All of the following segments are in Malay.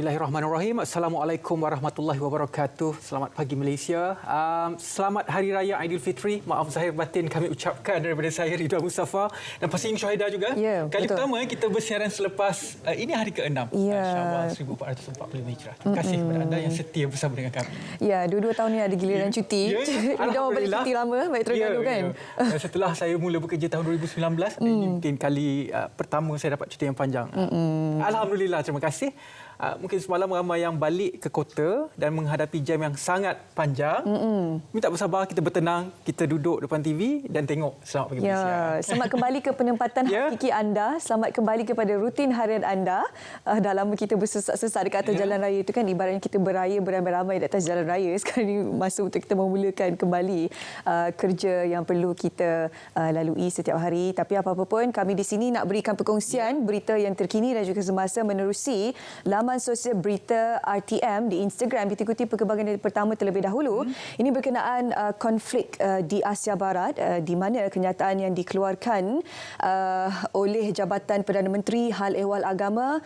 Bismillahirrahmanirrahim. Assalamualaikum warahmatullahi wabarakatuh. Selamat pagi Malaysia. Selamat Hari Raya Aidilfitri. Maaf zahir batin kami ucapkan daripada saya Ridwan Mustafa dan pastinya Syahidah juga. Ya, Kali betul. pertama kita bersiaran selepas ini hari ke-6 Syawal 1445 Hijrah. Terima kasih kepada anda yang setia bersama dengan kami. Ya, dua-dua tahun ni ada giliran cuti. Ridwan balik cuti lama balik Terengganu kan. Setelah saya mula bekerja tahun 2019, ini mungkin kali pertama saya dapat cuti yang panjang. Alhamdulillah, terima kasih. Mungkin semalam ramai yang balik ke kota dan menghadapi jam yang sangat panjang. Minta bersabar, kita bertenang, kita duduk depan TV dan tengok Selamat Pagi Malaysia. Selamat kembali ke penempatan hakiki anda. Selamat kembali kepada rutin harian anda. Dah lama kita bersesak-sesak dekat atas jalan raya itu kan, ibaratnya kita beraya beramai-ramai di atas jalan raya. Sekarang ini masa untuk kita memulakan kembali kerja yang perlu kita lalui setiap hari. Tapi apa-apa pun, kami di sini nak berikan perkongsian berita yang terkini dan juga semasa menerusi laman sosial berita RTM di Instagram. Kita ikuti perkembangan yang pertama terlebih dahulu. Ini berkenaan konflik di Asia Barat, di mana kenyataan yang dikeluarkan oleh Jabatan Perdana Menteri Hal Ehwal Agama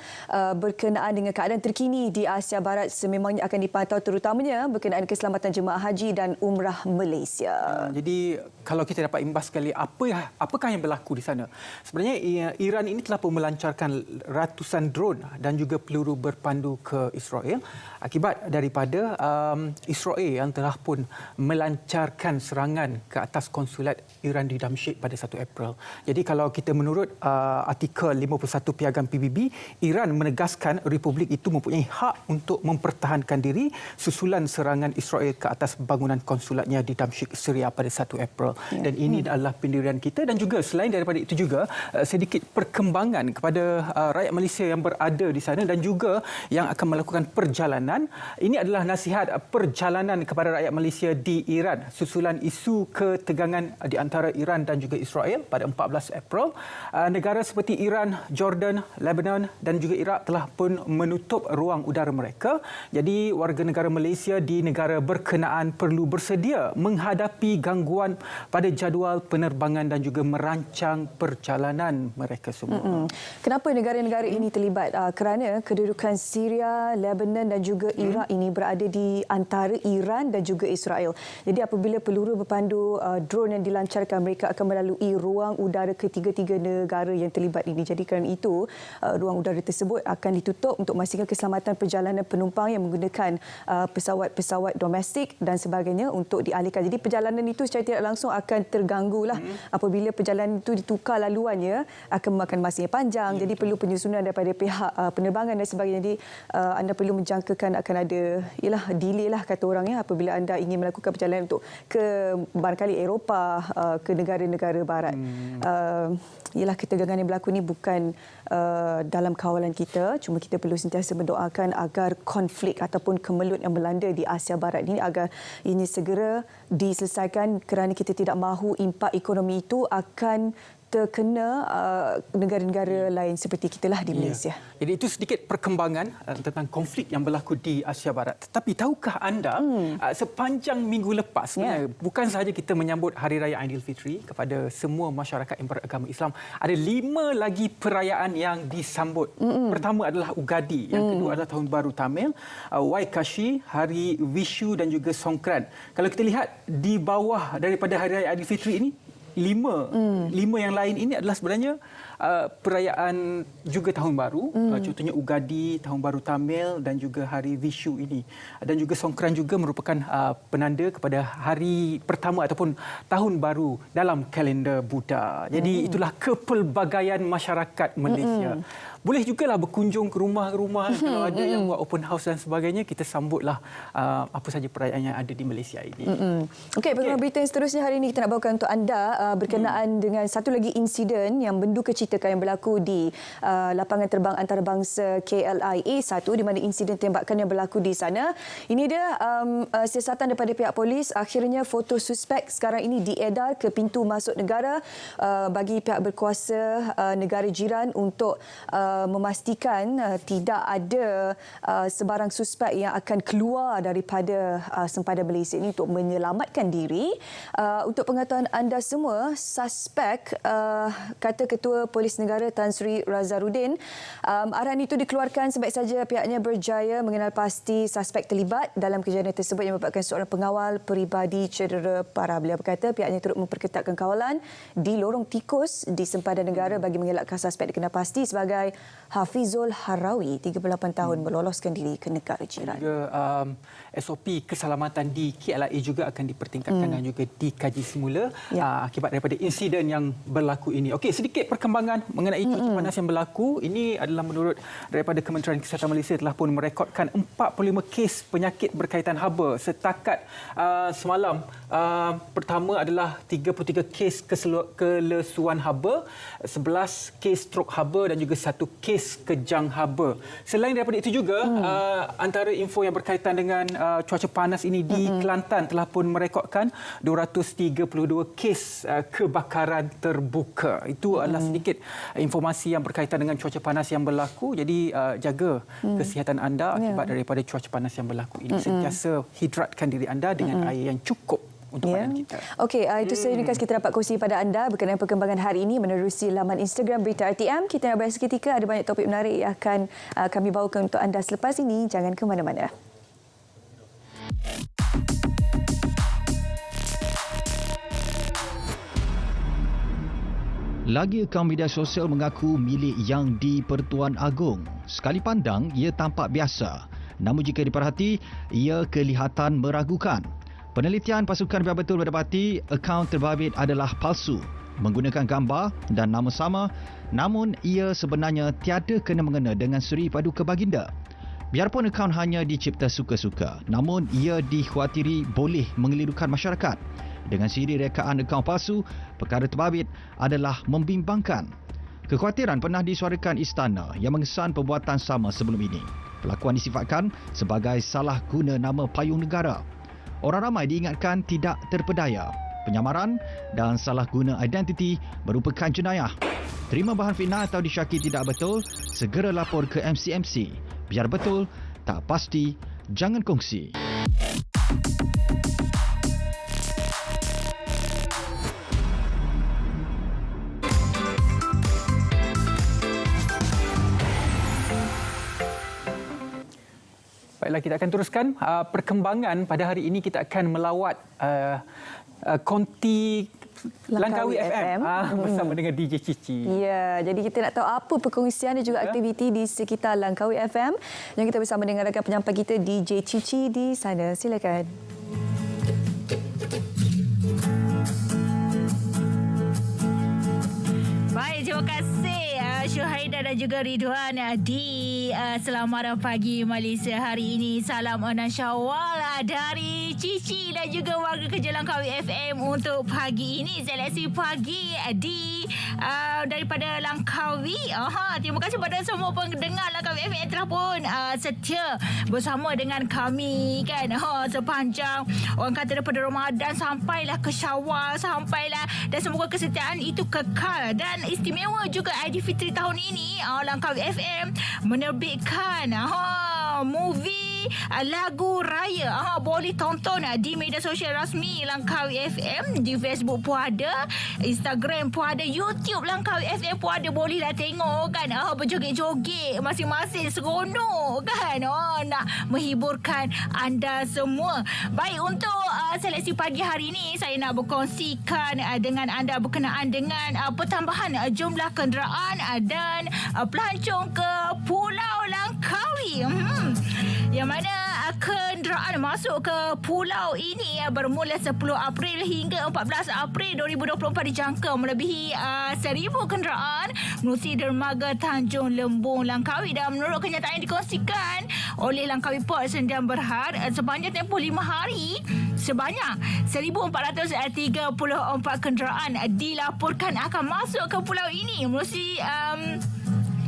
berkenaan dengan keadaan terkini di Asia Barat sememangnya akan dipantau, terutamanya berkenaan keselamatan jemaah haji dan umrah Malaysia. Jadi kalau kita dapat imbas sekali apakah yang berlaku di sana. Sebenarnya Iran ini telah pun melancarkan ratusan drone dan juga peluru berpandu ke Israel akibat daripada Israel yang telah pun melancarkan serangan ke atas konsulat Iran di Damsyik pada 1 April. Jadi kalau kita menurut artikel 51 Piagam PBB, Iran menegaskan Republik itu mempunyai hak untuk mempertahankan diri susulan serangan Israel ke atas bangunan konsulatnya di Damsyik, Syria pada 1 April. Dan ini adalah pendirian kita. Dan juga selain daripada itu juga sedikit perkembangan kepada rakyat Malaysia yang berada di sana dan juga yang akan melakukan perjalanan. Ini adalah nasihat perjalanan kepada rakyat Malaysia di Iran susulan isu ketegangan di antara Iran dan juga Israel pada 14 April. Negara seperti Iran, Jordan, Lebanon dan juga Iraq telah pun menutup ruang udara mereka. Jadi warga negara Malaysia di negara berkenaan perlu bersedia menghadapi gangguan pada jadual penerbangan dan juga merancang perjalanan mereka semua. Kenapa negara-negara ini terlibat? Kerana kedudukan Syria, Lebanon dan juga Iraq ini berada di antara Iran dan juga Israel. Jadi apabila peluru berpandu drone yang dilancarkan, mereka akan melalui ruang udara ketiga-tiga negara yang terlibat ini. Jadi kerana itu, ruang udara tersebut akan ditutup untuk memastikan keselamatan perjalanan penumpang yang menggunakan pesawat-pesawat domestik dan sebagainya untuk dialihkan. Jadi perjalanan itu secara tidak langsung akan terganggulah apabila perjalanan itu ditukar laluannya, akan memakan masa yang panjang. Jadi perlu penyusunan daripada pihak penerbangan dan sebagainya. Jadi anda perlu menjangkakan akan ada delay lah kata orangnya apabila anda ingin melakukan perjalanan untuk ke barangkali Eropah, ke negara-negara barat. Ketegangan yang berlaku ini bukan dalam kawalan kita, cuma kita perlu sentiasa mendoakan agar konflik ataupun kemelut yang melanda di Asia Barat ini agar ini segera diselesaikan, kerana kita tidak mahu impak ekonomi itu akan terkena negara-negara lain seperti kita lah di Malaysia. Jadi itu sedikit perkembangan tentang konflik yang berlaku di Asia Barat. Tetapi tahukah anda sepanjang minggu lepas bukan sahaja kita menyambut Hari Raya Aidilfitri kepada semua masyarakat yang beragama Islam, ada 5 lagi perayaan yang disambut. Pertama adalah Ugadi, yang kedua adalah Tahun Baru Tamil, Waikashi, Hari Vishu dan juga Songkran. Kalau kita lihat di bawah daripada Hari Raya Aidilfitri ini, lima yang lain ini adalah sebenarnya perayaan juga Tahun Baru. Contohnya Ugadi, Tahun Baru Tamil dan juga Hari Vishu ini. Dan juga Songkran juga merupakan penanda kepada hari pertama ataupun Tahun Baru dalam kalender Buddha. Jadi itulah kepelbagaian masyarakat Malaysia. Boleh jugalah berkunjung ke rumah-rumah kalau ada yang buat open house dan sebagainya. Kita sambutlah apa saja perayaan yang ada di Malaysia ini. Okey, perkembangan berita yang seterusnya hari ini kita nak bawakan untuk anda berkenaan dengan satu lagi insiden yang menduka citakan yang berlaku di lapangan terbang antarabangsa KLIA 1, di mana insiden tembakan yang berlaku di sana. Ini dia siasatan daripada pihak polis. Akhirnya foto suspek sekarang ini diedar ke pintu masuk negara bagi pihak berkuasa negara jiran untuk memastikan tidak ada sebarang suspek yang akan keluar daripada sempadan Malaysia ini untuk menyelamatkan diri. Untuk pengetahuan anda semua, suspek kata Ketua Polis Negara Tan Sri Razarudin. Arahan itu dikeluarkan sebaik saja pihaknya berjaya mengenal pasti suspek terlibat dalam kejadian tersebut yang menyebabkan seorang pengawal peribadi cedera parah. Beliau berkata pihaknya turut memperketatkan kawalan di lorong tikus di sempadan negara bagi mengelakkan suspek dikenal pasti sebagai Hafizul Harawi, 38 tahun, meloloskan diri ke negara jiran. Juga SOP keselamatan di KLIA juga akan dipertingkatkan dan juga dikaji semula akibat daripada insiden yang berlaku ini. Okey, sedikit perkembangan mengenai cuaca panas yang berlaku. Ini adalah menurut daripada Kementerian Kesihatan Malaysia telah pun merekodkan 45 kes penyakit berkaitan haba setakat semalam. Pertama adalah 33 kes kelesuan haba, 11 kes strok haba dan juga 1 kes kejang haba. Selain daripada itu juga, antara info yang berkaitan dengan cuaca panas ini di Kelantan telah pun merekodkan 232 kes kebakaran terbuka. Itu adalah sedikit informasi yang berkaitan dengan cuaca panas yang berlaku. Jadi jaga kesihatan anda akibat daripada cuaca panas yang berlaku ini. Sentiasa hidratkan diri anda dengan air yang cukup untuk badan kita. Okey, itu sahaja ringkas kita dapat kongsi pada anda berkenaan perkembangan hari ini menerusi laman Instagram Berita RTM. Kita nak berehat seketika, ada banyak topik menarik yang akan kami bawakan untuk anda selepas ini. Jangan ke mana-mana. Lagi akaun media sosial mengaku milik Yang di-Pertuan Agong. Sekali pandang, ia tampak biasa. Namun jika diperhati, ia kelihatan meragukan. Penelitian pasukan biar betul mendapati akaun terbabit adalah palsu, menggunakan gambar dan nama sama, namun ia sebenarnya tiada kena-mengena dengan Seri Paduka Baginda. Biarpun akaun hanya dicipta suka-suka, namun ia dikhawatiri boleh mengelirukan masyarakat. Dengan siri rekaan akaun palsu, perkara terbabit adalah membimbangkan. Kekhawatiran pernah disuarakan istana yang mengesan perbuatan sama sebelum ini. Pelakuan disifatkan sebagai salah guna nama payung negara. Orang ramai diingatkan tidak terpedaya. Penyamaran dan salah guna identiti merupakan jenayah. Terima bahan fitnah atau disyaki tidak betul, segera lapor ke MCMC. Biar betul, tak pasti, jangan kongsi. Baiklah, kita akan teruskan perkembangan pada hari ini. Kita akan melawat konti Langkawi FM bersama dengan DJ Cici. Ya, jadi kita nak tahu apa perkongsian dan juga aktiviti di sekitar Langkawi FM. Dan kita bersama dengan rakan penyampai kita DJ Cici di sana. Silakan. Baik, terima kasih Syuhaida dan juga Ridwan di Selamat Pagi Malaysia hari ini. Salam 6 Syawal dari Cici dan juga warga kerja Langkawi FM untuk pagi ini. Seleksi pagi daripada Langkawi. Terima kasih kepada semua pendengar Langkawi FM yang telah pun setia bersama dengan kami kan. Sepanjang orang kata daripada Ramadan sampailah ke Syawal, sampailah, dan semoga kesetiaan itu kekal. Dan istimewa juga Aidilfitri tahun ini, Langkawi FM menerbitkan movie lagu raya. Boleh tonton di media sosial rasmi Langkawi FM. Di Facebook pun ada, Instagram pun ada, YouTube Langkawi FM pun ada. Bolehlah tengok kan. Berjoget-joget masing-masing, seronok kan. Nak menghiburkan anda semua. Baik, untuk seleksi pagi hari ini saya nak berkongsikan dengan anda berkenaan dengan pertambahan jumlah kenderaan dan pelancong ke Pulau Langkawi. Yang mana kenderaan masuk ke pulau ini bermula 10 April hingga 14 April 2024 dijangka melebihi 1,000 kenderaan menerusi dermaga Tanjung Lembung Langkawi. Dan menurut kenyataan yang dikongsikan oleh Langkawi Port Sdn Bhd, sepanjang tempoh 5 hari sebanyak 1,434 kenderaan dilaporkan akan masuk ke pulau ini menerusi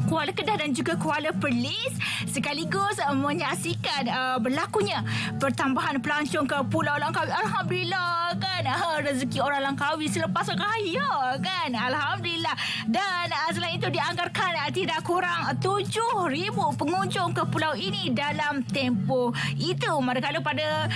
Kuala Kedah dan juga Kuala Perlis, sekaligus menyaksikan berlakunya pertambahan pelancong ke Pulau Langkawi. Alhamdulillah kan, rezeki orang Langkawi selepas raya kan, Alhamdulillah. Dan selain itu dianggarkan tidak kurang 7,000 pengunjung ke pulau ini dalam tempoh itu, manakala pada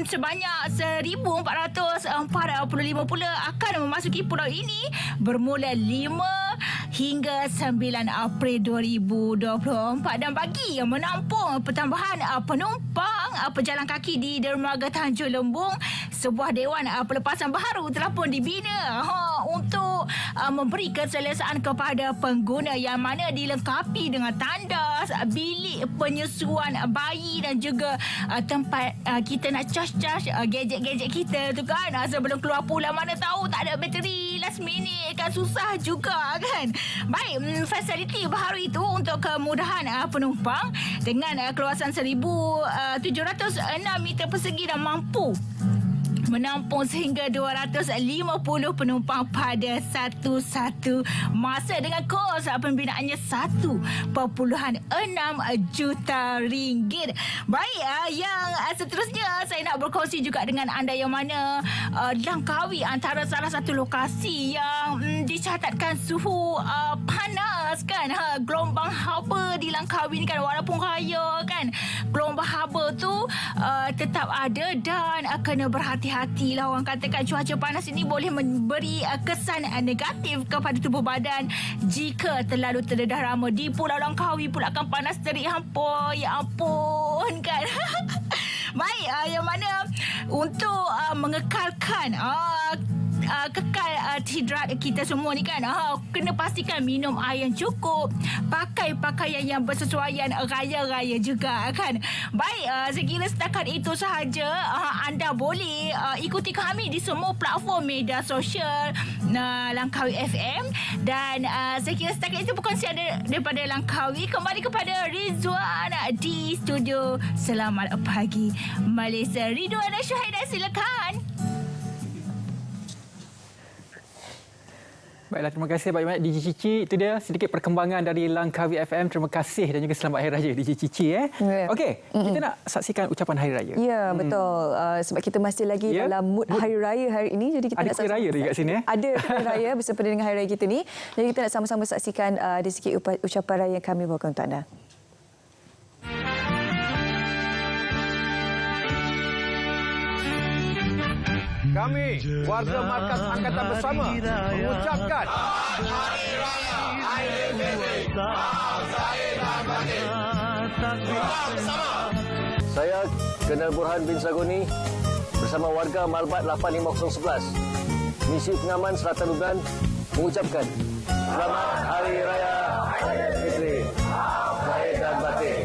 sebanyak 1,445 pula akan memasuki pulau ini bermula 5 hingga 9 April 2024 dan bagi yang menampung pertambahan penumpang pejalan kaki di Dermaga Tanjung Lembung, sebuah dewan pelepasan baharu telah pun dibina untuk memberi keselesaan kepada pengguna yang mana dilengkapi dengan tandas, bilik penyusuan bayi dan juga tempat kita nak charge gadget-gadget kita tu kan, sebelum keluar pulang, mana tahu tak ada bateri last minute kan, susah juga kan. Baik, fasiliti baharu itu untuk kemudahan penumpang dengan keluasan 1,706 meter persegi dan mampu menampung sehingga 250 penumpang pada satu-satu masa dengan kos pembinaannya 1.6 juta ringgit. Baik, yang seterusnya saya nak berkongsi juga dengan anda yang mana Langkawi antara salah satu lokasi yang dicatatkan suhu panas kan. Gelombang haba di Langkawi ni kan, walaupun raya kan, gelombang haba tu tetap ada dan kena berhati-hati lah. Orang katakan cuaca panas ini boleh memberi kesan negatif kepada tubuh badan jika terlalu terdedah rama. Di Pulau Langkawi pula akan panas terik hampa, ya ampun kan. Baik, yang mana untuk mengekalkan kekal hidrat kita semua ni kan, kena pastikan minum air yang cukup, pakai pakaian yang bersesuaian raya-raya juga kan. Baik, saya kira setakat itu sahaja. Anda boleh ikuti kami di semua platform media sosial Langkawi FM dan saya kira setakat itu bukan saya daripada Langkawi. Kembali kepada Rizwan di studio. Selamat pagi Malaysia. Ridwan dan Syahidah, silakan. Baiklah, terima kasih banyak DJ Cici. Itu dia sedikit perkembangan dari Langkawi FM. Terima kasih dan juga selamat Hari Raya DJ Cici. Okey, kita nak saksikan ucapan Hari Raya. Ya, betul. Sebab kita masih lagi dalam mood Hari Raya hari ini. Jadi kita ada nak Hari Raya dekat sini. Ada Hari Raya bersempena dengan Hari Raya kita ni. Jadi kita nak sama-sama saksikan ada sikit ucapan raya yang kami bawakan untuk anda. Kami, warga Markas Angkatan Bersama, mengucapkan Hari Raya Aidilfitri. Saya, Colonel Burhan bin Sagoni, bersama warga Malbat 85011, Misi Pengaman Selatan Lubnan, mengucapkan Selamat Hari Raya Aidilfitri. Maaf lahir dan batin.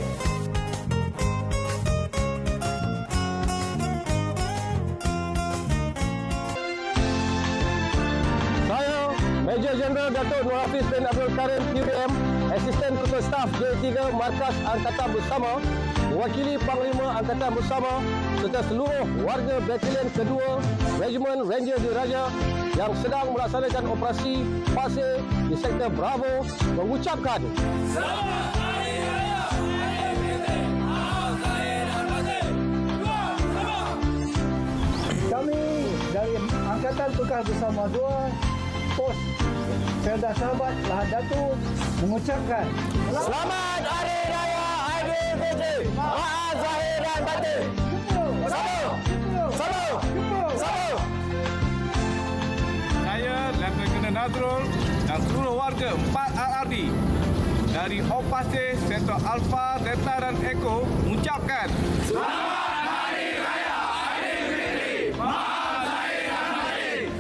Major Jeneral Datuk Nur Hafiz bin Abdul Karim QBM, Asisten Ketua Staf J3 Markas Angkatan Bersama, mewakili Panglima Angkatan Bersama serta seluruh warga Batalion Kedua Regimen Ranger Diraja yang sedang melaksanakan operasi pasir di sektor Bravo mengucapkan Selamat Hari Raya Aidilfitri. Maaf lahir dan batin. Kami dari Angkatan Tugas Bersama 2 Pos Serda Sahabat Lahad Datu mengucapkan Selamat Hari Raya Aidilfitri. Maaf lahir dan batin. Sama. Saya Lieutenant Colonel Nazrul dan seluruh warga 4 RRD dari Opasir, Sektor Alpha, Delta dan Echo mengucapkan Selamat Hari Raya Aidilfitri. Maaf lahir dan batin.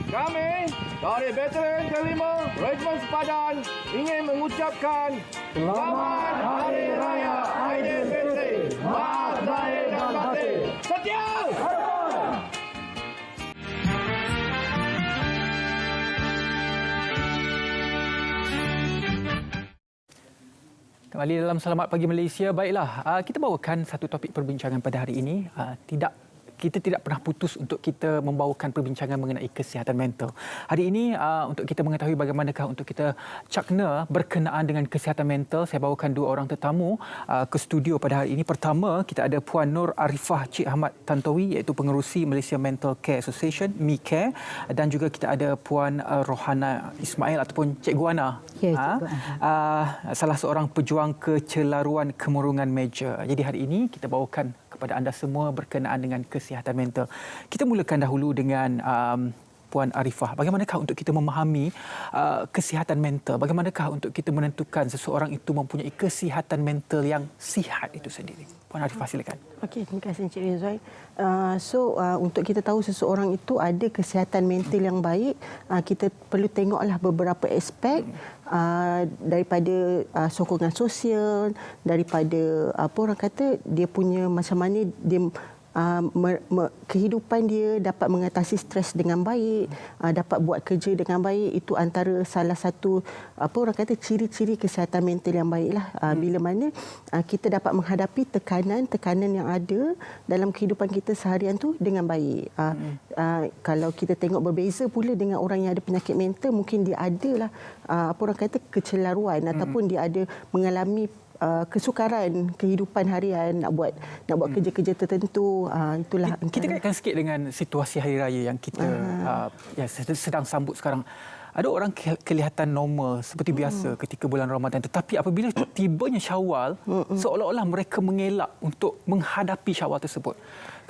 kami dari Batalion Kelima Regimen Sepadan ingin mengucapkan Selamat Hari Raya Aidilfitri. Maaf lahir dan batin. Setia! Kembali dalam Selamat Pagi Malaysia. Baiklah, kita bawakan satu topik perbincangan pada hari ini. Kita tidak pernah putus untuk kita membawakan perbincangan mengenai kesihatan mental. Hari ini untuk kita mengetahui bagaimanakah untuk kita cakna berkenaan dengan kesihatan mental, saya bawakan dua orang tetamu ke studio pada hari ini. Pertama, kita ada Puan Nur Arifah Cik Ahmad Tantowi, iaitu pengerusi Malaysia Mental Care Association, MiCare, dan juga kita ada Puan Rohana Ismail ataupun Cikgu Ana. Ya, salah seorang pejuang kecelaruan kemurungan meja. Jadi hari ini kita bawakan kepada anda semua berkenaan dengan kesihatan mental. Kita mulakan dahulu dengan Puan Arifah, bagaimanakah untuk kita memahami kesihatan mental? Bagaimanakah untuk kita menentukan seseorang itu mempunyai kesihatan mental yang sihat itu sendiri? Puan Arifah, silakan. Okey, terima kasih Encik Rizwan. Untuk kita tahu seseorang itu ada kesihatan mental yang baik, kita perlu tengoklah beberapa aspek daripada sokongan sosial, daripada apa orang kata dia punya macam mana dia kehidupan dia dapat mengatasi stres dengan baik, dapat buat kerja dengan baik. Itu antara salah satu apa orang kata ciri-ciri kesihatan mental yang baiklah. Bila mana kita dapat menghadapi tekanan yang ada dalam kehidupan kita seharian tu dengan baik. Kalau kita tengok berbeza pula dengan orang yang ada penyakit mental, mungkin dia adalah apa orang kata kecelaruan ataupun dia ada mengalami kesukaran kehidupan harian, nak buat kerja-kerja tertentu. Itulah kita kaitkan sikit dengan situasi hari raya yang kita sedang sambut sekarang. Ada orang kelihatan normal seperti biasa ketika bulan Ramadan, tetapi apabila tibanya Syawal, seolah-olah mereka mengelak untuk menghadapi Syawal tersebut.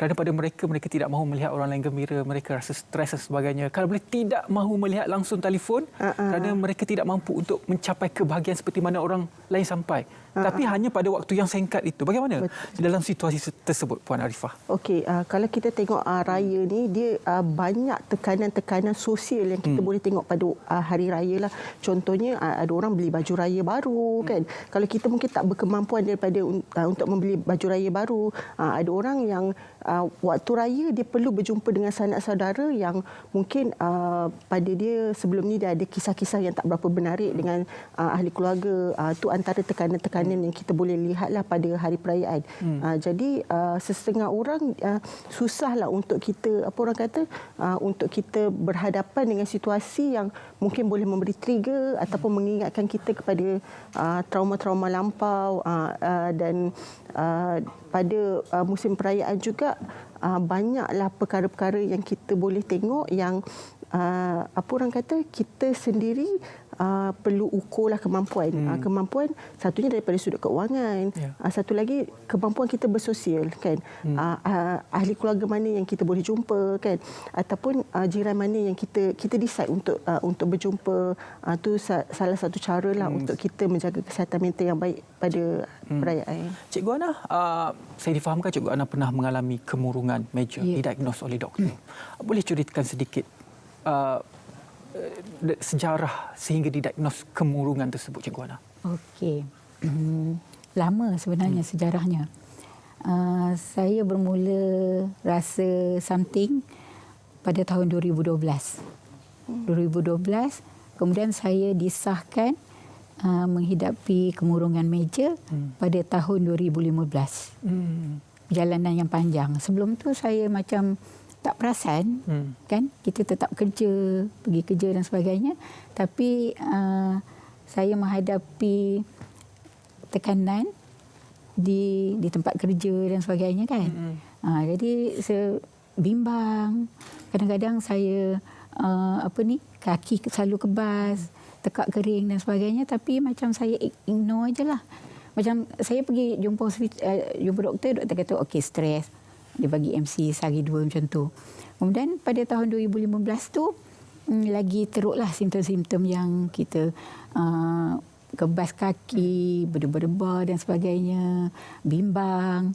Kerana pada mereka tidak mahu melihat orang lain gembira, mereka rasa stres dan sebagainya. Kalau boleh tidak mahu melihat langsung telefon, kerana mereka tidak mampu untuk mencapai kebahagiaan seperti mana orang lain sampai. Tapi hanya pada waktu yang singkat itu. Bagaimana dalam situasi tersebut, Puan Arifah? Okey, kalau kita tengok raya ni, dia banyak tekanan-tekanan sosial yang kita boleh tengok pada hari raya lah. Contohnya, ada orang beli baju raya baru, kan? Kalau kita mungkin tak berkemampuan daripada untuk membeli baju raya baru, ada orang yang waktu raya dia perlu berjumpa dengan sanak saudara yang mungkin pada dia sebelum ni dia ada kisah-kisah yang tak berapa menarik dengan ahli keluarga. Itu antara tekanan-tekanan yang kita boleh lihatlah pada hari perayaan. Jadi sesetengah orang susahlah untuk kita apa orang kata untuk kita berhadapan dengan situasi yang mungkin boleh memberi trigger ataupun mengingatkan kita kepada trauma-trauma lampau, dan pada musim perayaan juga banyaklah perkara-perkara yang kita boleh tengok yang apa orang kata kita sendiri perlu ukurlah kemampuan. Kemampuan satunya daripada sudut keuangan, satu lagi kemampuan kita bersosial, kan. Ahli keluarga mana yang kita boleh jumpa, kan, ataupun jiran mana yang kita decide untuk berjumpa. Itu salah satu caralah untuk kita menjaga kesihatan mental yang baik pada perayaan. Cikgu Ana, saya difahamkan Cikgu Ana pernah mengalami kemurungan meja, didiagnos oleh doktor. Boleh ceritakan sedikit sejarah sehingga didiagnos kemurungan tersebut, Cikgu Ana? Okey. Lama sebenarnya sejarahnya. Saya bermula rasa something pada tahun 2012. 2012, kemudian saya disahkan menghidapi kemurungan meja pada tahun 2015. Perjalanan yang panjang. Sebelum tu saya macam tak perasan, kan, kita tetap kerja, pergi kerja dan sebagainya, tapi saya menghadapi tekanan di tempat kerja dan sebagainya, kan. Jadi saya bimbang, kadang-kadang saya kaki selalu kebas, tekak kering dan sebagainya, tapi macam saya ignore ajalah. Macam saya pergi jumpa doktor kata okey, stres. Dia bagi MC sehari 2 macam tu. Kemudian pada tahun 2015 tu lagi teruklah simptom-simptom yang kita kebas kaki, berdebar-debar dan sebagainya, bimbang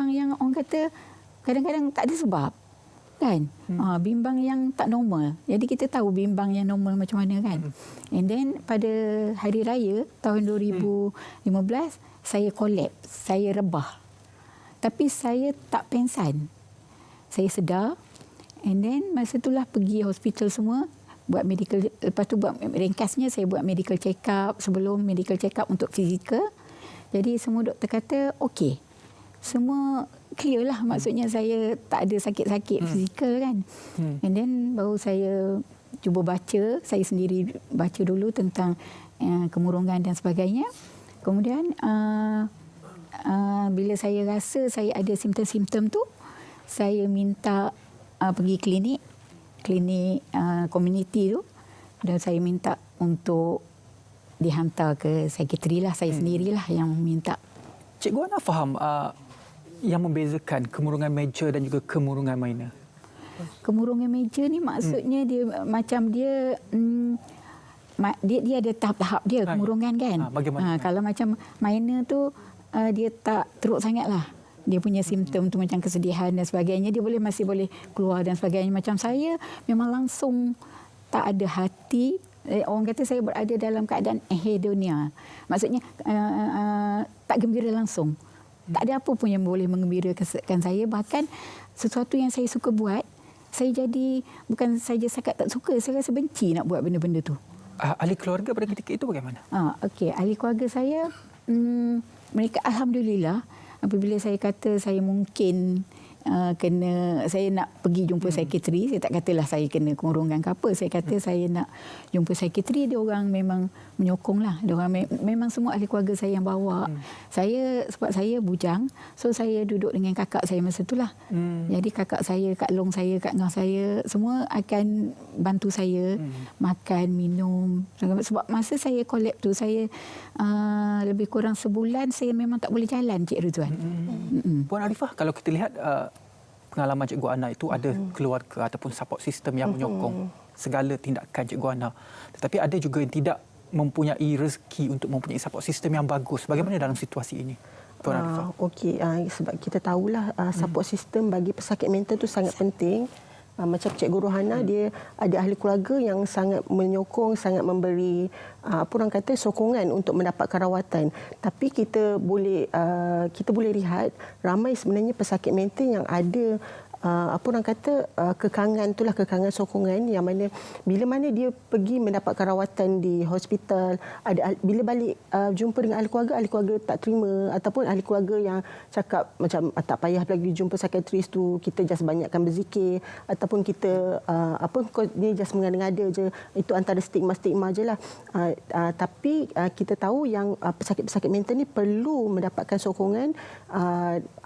yang orang kata kadang-kadang tak ada sebab, kan. Bimbang yang tak normal. Jadi kita tahu bimbang yang normal macam mana, kan. And then pada hari raya tahun 2015 saya collapse, saya rebah. Tapi saya tak pensan. Saya sedar. And then masa itulah pergi hospital semua. Buat medical. Lepas tu buat ringkasnya saya buat medical check up. Sebelum medical check up untuk fizikal. Jadi semua doktor kata okey. Semua clear lah. Maksudnya saya tak ada sakit-sakit fizikal, kan. And then baru saya cuba baca. Saya sendiri baca dulu tentang kemurungan dan sebagainya. Kemudian bila saya rasa saya ada simptom-simptom tu, saya minta pergi klinik komuniti tu, dan saya minta untuk dihantar ke psikiatri lah. Saya sendirilah yang minta. Cikgu Ana faham yang membezakan kemurungan meja dan juga kemurungan minor? Kemurungan meja ni maksudnya dia macam dia dia ada tahap-tahap dia kemurungan kan. Bagaimana? Kalau macam minor tu dia tak teruk sangatlah. Dia punya simptom tu macam kesedihan dan sebagainya, dia masih boleh keluar dan sebagainya. Macam saya memang langsung tak ada hati. Orang kata saya berada dalam keadaan hedonia. Maksudnya tak gembira langsung. Tak ada apa pun yang boleh menggembirakan saya. Bahkan sesuatu yang saya suka buat, saya jadi bukan saja sangat tak suka, saya rasa benci nak buat benda-benda tu. Ahli keluarga pada ketika itu bagaimana? Okey, ahli keluarga saya mereka alhamdulillah, apabila saya kata saya mungkin saya nak pergi jumpa psikiatri, saya tak katalah saya kena kemurungan ke apa, saya kata saya nak jumpa psikiatri, dia orang memang menyokonglah. Dia orang memang semua ahli keluarga saya yang bawa. Saya sebab saya bujang, so saya duduk dengan kakak saya masa itulah. Jadi kakak saya, kak long saya, kak ngah saya semua akan bantu saya makan, minum. Sebab masa saya collapse tu saya lebih kurang sebulan saya memang tak boleh jalan, Cik Ridwan. Puan Arifah, kalau kita lihat pengalaman Cikgu Ana itu ada keluarga ataupun support system yang menyokong segala tindakan Cikgu Ana. Tetapi ada juga yang tidak mempunyai rezeki untuk mempunyai support system yang bagus. Bagaimana dalam situasi ini, Puan Arifah? Okey, sebab kita tahulah support system bagi pesakit mental itu sangat penting. Macam Cikgu Rohana, dia ada ahli keluarga yang sangat menyokong, sangat memberi orang kata sokongan untuk mendapatkan rawatan. Tapi kita boleh lihat ramai sebenarnya pesakit mental yang ada orang kata kekangan itulah, kekangan sokongan yang mana bila mana dia pergi mendapatkan rawatan di hospital, bila balik jumpa dengan ahli keluarga tak terima, ataupun ahli keluarga yang cakap macam tak payah lagi jumpa psikiatris tu, kita just banyakkan berzikir, ataupun kita ni just mengada-ngada je. Itu antara stigma-stigma je lah. Tapi kita tahu yang pesakit-pesakit mental ni perlu mendapatkan sokongan.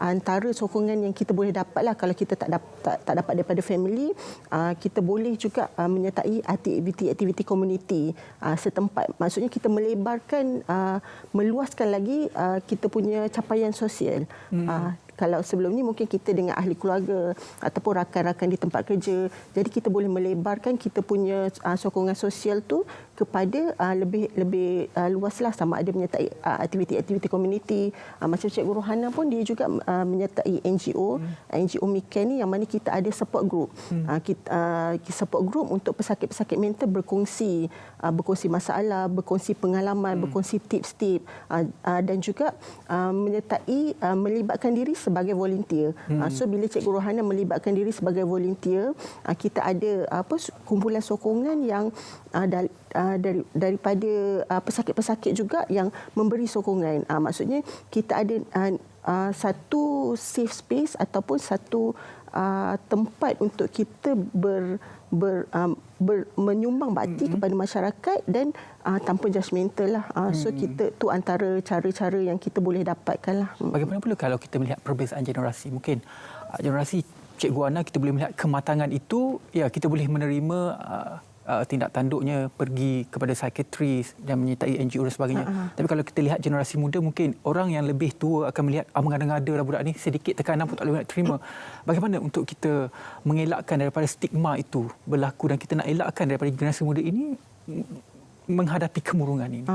Antara sokongan yang kita boleh dapat lah, kalau kita tak dapat daripada family, kita boleh juga menyertai aktiviti-aktiviti komuniti setempat. Maksudnya kita melebarkan, meluaskan lagi kita punya capaian sosial. Kalau sebelum ni mungkin kita dengan ahli keluarga ataupun rakan-rakan di tempat kerja, jadi kita boleh melebarkan kita punya sokongan sosial tu kepada lebih luaslah, sama ada menyertai aktiviti-aktiviti komuniti. Macam Cikgu Rohana pun dia juga menyertai NGO Mikan ni, yang mana kita ada support group. Support group untuk pesakit-pesakit mental berkongsi masalah, berkongsi pengalaman, berkongsi tips-tips, dan juga menyertai melibatkan diri sebagai volunteer. So bila Cikgu Rohana melibatkan diri sebagai volunteer, kita ada kumpulan sokongan yang daripada pesakit-pesakit juga yang memberi sokongan. Maksudnya kita ada satu safe space ataupun satu tempat untuk kita menyumbang bakti kepada masyarakat dan tanpa judgemental lah. So kita tu antara cara-cara yang kita boleh dapatkan lah. Bagaimana pula kalau kita melihat perbezaan generasi? Mungkin generasi Cikgu Ana kita boleh melihat kematangan itu, ya kita boleh menerima tindak tanduknya, pergi kepada psikiatris dan menyertai NGO dan sebagainya. Tapi kalau kita lihat generasi muda, mungkin orang yang lebih tua akan melihat mengada-ngada lah budak ni, sedikit tekanan pun tak boleh nak terima. Bagaimana untuk kita mengelakkan daripada stigma itu berlaku dan kita nak elakkan daripada generasi muda ini menghadapi kemurungan ini?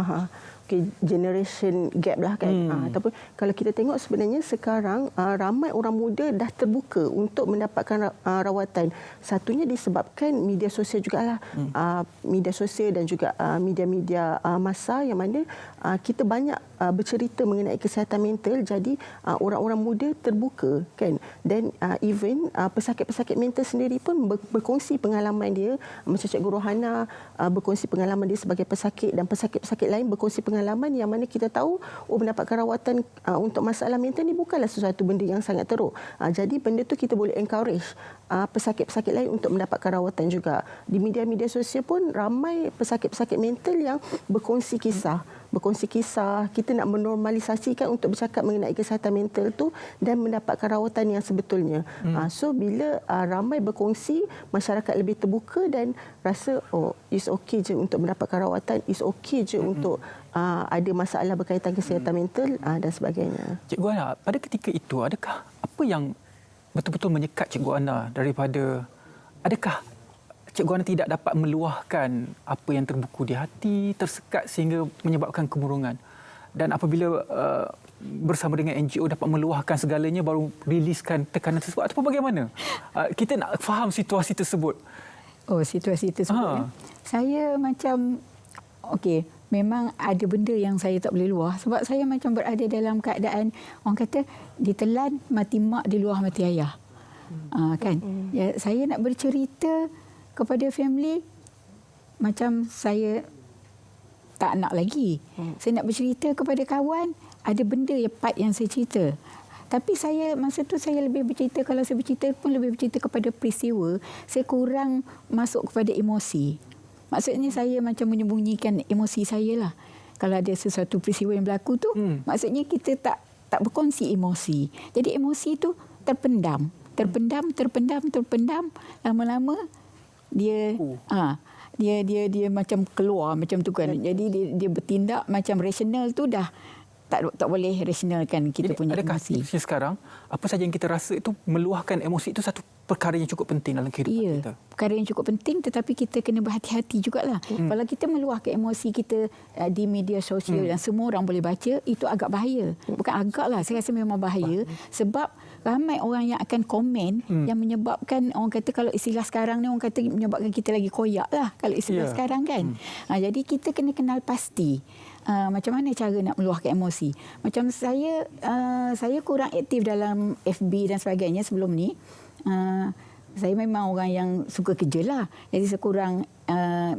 Generation gap lah kan. Ataupun kalau kita tengok sebenarnya sekarang ramai orang muda dah terbuka untuk mendapatkan rawatan. Satunya disebabkan media sosial jugalah. Media sosial dan juga media-media massa yang mana kita banyak bercerita mengenai kesihatan mental, jadi orang-orang muda terbuka kan. Dan even pesakit-pesakit mental sendiri pun berkongsi pengalaman dia. Macam Cikgu Rohana berkongsi pengalaman dia sebagai pesakit, dan pesakit-pesakit lain berkongsi pengalaman yang mana kita tahu mendapatkan rawatan untuk masalah mental ni bukanlah sesuatu benda yang sangat teruk. Jadi benda tu kita boleh encourage pesakit-pesakit lain untuk mendapatkan rawatan juga. Di media-media sosial pun ramai pesakit-pesakit mental yang berkongsi kisah. Kita nak menormalisasikan untuk bercakap mengenai kesihatan mental tu dan mendapatkan rawatan yang sebetulnya. So bila ramai berkongsi, masyarakat lebih terbuka dan rasa it's okay je untuk mendapatkan rawatan, it's okay je untuk ada masalah berkaitan kesihatan mental dan sebagainya. Cikgu Ana, pada ketika itu adakah apa yang betul-betul menyekat Cikgu Ana daripada adakah Cikgu Ana tidak dapat meluahkan apa yang terbuku di hati, tersekat sehingga menyebabkan kemurungan? Dan apabila bersama dengan NGO dapat meluahkan segalanya baru riliskan tekanan tersebut atau bagaimana? Kita nak faham situasi tersebut. Oh, situasi tersebut. Saya macam okey, memang ada benda yang saya tak boleh luah sebab saya macam berada dalam keadaan orang kata ditelan mati mak di luar mati ayah. Kan? Ya, saya nak bercerita kepada family macam saya tak nak lagi. Saya nak bercerita kepada kawan, ada benda yang part yang saya cerita. Tapi saya masa tu saya lebih bercerita, kalau saya bercerita pun lebih bercerita kepada peristiwa, saya kurang masuk kepada emosi. Maksudnya saya macam menyembunyikan emosi saya lah. Kalau ada sesuatu peristiwa yang berlaku tu, maksudnya kita tak berkongsi emosi. Jadi emosi tu terpendam. Lama-lama dia dia macam keluar macam tu kan. Jadi dia bertindak macam rasional tu dah tak boleh rasionalkan kita. Jadi, punya emosi. Adakah sekarang apa saja yang kita rasa itu meluahkan emosi itu satu perkara yang cukup penting dalam kehidupan kita? Perkara yang cukup penting, tetapi kita kena berhati-hati jugalah. Kalau kita meluahkan emosi kita di media sosial dan semua orang boleh baca, itu agak bahaya. Bukan agaklah, saya rasa memang bahaya. Sebab ramai orang yang akan komen yang menyebabkan, orang kata kalau istilah sekarang ni, orang kata menyebabkan kita lagi koyak lah kalau istilah sekarang kan. Jadi kita kena kenal pasti macam mana cara nak meluahkan emosi. Macam saya kurang aktif dalam FB dan sebagainya sebelum ni. Saya memang orang yang suka kerja lah. Jadi saya kurang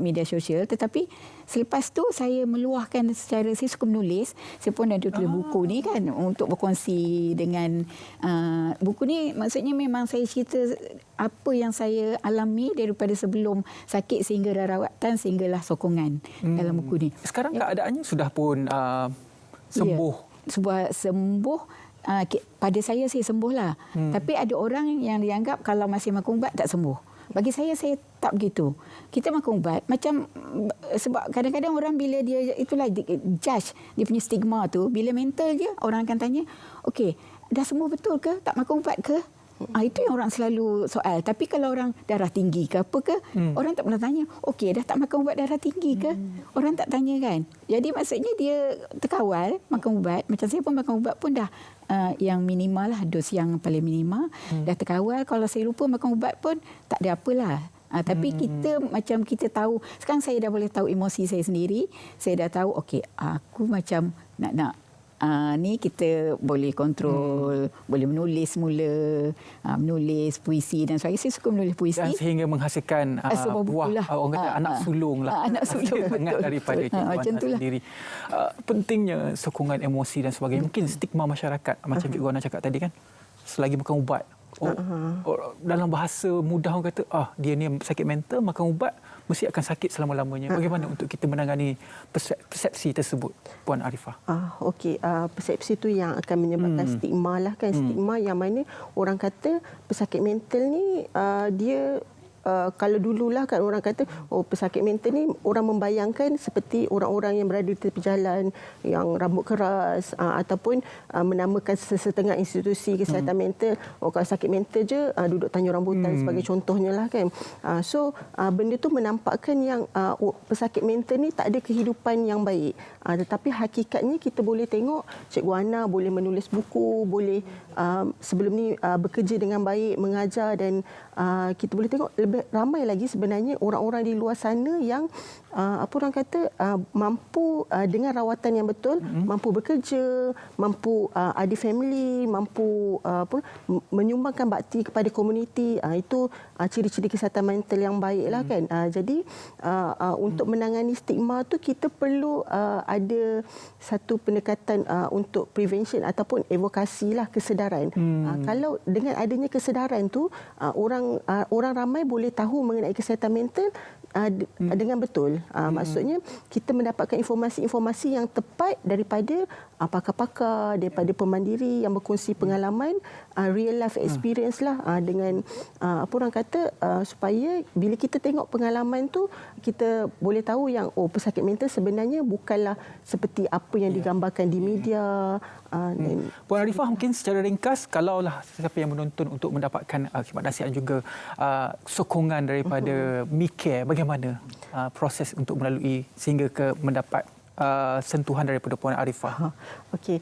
media sosial. Tetapi selepas tu saya meluahkan secara, saya suka menulis. Saya pun ada tulis buku ni kan untuk berkongsi dengan buku ni. Maksudnya memang saya cerita apa yang saya alami daripada sebelum sakit sehingga rawatan sehinggalah sokongan dalam buku ni. Sekarang keadaannya sudah pun sembuh? Ya, sembuh. Pada saya sembuhlah. Tapi ada orang yang dianggap kalau masih makan ubat tak sembuh. Bagi saya tak begitu. Kita makan ubat macam, sebab kadang-kadang orang bila dia itulah judge dia punya stigma tu, bila mental je orang akan tanya, okey, dah sembuh betul ke? Tak makan ubat ke? Itu yang orang selalu soal. Tapi kalau orang darah tinggi ke apa ke, orang tak pernah tanya, okey, dah tak makan ubat darah tinggi ke? Orang tak tanya kan. Jadi maksudnya dia terkawal makan ubat. Macam saya pun makan ubat pun dah yang minimal lah, dos yang paling minimal. Dah terkawal. Kalau saya lupa makan ubat pun tak ada apalah. Tapi kita macam kita tahu, sekarang saya dah boleh tahu emosi saya sendiri. Saya dah tahu, okey, aku macam nak ni kita boleh kontrol, boleh menulis mula, menulis puisi dan sebagainya. Saya suka menulis puisi. Dan sehingga menghasilkan buah, orang kata anak sulung lah. Anak sulung, betul. Daripada Cikgu Ana sendiri. Pentingnya sokongan emosi dan sebagainya. Mungkin stigma masyarakat, macam Cikgu Ana cakap tadi kan, selagi makan ubat. Dalam bahasa mudah orang kata, dia ni sakit mental, makan ubat, mesti akan sakit selama-lamanya. Bagaimana untuk kita menangani persepsi tersebut, Puan Arifah? Okey, persepsi tu yang akan menyebabkan stigma lah kan. Stigma yang mana orang kata pesakit mental ni dia kalau dululah kan orang kata pesakit mental ni orang membayangkan seperti orang-orang yang berada di tepi jalan yang rambut keras ataupun menamakan setengah institusi kesihatan mental, kalau sakit mental je duduk tanjung rambutan sebagai contohnya lah kan. So benda tu menampakkan yang pesakit mental ni tak ada kehidupan yang baik. Tetapi hakikatnya kita boleh tengok Cikgu Ana boleh menulis buku, boleh sebelum ni bekerja dengan baik, mengajar, dan kita boleh tengok lebih ramai lagi sebenarnya orang-orang di luar sana yang apa orang kata mampu dengan rawatan yang betul, mampu bekerja, mampu ada family, mampu menyumbangkan bakti kepada komuniti. Itu ciri-ciri kesihatan mental yang baiklah kan. Jadi untuk menangani stigma tu kita perlu ada satu pendekatan untuk prevention ataupun advokasi lah, kesedaran. Kalau dengan adanya kesedaran tu orang ramai boleh tahu mengenai kesihatan mental, dengan betul. Maksudnya kita mendapatkan informasi-informasi yang tepat daripada pakar-pakar, daripada pemandiri yang berkongsi pengalaman, real life experience lah, dengan apa orang kata, supaya bila kita tengok pengalaman tu kita boleh tahu yang pesakit mental sebenarnya bukanlah seperti apa yang digambarkan di media. Puan Arifah, mungkin secara ringkas, kalaulah siapa yang menonton untuk mendapatkan khidmat nasihat dan juga sokongan daripada MiCare, bagaimana proses untuk melalui sehingga ke mendapat sentuhan daripada Puan Arifah? Okey,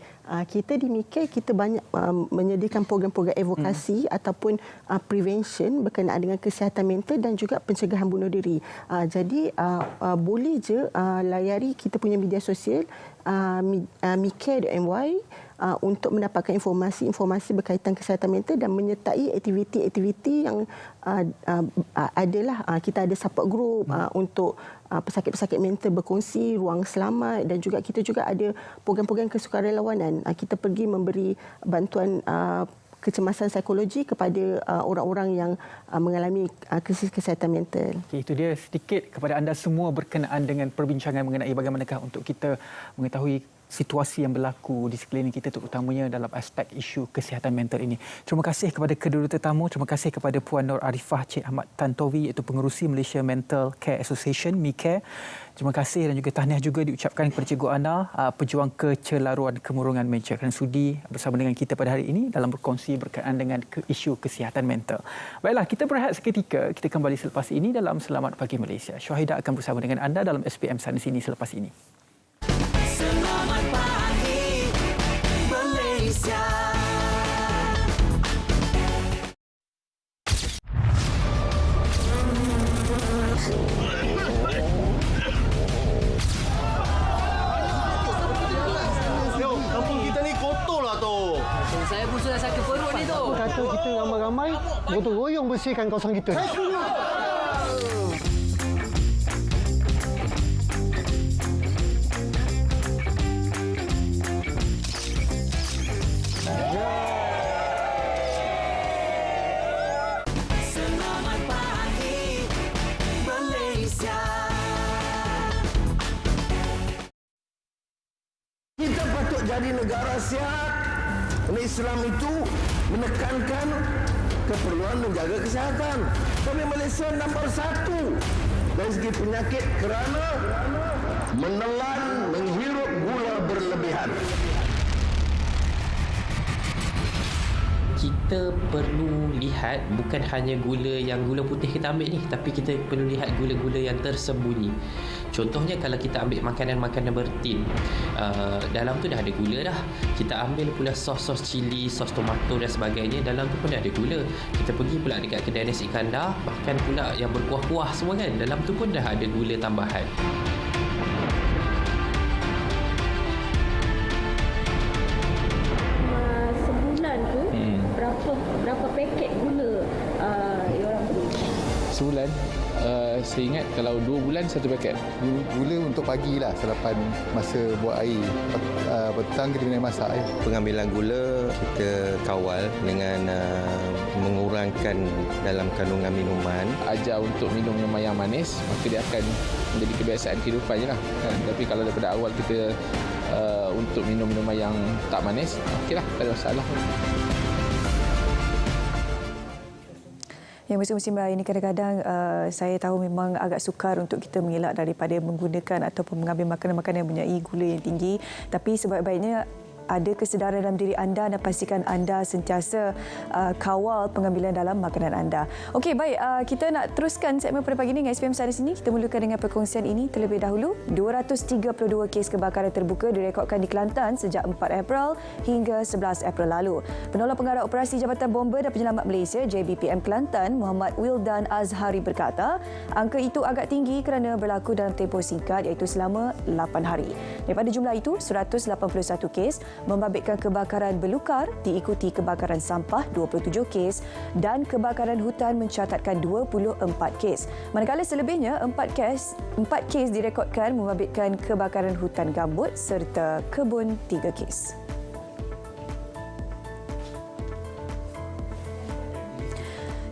kita di MiCare kita banyak menyediakan program-program advokasi ataupun prevention berkenaan dengan kesihatan mental dan juga pencegahan bunuh diri. Jadi boleh je layari kita punya media sosial micare.my untuk mendapatkan informasi berkaitan kesihatan mental dan menyertai aktiviti-aktiviti yang adalah kita ada support group untuk pesakit-pesakit mental berkongsi, ruang selamat, dan juga kita juga ada program-program kesukarelawanan. Kita pergi memberi bantuan kecemasan psikologi kepada orang-orang yang mengalami krisis kesihatan mental. Okay, itu dia sedikit kepada anda semua berkenaan dengan perbincangan mengenai bagaimanakah untuk kita mengetahui situasi yang berlaku di sekeliling kita, terutamanya dalam aspek isu kesihatan mental ini. Terima kasih kepada kedua tetamu. Terima kasih kepada Puan Nur Arifah Cik Ahmad Tantowi, iaitu pengerusi Malaysia Mental Care Association, MiCare. Terima kasih dan juga tahniah juga diucapkan kepada Cikgu Ana, pejuang kecelaruan kemurungan meja, kerana sudi bersama dengan kita pada hari ini dalam berkongsi berkaitan dengan isu kesihatan mental. Baiklah, kita berehat seketika. Kita kembali selepas ini dalam Selamat Pagi Malaysia. Syahidah akan bersama dengan anda dalam SPM Sana Sini selepas ini. Selamat Pagi Malaysia. Kampung kita ni kotor lah tu. Saya pun sudah sakit perut ni tu. Kata kita ramai-ramai gotong royong bersihkan kawasan kita. Selamat Pagi Malaysia. Kita patut jadi negara sihat. Kerana Islam itu menekankan keperluan menjaga kesihatan. Kami Malaysia nombor 1 dari segi penyakit kerana menelan, menghirup gula berlebihan. Kita perlu lihat bukan hanya gula putih kita ambil ni, tapi kita perlu lihat gula-gula yang tersembunyi. Contohnya kalau kita ambil makanan-makanan bertin, dalam tu dah ada gula dah. Kita ambil pula sos cili, sos tomato dan sebagainya, dalam tu pun dah ada gula. Kita pergi pula dekat kedai nasi kandar, bahkan pula yang berkuah-kuah semua kan, dalam tu pun dah ada gula tambahan. Berapa paket gula orang beli? Sebulan, saya ingat kalau 2 bulan 1 paket. Gula untuk pagi lah selepas masa buat air. Petang kita kena masak air. Pengambilan gula kita kawal dengan mengurangkan dalam kandungan minuman. Ajar untuk minum minuman yang manis, maka dia akan menjadi kebiasaan kehidupan je lah. Kan? Tapi kalau daripada awal kita untuk minum minuman yang tak manis, okeylah, tak ada masalah. Yang musim-musim raya ini kadang-kadang saya tahu memang agak sukar untuk kita mengelak daripada menggunakan ataupun mengambil makanan-makanan yang mempunyai gula yang tinggi. Tapi sebaik-baiknya ada kesedaran dalam diri anda dan pastikan anda sentiasa kawal pengambilan dalam makanan anda. Okey, baik. Kita nak teruskan segmen pada pagi ini dengan SPM Sana Sini. Kita mulakan dengan perkongsian ini terlebih dahulu. 232 kes kebakaran terbuka direkodkan di Kelantan sejak 4 April hingga 11 April lalu. Penolong Pengarah Operasi Jabatan Bomba dan Penyelamat Malaysia JBPM Kelantan, Muhammad Wildan Azhari berkata, angka itu agak tinggi kerana berlaku dalam tempoh singkat iaitu selama 8 hari. Daripada jumlah itu, 181 kes membabitkan kebakaran belukar, diikuti kebakaran sampah 27 kes dan kebakaran hutan mencatatkan 24 kes. Manakala selebihnya 4 kes direkodkan membabitkan kebakaran hutan gambut serta kebun 3 kes.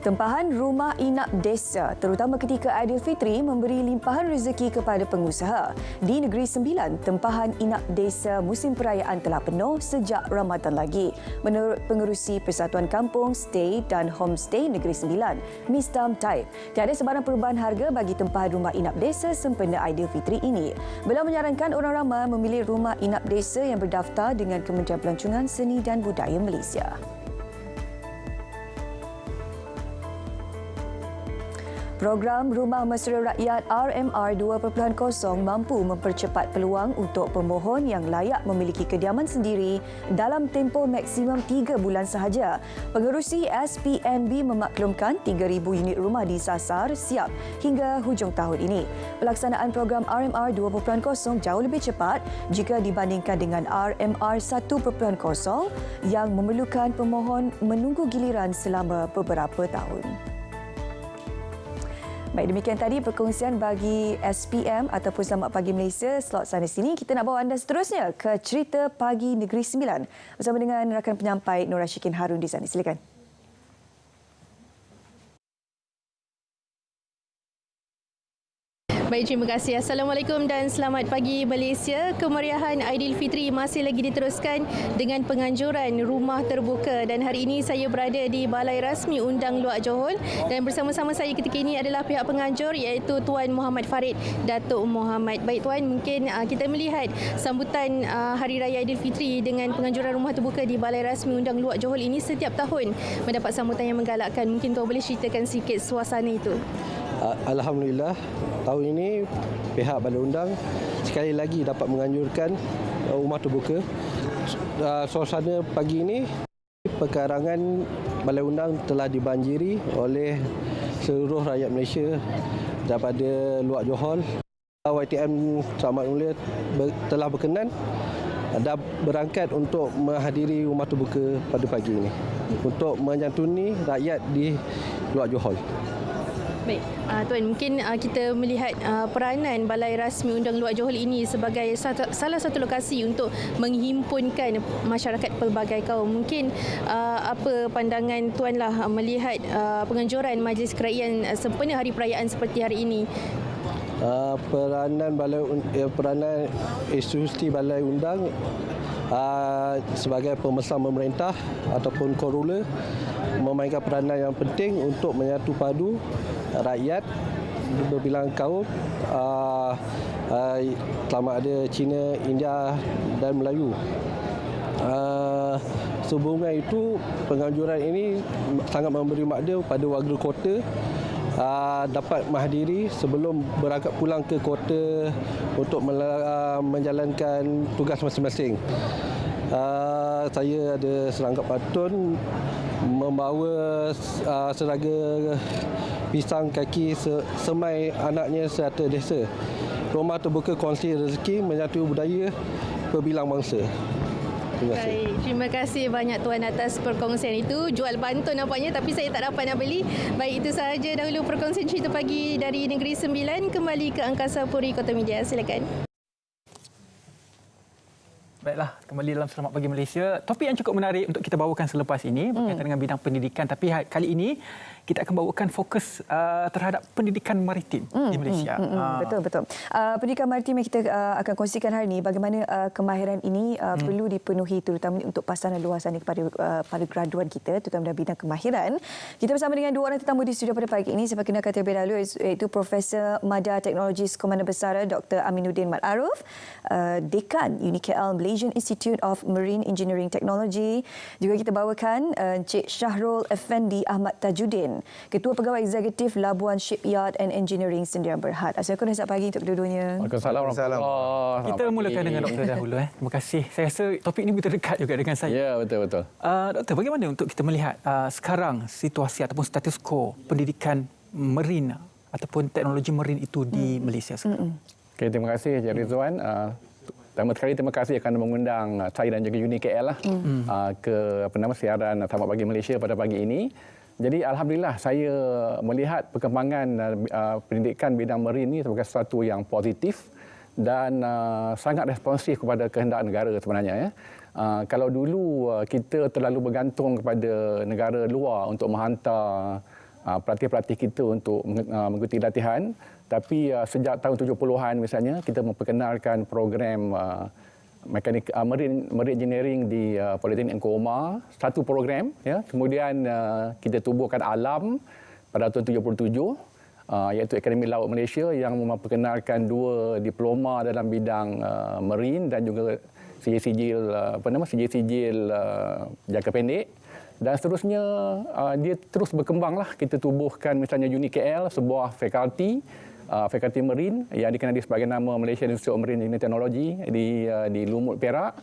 Tempahan rumah inap desa terutama ketika Aidilfitri memberi limpahan rezeki kepada pengusaha. Di Negeri Sembilan, tempahan inap desa musim perayaan telah penuh sejak Ramadan lagi. Menurut pengerusi Persatuan Kampung, Stay dan Homestay Negeri Sembilan, Miss Tam Taib, tiada sebarang perubahan harga bagi tempahan rumah inap desa sempena Aidilfitri ini. Beliau menyarankan orang ramai memilih rumah inap desa yang berdaftar dengan Kementerian Pelancongan Seni dan Budaya Malaysia. Program Rumah Mesra Rakyat RMR 2.0 mampu mempercepat peluang untuk pemohon yang layak memiliki kediaman sendiri dalam tempoh maksimum 3 bulan sahaja. Pengerusi SPNB memaklumkan 3,000 unit rumah disasar siap hingga hujung tahun ini. Pelaksanaan program RMR 2.0 jauh lebih cepat jika dibandingkan dengan RMR 1.0 yang memerlukan pemohon menunggu giliran selama beberapa tahun. Baik, demikian tadi perkongsian bagi SPM ataupun Selamat Pagi Malaysia slot sana sini. Kita nak bawa anda seterusnya ke cerita Pagi Negeri Sembilan bersama dengan rakan penyampai Nur Rashikin Harun di sana. Silakan. Baik, terima kasih. Assalamualaikum dan selamat pagi Malaysia. Kemeriahan Aidilfitri masih lagi diteruskan dengan penganjuran rumah terbuka dan hari ini saya berada di Balai Rasmi Undang Luak Johor dan bersama-sama saya ketika ini adalah pihak penganjur iaitu Tuan Muhammad Farid Datuk Muhammad. Baik Tuan, mungkin kita melihat sambutan Hari Raya Aidilfitri dengan penganjuran rumah terbuka di Balai Rasmi Undang Luak Johor ini setiap tahun mendapat sambutan yang menggalakkan. Mungkin Tuan boleh ceritakan sikit suasana itu. Alhamdulillah, tahun ini pihak Balai Undang sekali lagi dapat menganjurkan rumah terbuka. Suasana pagi ini, perkarangan Balai Undang telah dibanjiri oleh seluruh rakyat Malaysia daripada Luak Johor. YTM Selamat Mulia telah berkenan dan berangkat untuk menghadiri rumah terbuka pada pagi ini untuk menyantuni rakyat di Luak Johor. Baik, Tuan, mungkin kita melihat peranan Balai Rasmi Undang Luak Johor ini sebagai salah satu lokasi untuk menghimpunkan masyarakat pelbagai kaum. Mungkin apa pandangan Tuan lah melihat penganjuran Majlis Kerajaan sempena hari perayaan seperti hari ini? Peranan institusi Balai Undang sebagai pemesam pemerintah ataupun co-ruler memainkan peranan yang penting untuk menyatu padu rakyat berbilang kaum, sama ada Cina, India dan Melayu. Sehubungan itu, penganjuran ini sangat memberi makna pada warga kota dapat menghadiri sebelum berangkat pulang ke kota untuk menjalankan tugas masing-masing. Saya ada serangkap pantun membawa seraga pisang kaki semai anaknya serata desa. Rumah terbuka kongsi rezeki menyatu budaya perbilang bangsa. Baik, terima kasih banyak Tuan atas perkongsian itu. Jual pantun nampaknya tapi saya tak dapat nak beli. Baik, itu sahaja dahulu perkongsian cerita pagi dari Negeri Sembilan. Kembali ke Angkasa Puri Kota Media. Silakan. Baiklah, kembali dalam Selamat Pagi Malaysia. Topik yang cukup menarik untuk kita bawakan selepas ini berkaitan dengan bidang pendidikan. Tapi kali ini kita akan bawakan fokus terhadap pendidikan maritim di Malaysia. Betul. Pendidikan maritim yang kita akan kongsikan hari ini, bagaimana kemahiran ini perlu dipenuhi terutama untuk pasaran luasan kepada para graduan kita, terutama dalam bidang kemahiran. Kita bersama dengan dua orang tetamu di studio pada pagi ini. Saya perkenalkan terlebih dahulu iaitu Profesor Mada Teknologi Komandan Besar Dr. Aminuddin Mat Aruf, Dekan UniKL Malaysian Institute of Marine Engineering Technology. Juga kita bawakan Encik Syahrul Effendi Ahmad Tajuddin, Ketua Pegawai Eksekutif Labuan Shipyard and Engineering Sdn Bhd. Assalamualaikum, selamat pagi untuk kedua-duanya. Waalaikumsalam. Kita mulakan dengan doktor dahulu. Terima kasih. Saya rasa topik ini betul dekat juga dengan saya. Ya, betul. Doktor, bagaimana untuk kita melihat sekarang situasi ataupun status quo pendidikan marine ataupun teknologi marine itu di Malaysia sekarang? Okay, terima kasih Encik Rizwan. Pertama sekali terima kasih kerana mengundang saya dan juga UniKL ke siaran Selamat Pagi Malaysia pada pagi ini. Jadi alhamdulillah saya melihat perkembangan pendidikan bidang marine ini sebagai sesuatu yang positif dan sangat responsif kepada kehendak negara sebenarnya ya. Kalau dulu kita terlalu bergantung kepada negara luar untuk menghantar pelatih-pelatih kita untuk mengikuti latihan. Tapi sejak tahun 70-an misalnya, kita memperkenalkan program mekanik marine engineering di Politeknik Engku Omar, satu program, ya. Kemudian kita tubuhkan Alam pada tahun 77, iaitu Akademi Laut Malaysia yang memperkenalkan 2 diploma dalam bidang marine dan juga sijil-sijil jangka pendek. Dan seterusnya dia terus berkembanglah. Kita tubuhkan misalnya UniKL, sebuah fakulti marine yang dikenali sebagai nama Malaysian Institute of Marine Engineering Technology di Lumut, Perak.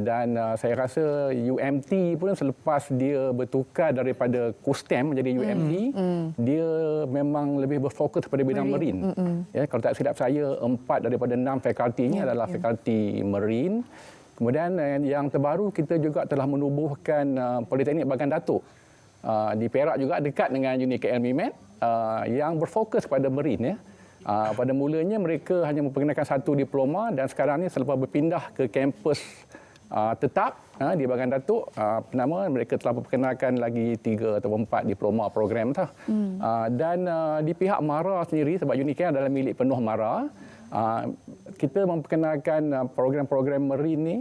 Dan saya rasa UMT pun selepas dia bertukar daripada KUSTEM menjadi UMT, dia memang lebih berfokus pada bidang marine. Ya, kalau tak silap saya, 4 daripada 6 fakultinya adalah fakulti marine. Kemudian yang terbaru, kita juga telah menubuhkan Politeknik Bagan Datuk di Perak juga, dekat dengan UniKL MIMET, yang berfokus pada marine. Ya. Pada mulanya mereka hanya memperkenalkan 1 diploma dan sekarang ni selepas berpindah ke kampus tetap di Bagan Datuk, mereka telah memperkenalkan lagi 3 atau 4 diploma program. Dan di pihak MARA sendiri, sebab UniKL adalah milik penuh MARA, kita memperkenalkan program-program marine ni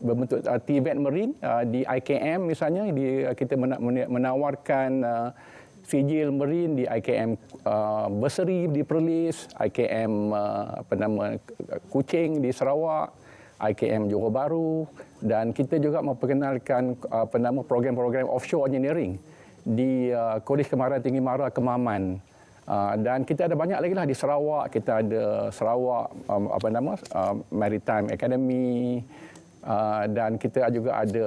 berbentuk TVET Marine di IKM misalnya. Kita menawarkan sijil marine di IKM Berseri di Perlis, IKM Kuching di Sarawak, IKM Johor Bahru, dan kita juga memperkenalkan program-program offshore engineering di Kolej Kemaran Tinggi MARA Kemaman. Dan kita ada banyak lagi lah di Sarawak. Kita ada Sarawak Maritime Academy, dan kita juga ada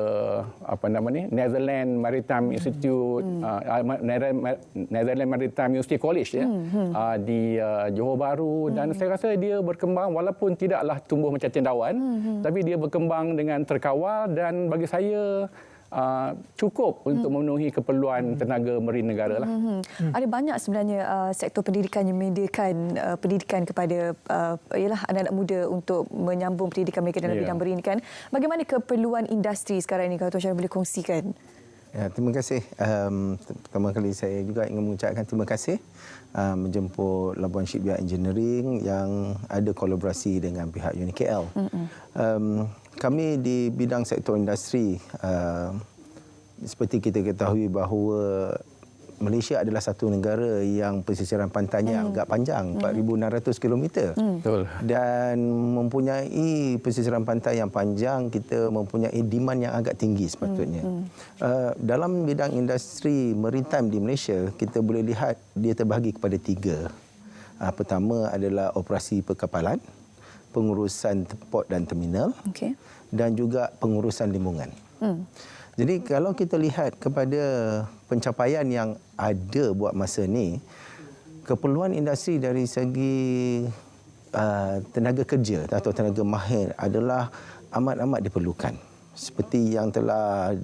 Netherlands Maritime Institute, Netherlands Maritime University College, ya, di Johor Bahru. Dan saya rasa dia berkembang walaupun tidaklah tumbuh macam cendawan, tapi dia berkembang dengan terkawal dan bagi saya cukup untuk memenuhi keperluan tenaga marine negara lah. Ada banyak sebenarnya sektor pendidikan yang menyediakan pendidikan kepada anak-anak muda untuk menyambung pendidikan mereka dalam bidang marine kan. Bagaimana keperluan industri sekarang ini, kalau Tuan Syarif boleh kongsikan? Ya, terima kasih. Pertama kali saya juga ingin mengucapkan terima kasih menjemput Labuan Shipyard Engineering yang ada kolaborasi dengan pihak UniKL. Kami di bidang sektor industri, seperti kita ketahui bahawa Malaysia adalah satu negara yang pesisiran pantainya agak panjang, 4,600 km. Betul. Dan mempunyai pesisiran pantai yang panjang, kita mempunyai demand yang agak tinggi sepatutnya. Dalam bidang industri maritime di Malaysia, kita boleh lihat dia terbahagi kepada 3. Pertama adalah operasi perkapalan, pengurusan port dan terminal, dan juga pengurusan limbungan. Jadi kalau kita lihat kepada pencapaian yang ada buat masa ni, keperluan industri dari segi tenaga kerja atau tenaga mahir adalah amat-amat diperlukan. Seperti yang telah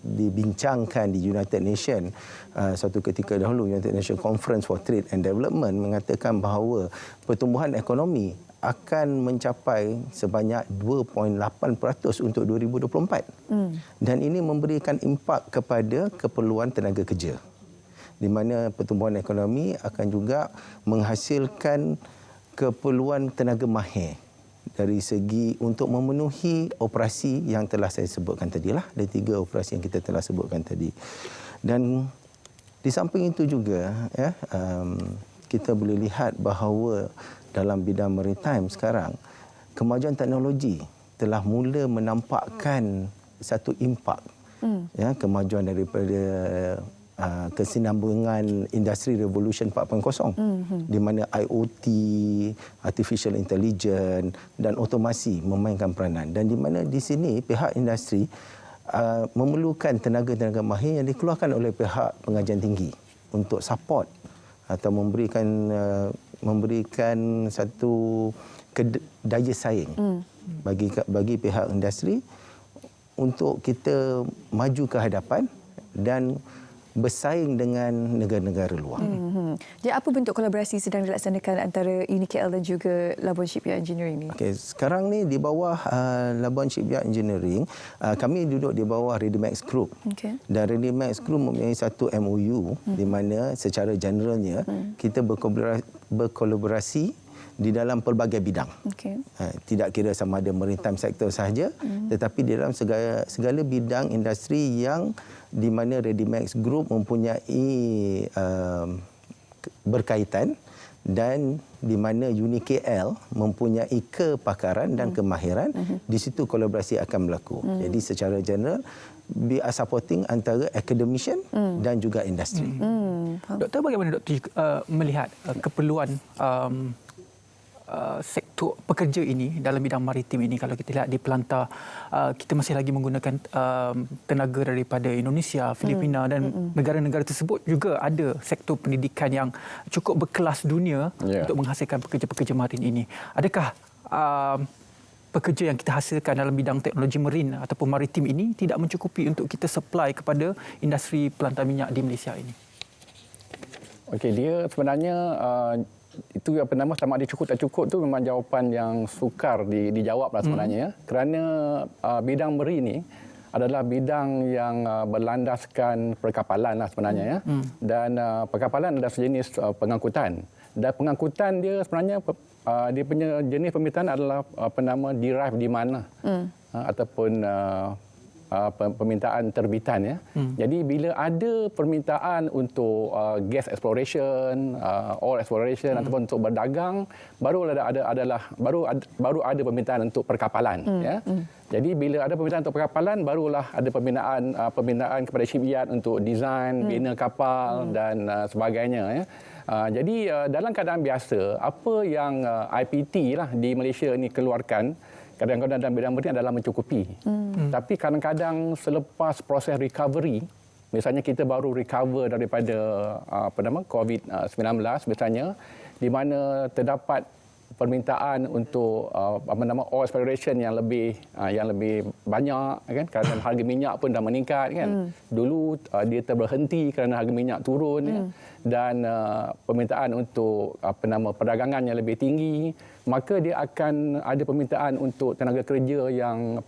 dibincangkan di United Nations satu ketika dahulu, United Nations Conference for Trade and Development mengatakan bahawa pertumbuhan ekonomi akan mencapai sebanyak 2.8% untuk 2024. Dan ini memberikan impak kepada keperluan tenaga kerja, di mana pertumbuhan ekonomi akan juga menghasilkan keperluan tenaga mahir dari segi untuk memenuhi operasi yang telah saya sebutkan tadi lah. Ada 3 operasi yang kita telah sebutkan tadi. Dan di samping itu juga, kita boleh lihat bahawa dalam bidang maritime sekarang, kemajuan teknologi telah mula menampakkan satu impak. Kemajuan daripada kesinambungan industri revolution 4.0, di mana IoT, artificial intelligence dan otomasi memainkan peranan, dan di mana di sini pihak industri memerlukan tenaga-tenaga mahir yang dikeluarkan oleh pihak pengajian tinggi untuk support atau memberikan satu daya saing bagi pihak industri untuk kita maju ke hadapan dan bersaing dengan negara-negara luar. Jadi apa bentuk kolaborasi sedang dilaksanakan antara UniKL dan juga Labuan Shipyard Engineering ni? Okey, sekarang ni di bawah Labuan Shipyard Engineering, kami duduk di bawah Redimax Group. Okay. Dan Redimax Group mempunyai satu MOU di mana secara generalnya kita berkolaborasi di dalam pelbagai bidang. Okay. Tidak kira sama ada maritime sektor sahaja, tetapi di dalam segala bidang industri yang di mana Redimax Group mempunyai berkaitan dan di mana UniKL mempunyai kepakaran dan kemahiran, di situ kolaborasi akan berlaku. Jadi secara general we are supporting antara academician dan juga industri. Doktor, bagaimana doktor melihat keperluan sektor pekerja ini dalam bidang maritim ini? Kalau kita lihat di Pelantar, kita masih lagi menggunakan tenaga daripada Indonesia, Filipina dan negara-negara tersebut juga ada sektor pendidikan yang cukup berkelas dunia untuk menghasilkan pekerja-pekerja marin ini. Adakah pekerja yang kita hasilkan dalam bidang teknologi marin ataupun maritim ini tidak mencukupi untuk kita supply kepada industri pelantar minyak di Malaysia ini? Okey, dia sebenarnya itu sama ada cukup tak cukup tu memang jawapan yang sukar dijawab lah sebenarnya. Kerana bidang marin ni adalah bidang yang berlandaskan perkapalan lah sebenarnya. Dan perkapalan adalah sejenis pengangkutan. Dan pengangkutan dia sebenarnya dia punya jenis permintaan adalah derive demand lah. Ataupun permintaan terbitan. Jadi bila ada permintaan untuk gas exploration, oil exploration ataupun untuk berdagang, baru ada permintaan untuk perkapalan. Jadi bila ada permintaan untuk perkapalan, barulah ada pembinaan kepada shipyard untuk design, bina kapal dan sebagainya. Jadi dalam keadaan biasa, apa yang IPT lah di Malaysia ni keluarkan, kadang-kadang dalam bidang marin adalah mencukupi. Tapi kadang-kadang selepas proses recovery, misalnya kita baru recover daripada COVID-19 misalnya, di mana terdapat permintaan untuk oil exploration yang lebih banyak kan, kerana harga minyak pun dah meningkat kan. Dulu dia terberhenti kerana harga minyak turun dan permintaan untuk perdagangan yang lebih tinggi, maka dia akan ada permintaan untuk tenaga kerja yang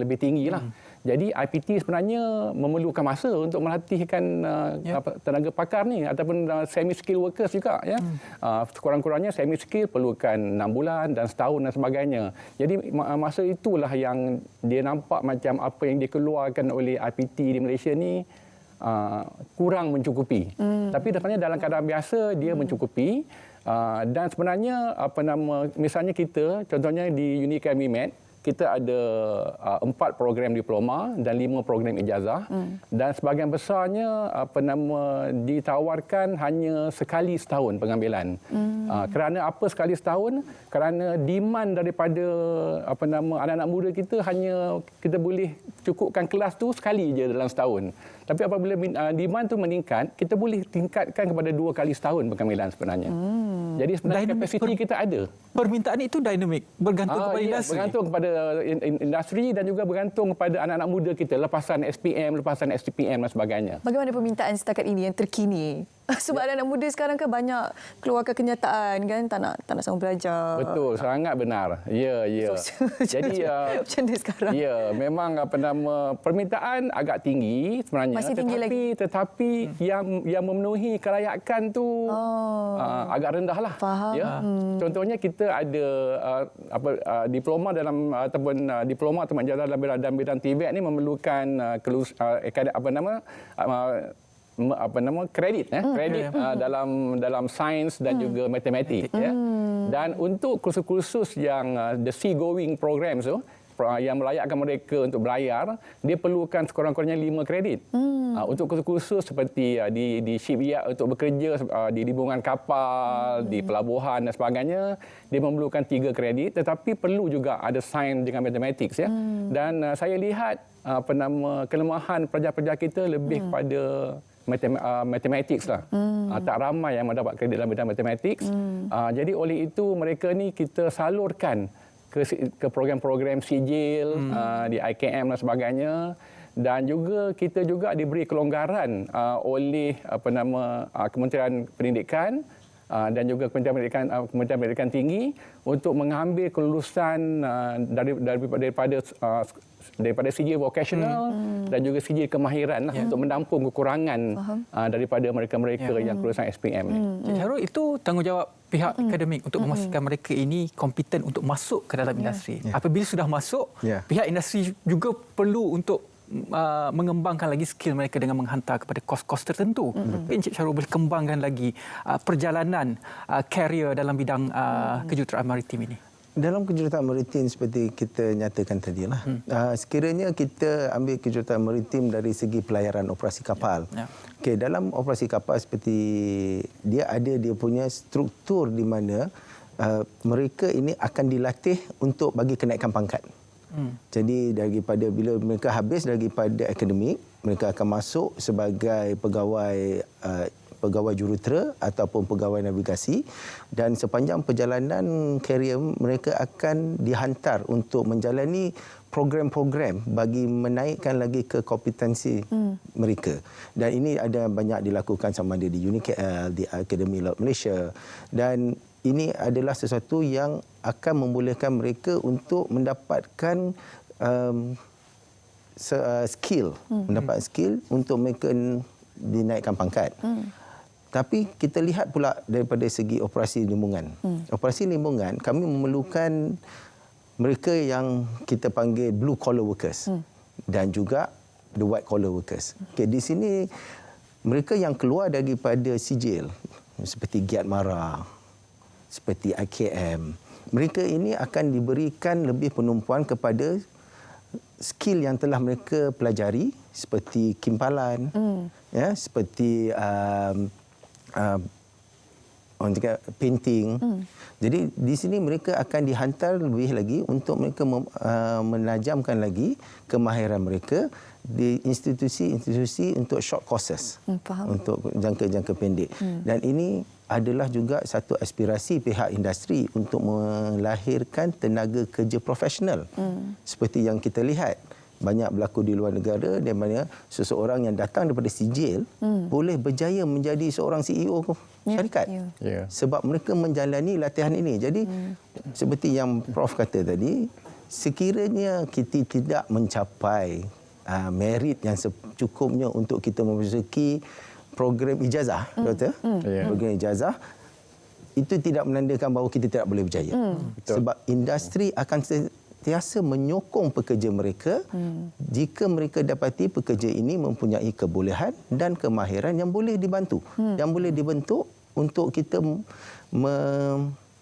lebih tinggi lah. Jadi IPT sebenarnya memerlukan masa untuk melatihkan tenaga pakar ni ataupun semi skill workers juga ya. Sekurang-kurangnya semi skill perlukan 6 bulan dan setahun dan sebagainya. Jadi masa itulah yang dia nampak macam apa yang dikeluarkan oleh IPT di Malaysia ni kurang mencukupi. Tapi sebenarnya dalam keadaan biasa dia mencukupi. Dan sebenarnya misalnya kita contohnya di UniKL MIMED, kita ada 4 program diploma dan 5 program ijazah. Dan sebahagian besarnya ditawarkan hanya sekali setahun pengambilan. Kerana apa sekali setahun? Kerana demand daripada anak-anak muda kita hanya kita boleh cukupkan kelas tu sekali je dalam setahun. Tapi apabila demand tu meningkat, kita boleh tingkatkan kepada 2 kali setahun pengambilan sebenarnya. Jadi sebenarnya kapasiti kita ada. Permintaan itu dinamik, bergantung kepada industri. Bergantung kepada industri dan juga bergantung kepada anak-anak muda kita, lepasan SPM, lepasan STPM dan sebagainya. Bagaimana permintaan setakat ini yang terkini? Sebab anak muda sekarang kan banyak keluarkan kenyataan kan, tak nak sama belajar. Betul, sangat benar. Ya. Jadi macam mana sekarang? Ya, memang permintaan agak tinggi sebenarnya. Masih tinggi tetapi yang memenuhi kelayakan tu agak rendah lah. Faham. Ya. Contohnya kita ada diploma dalam ataupun diploma atau ijazah dalam bidang TVET ni memerlukan kredit dalam sains dan juga matematik ya. Dan untuk kursus-kursus yang the sea-going programs tu yang melayakkan mereka untuk berlayar, dia perlukan sekurang-kurangnya 5 kredit. Untuk kursus-kursus seperti di shipyard untuk bekerja di ribungan kapal, di pelabuhan dan sebagainya, dia memerlukan 3 kredit, tetapi perlu juga ada sains dengan matematik ya. Dan saya lihat kelemahan pelajar-pelajar kita lebih kepada matematik lah. Tak ramai yang mendapat kredit dalam bidang matematik. Jadi oleh itu mereka ni kita salurkan ke program-program sijil di IKM dan sebagainya. Dan juga kita juga diberi kelonggaran oleh Kementerian Pendidikan dan juga Kementerian Pendidikan Tinggi untuk mengambil kelulusan daripada sijil vocational dan juga sijil kemahiran untuk menampung kekurangan daripada mereka-mereka yang kelulusan SPM ni. Syarul, itu tanggungjawab pihak akademik untuk memastikan mereka ini kompeten untuk masuk ke dalam industri. Apabila sudah masuk, pihak industri juga perlu untuk mengembangkan lagi skill mereka dengan menghantar kepada kos-kos tertentu. Encik Syarul boleh kembangkan lagi perjalanan karier dalam bidang kejuruteraan maritim ini. Dalam kejuruteraan maritim seperti kita nyatakan tadi lah, sekiranya kita ambil kejuruteraan maritim dari segi pelayaran operasi kapal. Okay, dalam operasi kapal seperti dia punya struktur di mana mereka ini akan dilatih untuk bagi kenaikan pangkat. Jadi daripada bila mereka habis daripada akademik, mereka akan masuk sebagai pegawai jurutera ataupun pegawai navigasi, dan sepanjang perjalanan karier mereka akan dihantar untuk menjalani program-program bagi menaikkan lagi ke kompetensi mereka. Dan ini ada banyak dilakukan sama ada di UniKL, di Akademi Laut Malaysia, dan ini adalah sesuatu yang akan membolehkan mereka untuk mendapatkan skill untuk mereka dinaikkan pangkat. Tapi kita lihat pula daripada segi operasi limbungan. Operasi limbungan, kami memerlukan mereka yang kita panggil blue collar workers dan juga the white collar workers. Okay, di sini mereka yang keluar daripada sijil seperti Giat Mara, seperti IKM, mereka ini akan diberikan lebih penumpuan kepada skill yang telah mereka pelajari seperti kimpalan, seperti painting. Jadi di sini mereka akan dihantar lebih lagi untuk mereka menajamkan lagi kemahiran mereka di institusi-institusi untuk short courses, untuk jangka-jangka pendek. Dan ini adalah juga satu aspirasi pihak industri untuk melahirkan tenaga kerja profesional. Seperti yang kita lihat banyak berlaku di luar negara, di mana seseorang yang datang daripada sijil boleh berjaya menjadi seorang CEO syarikat. Sebab mereka menjalani latihan ini. Jadi seperti yang Prof kata tadi, sekiranya kita tidak mencapai merit yang secukupnya untuk kita memasuki program ijazah, Doktor, program ijazah, itu tidak menandakan bahawa kita tidak boleh berjaya. Sebab industri akan sentiasa menyokong pekerja mereka jika mereka dapati pekerja ini mempunyai kebolehan dan kemahiran yang boleh dibantu, yang boleh dibentuk untuk kita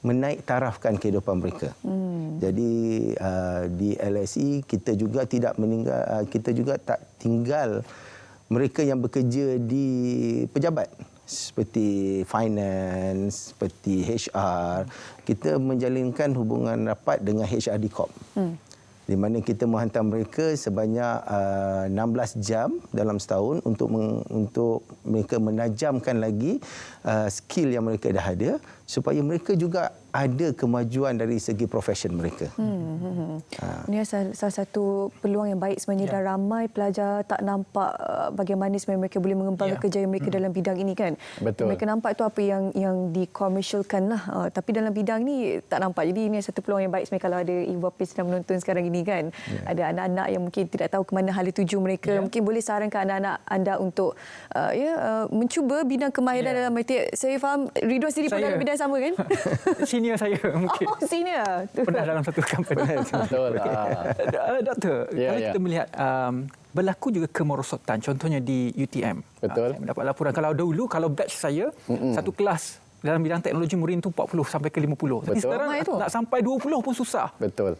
menaik tarafkan kehidupan mereka. Jadi di LSE kita juga tak tinggal mereka yang bekerja di pejabat seperti finance, seperti HR. Kita menjalinkan hubungan rapat dengan HRD Corp. Di mana kita menghantar mereka sebanyak 16 jam dalam setahun untuk mereka menajamkan lagi skill yang mereka dah ada, supaya mereka juga ada kemajuan dari segi profesion mereka. Ini salah satu peluang yang baik sebenarnya, dan ramai pelajar tak nampak bagaimana sebenarnya mereka boleh mengembangkan kejayaan mereka dalam bidang ini kan. Betul. Mereka nampak itu apa yang dikomersialkan lah, tapi dalam bidang ni tak nampak. Jadi ini satu peluang yang baik sebenarnya kalau ada ibu bapa sedang menonton sekarang ini kan. Ada anak-anak yang mungkin tidak tahu ke mana hala tuju mereka. Mungkin boleh sarankan anak-anak anda untuk mencuba bidang kemahiran dalam maritim. Saya faham Ridwan sendiri pun dalam bidang sama kan? Senior saya mungkin. Oh, senior. Pernah dalam satu company. Betul. Doktor, kalau kita melihat berlaku juga kemerosotan, contohnya di UTM. Betul. Saya mendapat laporan kalau dahulu kalau batch saya satu kelas dalam bidang teknologi murid itu 40 sampai ke 50. Tapi sekarang nak sampai 20 pun susah. Betul.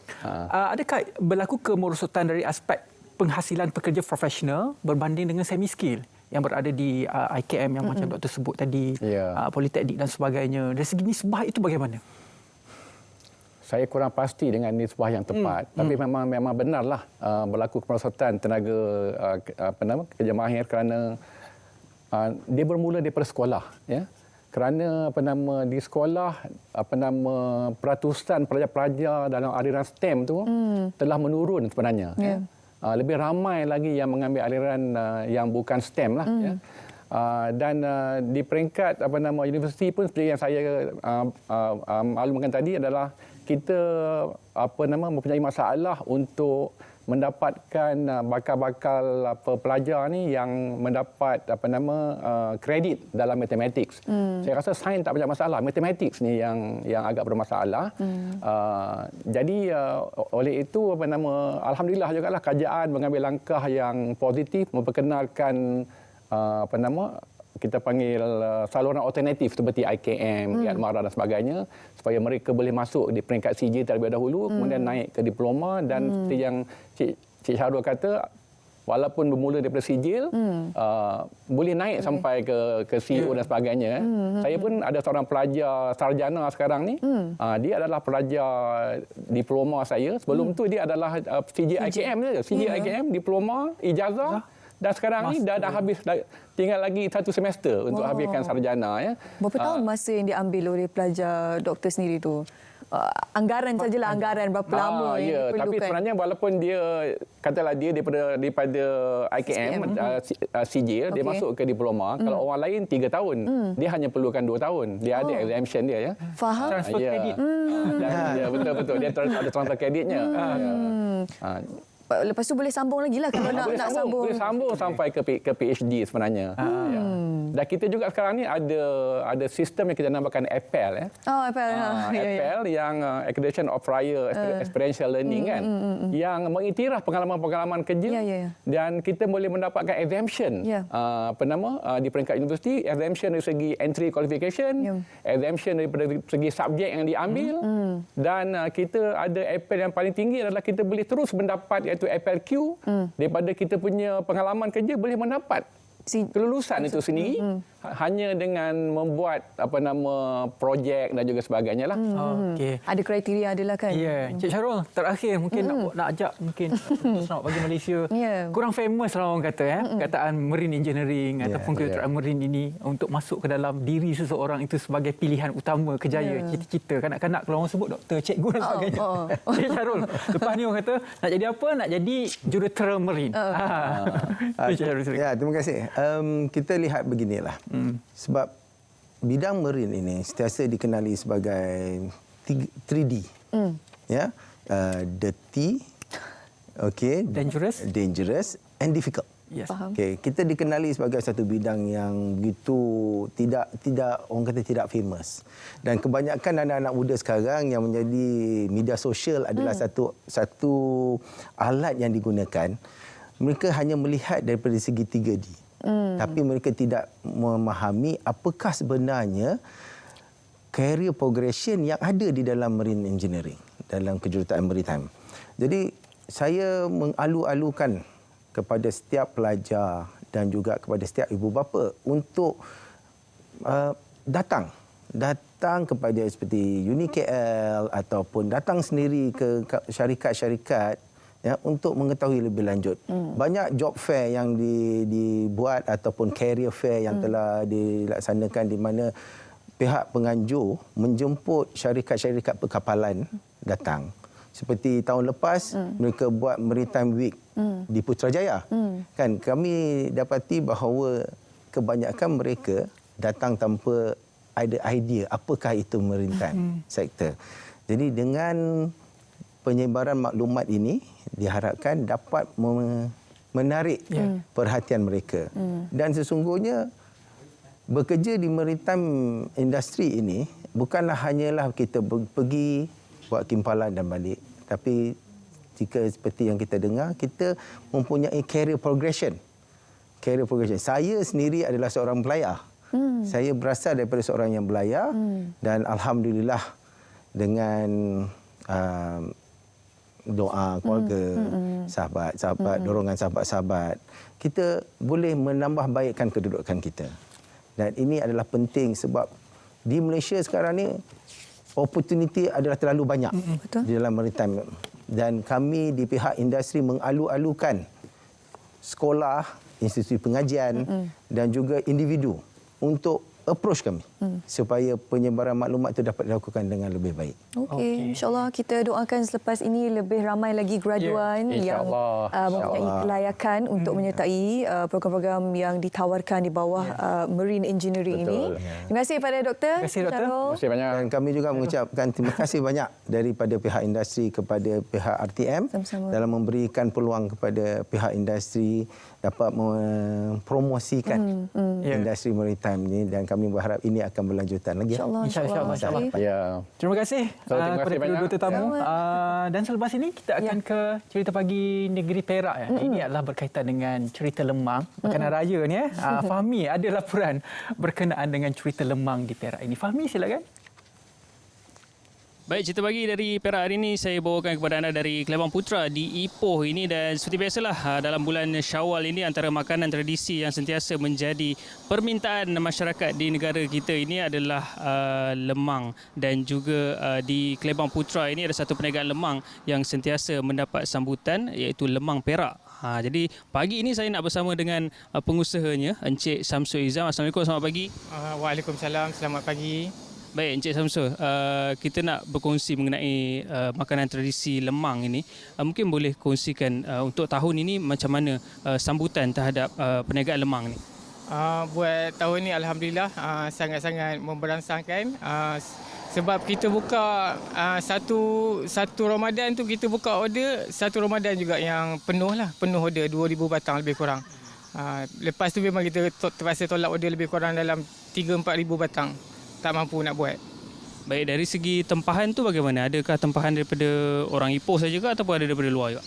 Adakah berlaku kemerosotan dari aspek penghasilan pekerja profesional berbanding dengan semi skill yang berada di IKM yang macam doktor sebut tadi, politeknik dan sebagainya. Dari segi nisbah itu bagaimana? Saya kurang pasti dengan nisbah yang tepat, tapi memang benarlah berlaku kemerosotan tenaga kerja mahir kerana dia bermula daripada sekolah, ya. Kerana di sekolah peratusan pelajar-pelajar dalam aliran STEM tu telah menurun sebenarnya. lebih ramai lagi yang mengambil aliran yang bukan STEM lah. Ya. Dan di peringkat universiti pun seperti yang saya maklumkan tadi adalah kita mempunyai masalah untuk mendapatkan bakal-bakal pelajar ni yang mendapat kredit dalam matematik. Saya rasa sains tak banyak masalah, matematik ni yang agak bermasalah. Jadi oleh itu alhamdulillah jugalah kerajaan mengambil langkah yang positif memperkenalkan kita panggil saluran alternatif seperti IKM, Mara dan sebagainya supaya mereka boleh masuk di peringkat CJ terlebih dahulu kemudian naik ke diploma dan seperti yang Cik Syahrul kata walaupun bermula daripada sijil boleh naik sampai ke CEO dan sebagainya. Saya pun ada seorang pelajar sarjana sekarang ni. Dia adalah pelajar diploma saya. Sebelum tu dia adalah CJ IKM saja. CJ IKM diploma ijazah. Dan sekarang ni dah habis, tinggal lagi 1 semester untuk habiskan sarjana. Ya. Berapa tahun masa yang diambil oleh pelajar doktor sendiri tu? Anggaran sajalah, anggaran berapa lama yang diperlukan? Tapi sebenarnya walaupun dia, katalah dia daripada IKM, CJ, dia masuk ke diploma. Kalau orang lain 3 tahun, dia hanya perlukan 2 tahun. Dia ada exemption dia. Ya. Faham? Transfer kredit. Betul-betul, dia ada transfer kreditnya. Lepas tu boleh sambung lagi lah kalau nak sambung. Boleh sambung sampai ke PhD sebenarnya. Dan kita juga sekarang ni ada sistem yang kita namakan APEL. APEL. APEL yang Accreditation of Prior Experiential Learning kan. Yang mengiktiraf pengalaman-pengalaman kerja. Dan kita boleh mendapatkan exemption. Di peringkat universiti, exemption dari segi entry qualification, exemption daripada segi subjek yang diambil. Dan kita ada APEL yang paling tinggi adalah kita boleh terus mendapat iaitu APLQ daripada kita punya pengalaman kerja boleh mendapat kelulusan itu sendiri hanya dengan membuat projek dan juga sebagainya lah. Okay. Ada kriteria adalah kan? Ya, Cik Syahrul, terakhir mungkin nak ajak mungkin nak bagi Malaysia kurang famous lah orang kata kataan marine engineering ataupun kedoktoran marine ini untuk masuk ke dalam diri seseorang itu sebagai pilihan utama kerjaya, cita-cita kanak-kanak kalau orang sebut doktor, cikgu dan sebagainya. Cik Syahrul, lepas ni orang kata nak jadi apa? Nak jadi jurutera marine. Ya, terima kasih. Kita lihat beginilah. Sebab bidang marine ini sentiasa dikenali sebagai 3D. Ya, dirty, dangerous and difficult. Yes. Okay, kita dikenali sebagai satu bidang yang begitu tidak orang kata tidak famous. Dan kebanyakan anak-anak muda sekarang yang menjadi media sosial adalah satu alat yang digunakan. Mereka hanya melihat daripada segi 3D. Tapi mereka tidak memahami apakah sebenarnya career progression yang ada di dalam marine engineering, dalam kejuruteraan maritime. Jadi saya mengalu-alukan kepada setiap pelajar dan juga kepada setiap ibu bapa untuk datang kepada seperti UniKL ataupun datang sendiri ke syarikat-syarikat untuk mengetahui lebih lanjut. Banyak job fair yang dibuat ataupun career fair yang telah dilaksanakan di mana pihak penganjur menjemput syarikat-syarikat perkapalan datang. Seperti tahun lepas mereka buat Maritime Week di Putrajaya. Kan kami dapati bahawa kebanyakan mereka datang tanpa ada idea apakah itu maritime sector. Jadi dengan penyebaran maklumat ini diharapkan dapat menarik perhatian mereka. Dan sesungguhnya bekerja di maritime industri ini bukanlah hanyalah kita pergi buat kimpalan dan balik, tapi jika seperti yang kita dengar, kita mempunyai career progression. Saya sendiri adalah seorang belayar. Saya berasal daripada seorang yang belayar dan alhamdulillah dengan doa keluarga, sahabat-sahabat, dorongan sahabat-sahabat, kita boleh menambah baikkan kedudukan kita. Dan ini adalah penting sebab di Malaysia sekarang ni opportunity adalah terlalu banyak di dalam maritime. Dan kami di pihak industri mengalu-alukan sekolah, institusi pengajian dan juga individu untuk approach kami supaya penyebaran maklumat itu dapat dilakukan dengan lebih baik. Okey, insya-Allah kita doakan selepas ini lebih ramai lagi graduan yang mempunyai kelayakan untuk menyertai program-program yang ditawarkan di bawah marine engineering ini. Terima kasih pada Doktor. Terima kasih Doktor. Terima kasih banyak. Dan kami juga mengucapkan terima kasih banyak daripada pihak industri kepada pihak RTM dalam memberikan peluang kepada pihak industri dapat mempromosikan industri maritime ini, dan kami berharap ini akan berlanjutan lagi. InsyaAllah. Ya. Terima kasih kepada kedua tetamu. Dan selepas ini kita akan ke cerita pagi negeri Perak. Ini adalah berkaitan dengan cerita lemang, makanan raya ni. Fahmi ada laporan berkenaan dengan cerita lemang di Perak ini. Fahmi, silakan. Baik, cerita pagi dari Perak hari ini saya bawakan kepada anda dari Kelabang Putra di Ipoh ini, dan seperti biasalah dalam bulan Syawal ini antara makanan tradisi yang sentiasa menjadi permintaan masyarakat di negara kita ini adalah lemang, dan juga di Kelabang Putra ini ada satu perniagaan lemang yang sentiasa mendapat sambutan, iaitu lemang Perak. Jadi pagi ini saya nak bersama dengan pengusahanya, Encik Samsul Izam. Assalamualaikum, selamat pagi. Waalaikumsalam, selamat pagi. Baik, Encik Samsul, kita nak berkongsi mengenai makanan tradisi lemang ini. Mungkin boleh kongsikan untuk tahun ini macam mana sambutan terhadap perniagaan lemang ni? Buat tahun ini alhamdulillah sangat-sangat memberangsangkan, sebab kita buka satu Ramadan tu kita buka order, satu Ramadan juga yang penuh order 2,000 batang lebih kurang. Lepas tu memang kita terpaksa tolak order lebih kurang dalam 3-4,000 batang. Tak mampu nak buat. Baik, dari segi tempahan tu bagaimana? Adakah tempahan daripada orang Ipoh saja ke ataupun ada daripada luar juga?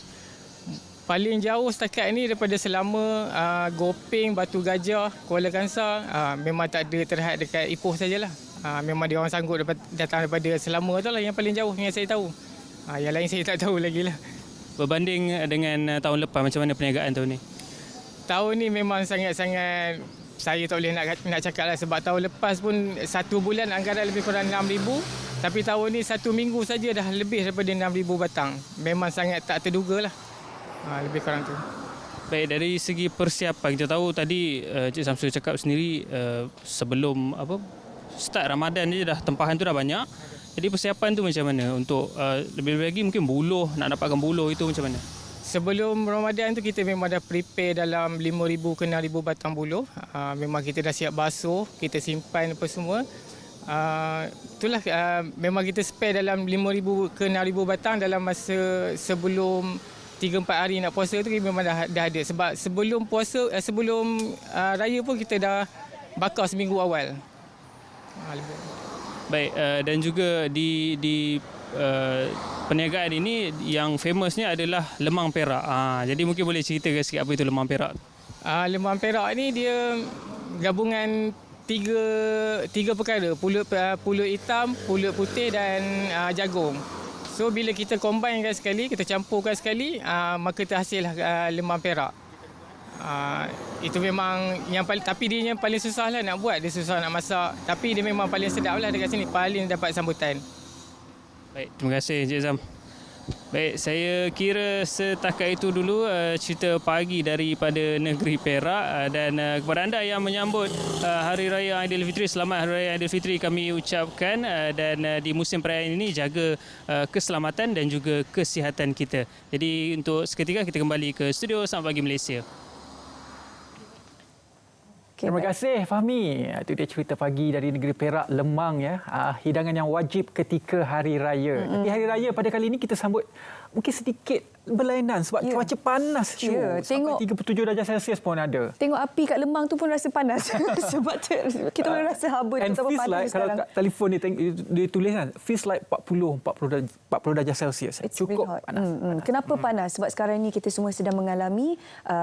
Paling jauh setakat ini daripada Selama, Gopeng, Batu Gajah, Kuala Kangsar, memang tak ada terhad dekat Ipoh sajalah. Memang dia orang sanggup datang daripada Selama tu lah yang paling jauh yang saya tahu. Yang lain saya tak tahu lagi lah. Berbanding dengan tahun lepas, macam mana perniagaan tahun ni? Tahun ni memang sangat-sangat, saya tak boleh nak cakap lah, sebab tahun lepas pun satu bulan anggaran lebih kurang 6,000, tapi tahun ni satu minggu saja dah lebih daripada 6,000 batang. Memang sangat tak terduga lah, lebih kurang tu. Baik, dari segi persiapan, kita tahu tadi Cik Samsul cakap sendiri sebelum start Ramadan ni dah tempahan tu dah banyak. Jadi persiapan tu macam mana untuk lebih-lebih lagi mungkin buluh, nak dapatkan buluh itu macam mana? Sebelum Ramadan tu kita memang dah prepare dalam 5,000 ke 6,000 batang buluh. Memang kita dah siap basuh, kita simpan apa semua. Itulah memang kita spare dalam 5,000 ke 6,000 batang dalam masa sebelum 3-4 hari nak puasa tu memang dah ada. Sebab sebelum puasa, sebelum raya pun kita dah bakar seminggu awal. Baik, dan juga di perniagaan ini yang famousnya adalah lemang Perak. Jadi mungkin boleh ceritakan sikit apa itu lemang Perak? Lemang Perak ni dia gabungan tiga perkara, pulut hitam, pulut putih dan jagung. So bila kita combinekan sekali, kita campurkan sekali, maka terhasillah lemang Perak. Itu memang yang paling, tapi dia yang paling susah lah nak buat, dia susah nak masak, tapi dia memang paling sedap lah dekat sini, paling dapat sambutan. Baik, terima kasih Encik Zam. Baik, saya kira setakat itu dulu cerita pagi daripada negeri Perak, dan kepada anda yang menyambut Hari Raya Aidilfitri, selamat Hari Raya Aidilfitri kami ucapkan, dan di musim perayaan ini jaga keselamatan dan juga kesihatan kita. Jadi untuk seketika kita kembali ke studio. Selamat pagi Malaysia. Terima kasih Fahmi. Itu dia cerita pagi dari negeri Perak, lemang ya. Hidangan yang wajib ketika hari raya. Tapi hari raya pada kali ini kita sambut mungkin sedikit berlainan sebab cuaca panas. Sampai 37 darjah Celsius pun ada. Tengok api kat lemang tu pun rasa panas. Sebab kita boleh rasa haba betapa panas like, sekarang. kalau kat telefon dia tulis kan, feels like 40 darjah Celsius. Cukup panas. Kenapa panas? Sebab sekarang ni kita semua sedang mengalami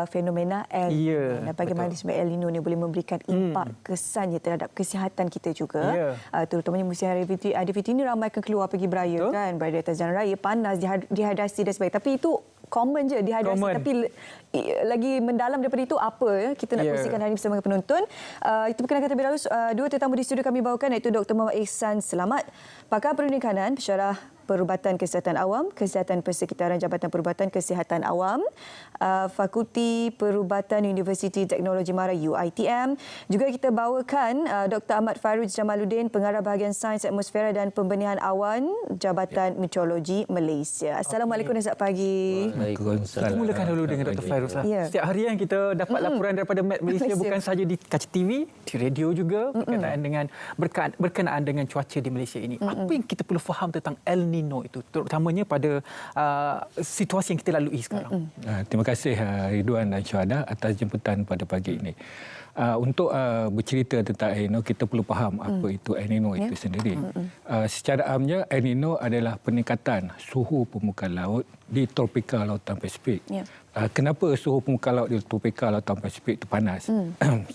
fenomena El Nino. Dan bagaimana sebab El Nino ni boleh memberikan impak kesannya terhadap kesihatan kita juga. Terutamanya musim hari Aidilfitri ini ramai akan keluar pergi beraya kan, berada di atas jalan raya, panas, dehidrasi dan sebagainya. Tapi itu common je, dehidrasi. Tapi lagi mendalam daripada itu apa kita nak kongsikan hari ini bersama penonton. Kita perkenalkan terlebih dahulu dua tetamu di studio kami bawakan, iaitu Dr. Muhammad Ihsan Selamat, pakar perundingan, pensyarah Perubatan Kesihatan Awam, Kesihatan Persekitaran Jabatan Perubatan Kesihatan Awam, Fakulti Perubatan Universiti Teknologi Mara UiTM. Juga kita bawakan Dr. Ahmad Fairuz Jamaluddin, Pengarah Bahagian Sains Atmosfera dan Pembenihan Awan, Jabatan Meteorologi Malaysia. Assalamualaikum dan selamat pagi. Kita mulakan dulu dengan Dr. Fairuz. Setiap harian kita dapat laporan daripada Met Malaysia, bukan sahaja di kaca TV, di radio juga, berkenaan dengan cuaca di Malaysia ini. Apa yang kita perlu faham tentang El Nino itu, terutamanya pada situasi yang kita lalui sekarang? Terima kasih Ridwan dan Syuhada atas jemputan pada pagi ini. Untuk bercerita tentang El Nino, kita perlu faham apa itu El Nino itu sendiri. Secara amnya, El Nino adalah peningkatan suhu permukaan laut di tropika Lautan Pasifik. Kenapa suhu permukaan laut di tropika Lautan Pasifik itu panas?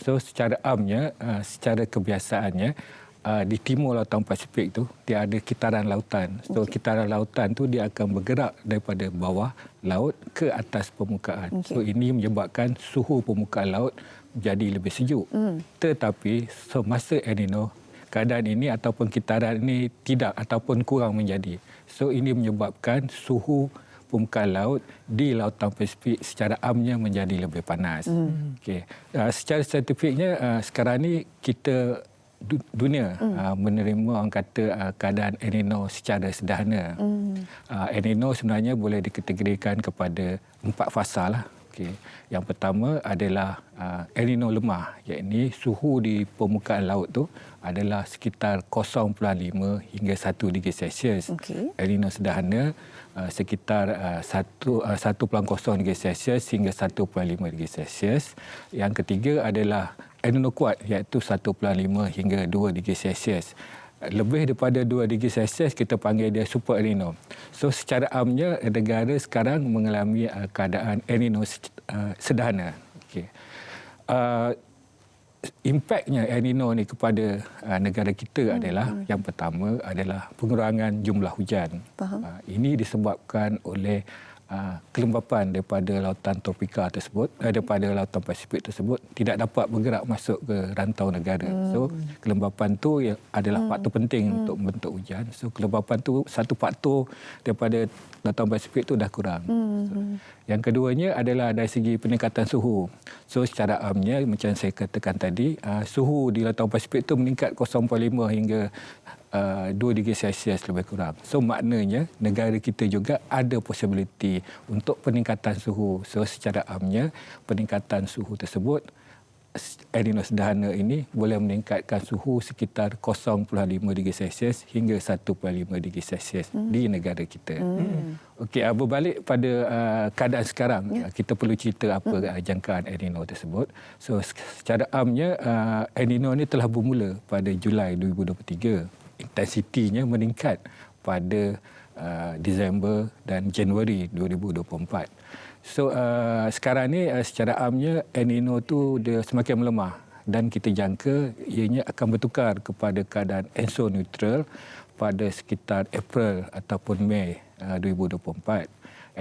So, secara amnya, secara kebiasaannya, di timur Lautan Pasifik tu dia ada kitaran lautan. So kitaran lautan tu dia akan bergerak daripada bawah laut ke atas permukaan. So ini menyebabkan suhu permukaan laut jadi lebih sejuk. Tetapi semasa El Nino, keadaan ini ataupun kitaran ini tidak ataupun kurang menjadi. So ini menyebabkan suhu permukaan laut di Lautan Pasifik secara amnya menjadi lebih panas. Secara saintifiknya sekarang ni kita dunia menerima orang kata keadaan El Nino secara sederhana. El Nino sebenarnya boleh dikategorikan kepada 4 fasa lah. Yang pertama adalah El Nino lemah, iaitu suhu di permukaan laut tu adalah sekitar 0.5 hingga 1 digri Celsius. El Nino sederhana sekitar 1.0 digri Celsius hingga 1.5 digri Celsius. Yang ketiga adalah El Nino kuat, iaitu 1.5 hingga 2 digri Celsius. Lebih daripada 2 digri Celsius kita panggil dia Super El Nino. So secara amnya negara sekarang mengalami keadaan El Nino sederhana. Impaknya El Nino ni kepada negara kita adalah yang pertama adalah pengurangan jumlah hujan. Ini disebabkan oleh kelembapan daripada lautan tropika tersebut, daripada lautan Pasifik tersebut tidak dapat bergerak masuk ke rantau negara. So kelembapan tu adalah faktor penting untuk membentuk hujan. So kelembapan tu satu faktor daripada lautan Pasifik tu dah kurang. Yang keduanya adalah dari segi peningkatan suhu. So secara amnya macam saya katakan tadi, suhu di lautan Pasifik tu meningkat 0.5 hingga 2 digri Celsius lebih kurang. So maknanya negara kita juga ada possibility untuk peningkatan suhu. So secara amnya peningkatan suhu tersebut, El Nino sederhana ini boleh meningkatkan suhu sekitar 0.5 digri Celsius hingga 1.5 digri Celsius di negara kita. Okey, berbalik pada keadaan sekarang, kita perlu cerita apa jangkaan El Nino tersebut. So secara amnya El Nino ini telah bermula pada Julai 2023. Intensitinya meningkat pada Disember dan Januari 2024. So sekarang ni secara amnya El Nino tu dia semakin melemah dan kita jangka ianya akan bertukar kepada keadaan ENSO neutral pada sekitar April ataupun Mei 2024.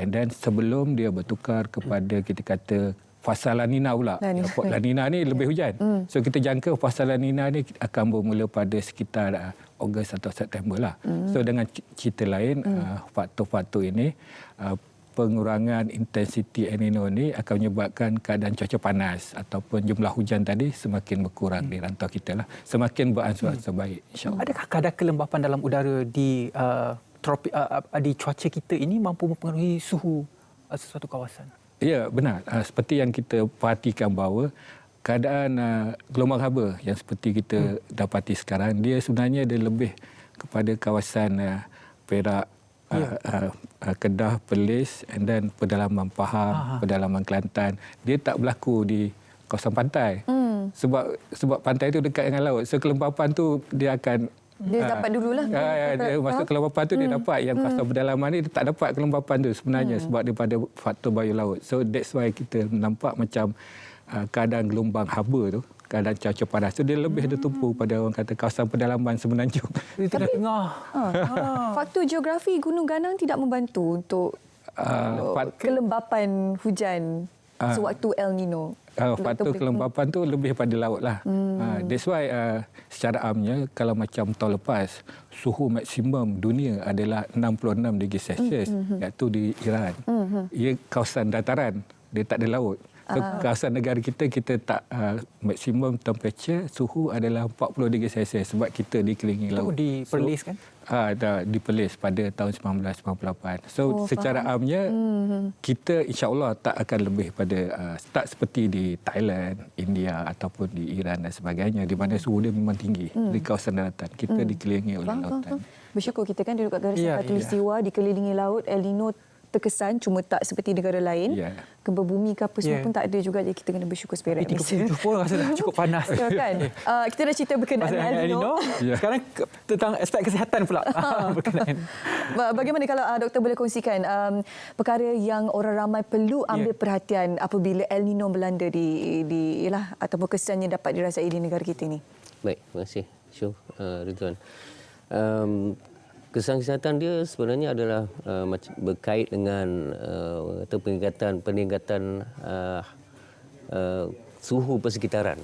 And then sebelum dia bertukar kepada kita kata fasa La Nina pula. La Nina ni lebih hujan. So kita jangka fasa La Nina ni akan bermula pada sekitar Ogos atau September lah. So dengan cerita lain, faktor-faktor ini, pengurangan intensiti El Nino ni akan menyebabkan keadaan cuaca panas ataupun jumlah hujan tadi semakin berkurang di rantau kita lah. Semakin beransur-ansur baik, insyaAllah. Adakah kadar kelembapan dalam udara di cuaca kita ini mampu mempengaruhi suhu sesuatu kawasan? Ya, benar. Seperti yang kita perhatikan bahawa keadaan gelombang haba yang seperti kita dapati sekarang, dia sebenarnya ada lebih kepada kawasan Perak, Kedah, Perlis, and then pedalaman Pahang, pedalaman Kelantan. Dia tak berlaku di kawasan pantai. Sebab pantai itu dekat dengan laut. So kelembapan tu dia akan dapat dululah. Dia masuk kelembapan tu dia dapat. Yang kawasan pedalaman ni dia tak dapat kelembapan tu sebenarnya sebab daripada faktor bayu laut. So that's why kita nampak macam keadaan gelombang haba tu, keadaan cuaca panas tu dia lebih tertumpu pada orang kata kawasan pedalaman Semenanjung. Di tengah. Faktor geografi Gunung Ganang tidak membantu untuk kelembapan hujan. sewaktu El Nino? Faktor kelembapan tu lebih pada laut lah. That's why secara amnya kalau macam tahun lepas suhu maksimum dunia adalah 66 darjah Celsius, iaitu di Iran. Ia kawasan dataran, dia tak ada laut. So, kawasan negara kita tak maksimum temperature suhu adalah 40 darjah Celsius sebab kita dikelilingi laut. Di Perlis kan? Di Perlis pada tahun 1998. So secara amnya kita insya-Allah tak akan lebih pada tak seperti di Thailand, India ataupun di Iran dan sebagainya di mana suhu dia memang tinggi di kawasan daratan. Kita dikelilingi oleh lautan. Bersyukur kita kan duduk kat garis khatulistiwa dikelilingi laut. El Nino terkesan cuma tak seperti negara lain. Gempa bumi ke apa semua pun tak ada juga, jadi kita kena bersyukur seperak. 37 pun rasa dah cukup panas. Kan? Kita dah cerita berkenaan El Nino. Sekarang tentang aspek kesihatan pula. Bagaimana kalau doktor boleh kongsikan perkara yang orang ramai perlu ambil perhatian apabila El Nino melanda ataupun kesannya dapat dirasai di negara kita ini? Baik, terima kasih Ridwan. Kesan kesihatan dia sebenarnya adalah berkait dengan peningkatan suhu persekitaran.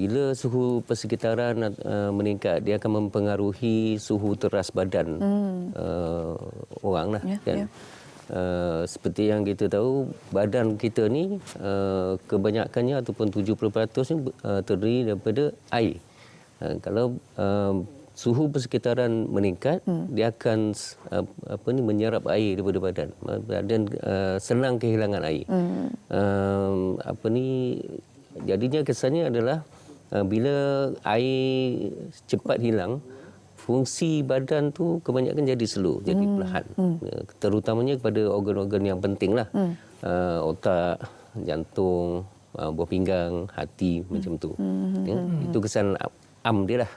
Bila suhu persekitaran meningkat, dia akan mempengaruhi suhu teras badan orang lah. Kan? Seperti yang kita tahu, badan kita ni kebanyakannya ataupun 70% ni terdiri daripada air. Kalau suhu persekitaran meningkat, dia akan menyerap air daripada badan. Badan senang kehilangan air. Jadinya kesannya adalah bila air cepat hilang, fungsi badan tu kebanyakan jadi slow, jadi perlahan. Terutamanya kepada organ-organ yang penting lah. Otak, jantung, buah pinggang, hati, macam tu. Itu kesan dia lah.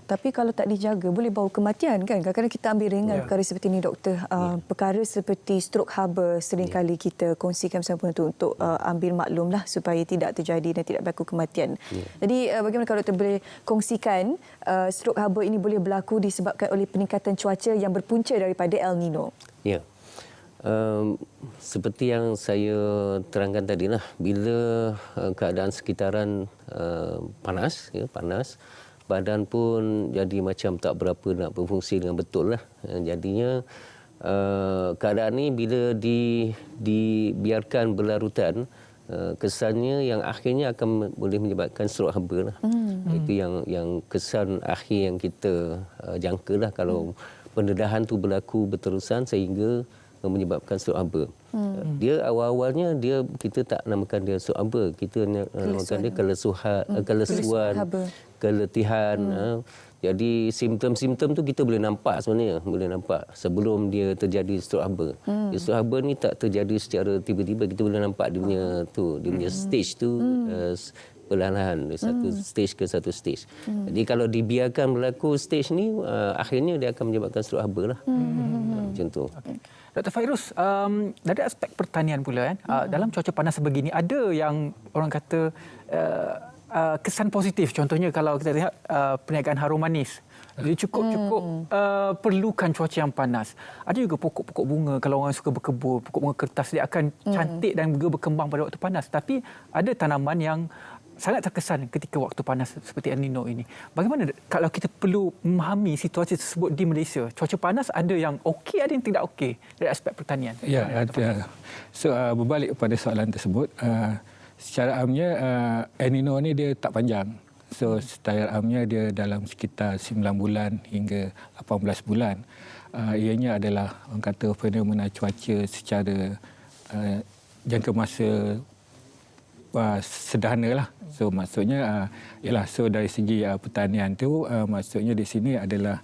Tapi kalau tak dijaga boleh bawa kematian kan? Kadang-kadang kita ambil ringan perkara seperti ini doktor. Perkara seperti strok haba seringkali kita kongsikan bersama untuk ambil maklum lah supaya tidak terjadi dan tidak berlaku kematian. Jadi bagaimana kalau doktor boleh kongsikan strok haba ini boleh berlaku disebabkan oleh peningkatan cuaca yang berpunca daripada El Nino? Ya. Seperti yang saya terangkan tadi lah, bila keadaan sekitaran panas, badan pun jadi macam tak berapa nak berfungsi dengan betul lah. Jadinya keadaan ni bila dibiarkan berlarutan, kesannya yang akhirnya akan boleh menyebabkan strok haba lah. Itu yang kesan akhir yang kita jangka lah kalau pendedahan tu berlaku berterusan sehingga menyebabkan strok haba. Dia awal-awalnya kita tak namakan dia strok haba, kita namakan dia kelesuan, keletihan. Jadi simptom-simptom tu kita boleh nampak sebenarnya, boleh nampak sebelum dia terjadi strok haba. Strok haba ni tak terjadi secara tiba-tiba, kita boleh nampak dia punya stage tu perlahan-lahan dari satu stage ke satu stage. Jadi kalau dibiarkan berlaku stage ni, akhirnya dia akan menyebabkan strok haba lah. Macam tu. Dr. Fairuz, dari aspek pertanian pula kan, dalam cuaca panas sebegini ada yang orang kata kesan positif. Contohnya kalau kita lihat perniagaan harum manis, dia cukup perlukan cuaca yang panas. Ada juga pokok-pokok bunga, kalau orang suka berkebun, pokok bunga kertas dia akan cantik dan juga berkembang pada waktu panas. Tapi ada tanaman yang sangat terkesan ketika waktu panas seperti El Nino ini. Bagaimana kalau kita perlu memahami situasi tersebut di Malaysia? Cuaca panas ada yang okey, ada yang tidak okey dari aspek pertanian. Ya, ada. So berbalik pada soalan tersebut, secara amnya El Nino ni dia tak panjang. So secara amnya dia dalam sekitar 9 bulan hingga 18 bulan. Ianya adalah orang kata fenomena cuaca secara jangka masa sederhana lah. So maksudnya so dari segi pertanian tu maksudnya di sini adalah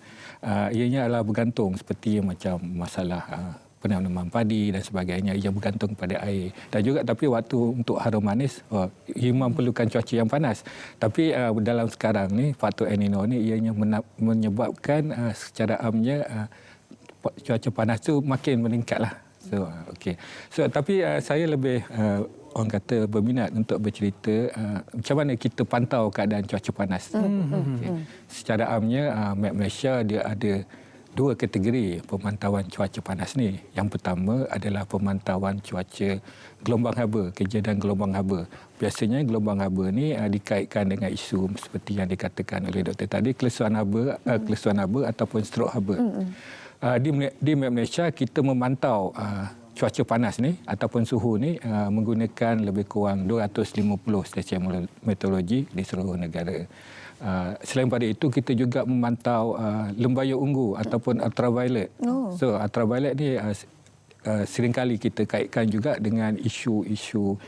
ianya adalah bergantung seperti macam masalah penanaman padi dan sebagainya yang bergantung pada air. Dan juga tapi waktu untuk harum manis memang perlukan cuaca yang panas. Tapi dalam sekarang ni faktor El Nino ni ianya menyebabkan secara amnya cuaca panas tu makin meningkatlah. So okey. So tapi saya lebih orang kata berminat untuk bercerita macam mana kita pantau keadaan cuaca panas. Okay. Secara amnya Malaysia dia ada dua kategori pemantauan cuaca panas ni. Yang pertama adalah pemantauan cuaca gelombang haba, kejadian gelombang haba. Biasanya gelombang haba ni dikaitkan dengan isu seperti yang dikatakan oleh doktor tadi, kelesuan haba ataupun strok haba. Di Malaysia kita memantau cuaca panas ni ataupun suhu ni menggunakan lebih kurang 250 stesen meteorologi di seluruh negara. Selain pada itu, kita juga memantau lembaya ungu ataupun ultraviolet. So ultraviolet ni seringkali kita kaitkan juga dengan isu-isu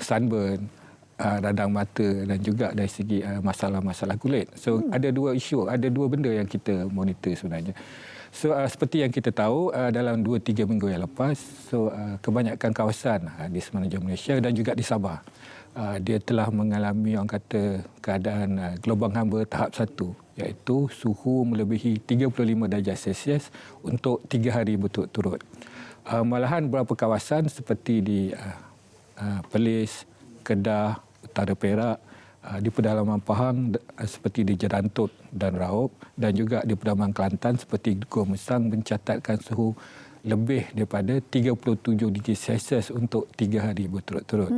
sunburn, radang mata dan juga dari segi masalah-masalah kulit. So ada dua isu, ada dua benda yang kita monitor sebenarnya. So seperti yang kita tahu dalam 2-3 minggu yang lepas, so kebanyakan kawasan di semenanjung Malaysia dan juga di Sabah, dia telah mengalami orang kata keadaan gelombang haba tahap 1, iaitu suhu melebihi 35 darjah Celsius untuk 3 hari berturut-turut. Malahan beberapa kawasan seperti di Perlis, Kedah, Utara Perak, di pedalaman Pahang seperti di Jerantut dan Raub, dan juga di pedalaman Kelantan seperti Gua Mesang mencatatkan suhu lebih daripada 37 darjah Celsius untuk 3 hari berturut-turut.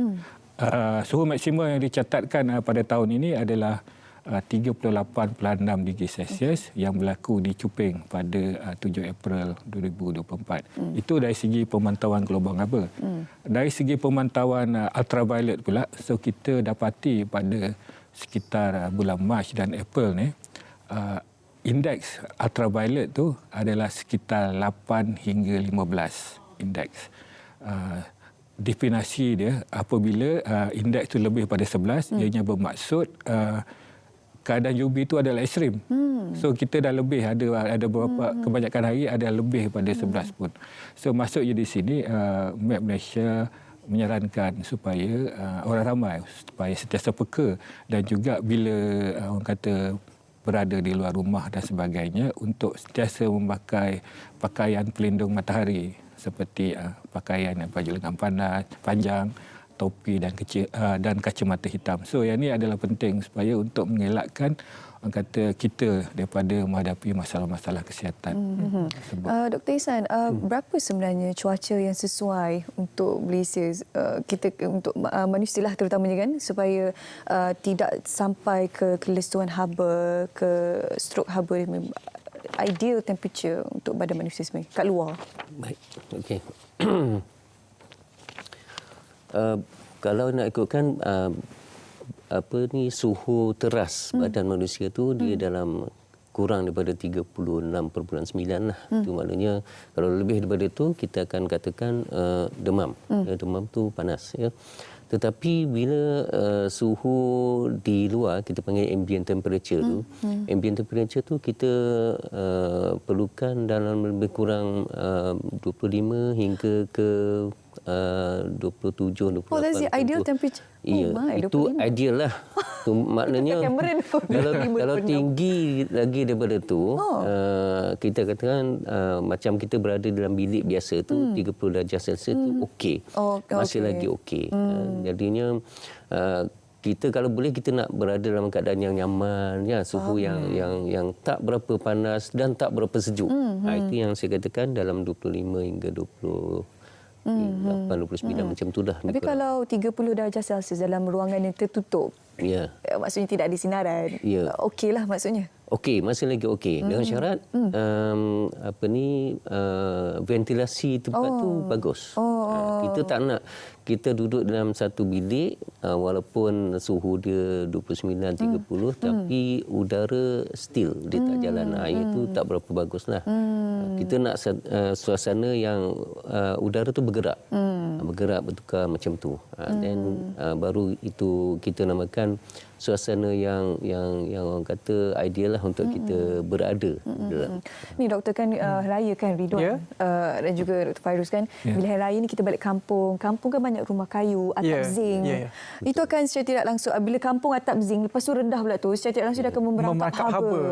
Suhu maksimum yang dicatatkan pada tahun ini adalah 38.6 darjah Celsius yang berlaku di Cuping pada 7 April 2024. Itu dari segi pemantauan gelombang haba. Dari segi pemantauan ultraviolet pula, so kita dapati pada sekitar bulan Mac dan April ni, indeks ultraviolet tu adalah sekitar 8 hingga 15 indeks. Definisi dia apabila indeks itu lebih pada 11, ianya bermaksud keadaan UV itu adalah ekstrim. So kita dah lebih, ada beberapa kebanyakan hari ada lebih pada 11 pun. So maksudnya di sini Map Malaysia menyarankan supaya orang ramai supaya sentiasa peka dan juga bila orang kata berada di luar rumah dan sebagainya untuk sentiasa memakai pakaian pelindung matahari seperti pakaian baju lengan panas panjang, topi dan kacamata hitam. So yang ini adalah penting supaya untuk mengelakkan orang kata kita daripada menghadapi masalah-masalah kesihatan. Dr. Ihsan, berapa sebenarnya cuaca yang sesuai untuk Malaysia, kita untuk manusia lah terutamanya kan, supaya tidak sampai ke kelesuan haba, ke strok haba, ideal temperature untuk badan manusia sebenarnya kat luar? Baik, okey. Kalau nak ikutkan suhu teras badan manusia tu dia dalam kurang daripada 36.9 lah. Itu maknanya kalau lebih daripada itu kita akan katakan demam. Demam tu panas ya. Tetapi bila suhu di luar kita panggil ambient temperature tu, ambient temperature tu kita perlukan dalam lebih kurang 25 hingga ke 27, 28. Oh, that's the ideal temperature. Ya, itu ideal lah. Tu maknanya kalau tinggi lagi daripada tu, kita katakan macam kita berada dalam bilik biasa tu 30 darjah Celsius tu okey. Masih lagi okey. Jadinya kita kalau boleh kita nak berada dalam keadaan yang nyaman ya, suhu yang tak berapa panas dan tak berapa sejuk. Itu yang saya katakan dalam 25 hingga 29 macam tu dah. Tapi kalau 30 darjah Celsius dalam ruangan yang tertutup, maksudnya tidak ada sinaran, okeylah maksudnya. Okey, masih lagi okey. Dengan syarat ventilasi tempat tu bagus. Kita tak nak kita duduk dalam satu bilik walaupun suhu dia 29-30 tapi udara still dia tak jalan. Itu tak berapa baguslah. Kita nak suasana yang udara tu bergerak. Bergerak bertukar macam tu. Dan baru itu kita namakan suasana yang orang kata ideal lah untuk kita berada. Ni doktor kan raya kan Ridwan dan juga Dr. Fairuz kan, bila hari raya ni kita balik kampung. Kampung kan banyak rumah kayu, atap zinc. Itu akan secara tidak langsung bila kampung atap zinc, lepas tu rendah pula tu, secara tidak langsung dia akan memerangkap haba.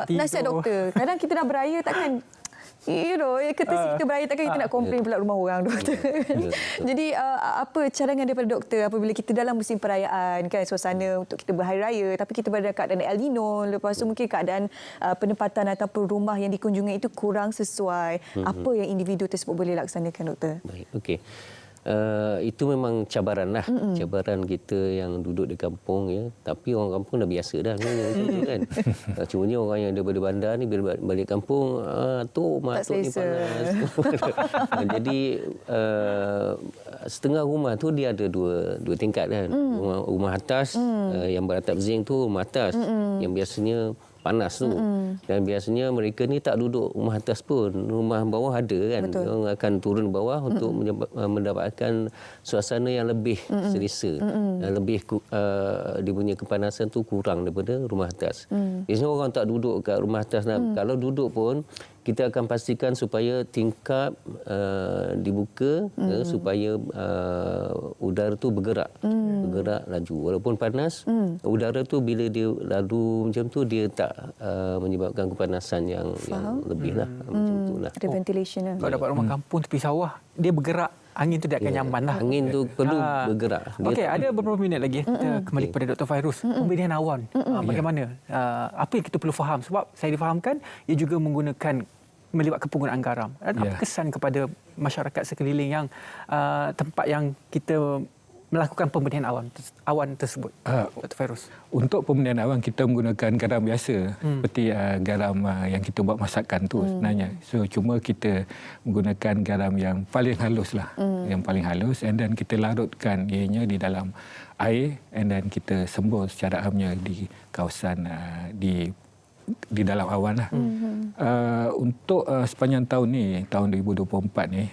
Nasihat doktor, kadang kita dah beraya takkan Courtesy kita beraya, takkan kita nak komplain pula rumah orang, doktor. Jadi apa cadangan daripada doktor apabila kita dalam musim perayaan, kan, suasana untuk kita berhari raya, tapi kita berada keadaan El Nino, lepas tu mungkin keadaan penempatan ataupun rumah yang dikunjungi itu kurang sesuai. Apa yang individu tersebut boleh laksanakan, doktor? Baik, okey. Itu memang cabaran lah, cabaran kita yang duduk di kampung, ya. Tapi orang kampung dah biasa dah kan. Cumanya orang yang daripada bandar ni bila balik kampung, tu mak tok ni panas. Jadi setengah rumah tu dia ada dua tingkat kan. Rumah atas yang beratap zinc tu rumah atas yang biasanya panas tu. Dan biasanya mereka ni tak duduk rumah atas pun, rumah bawah ada kan. Betul. Orang akan turun bawah untuk mendapatkan suasana yang lebih selesa. Lebih dia punya kepanasan tu kurang daripada rumah atas. Biasanya orang tak duduk kat rumah atas. Kalau duduk pun kita akan pastikan supaya tingkap dibuka supaya udara tu bergerak laju. Walaupun panas, udara tu bila dia lalu macam tu dia tak menyebabkan kepanasan yang lebih lah. Macam itulah. Ada ventilation lah. Kalau dapat rumah kampung tepi sawah, dia bergerak, angin tu dia akan nyaman lah. Angin tu perlu bergerak. Okey, ada beberapa minit lagi. Kita kembali kepada Dr. Fairuz. Pemberian awan, bagaimana? Apa yang kita perlu faham? Sebab saya difahamkan, ia juga melibatkan penggunaan garam. Apa kesan kepada masyarakat sekeliling yang tempat yang kita melakukan pemberian awan tersebut, Dr. Fairuz? Untuk pemberian awan kita menggunakan garam biasa, seperti garam yang kita buat masakan tu sebenarnya. So cuma kita menggunakan garam yang paling halus lah, yang paling halus, and then kita larutkan ianya di dalam air, and then kita sembur secara amnya di kawasan di dalam awan lah. Untuk sepanjang tahun ni, tahun 2024 ni,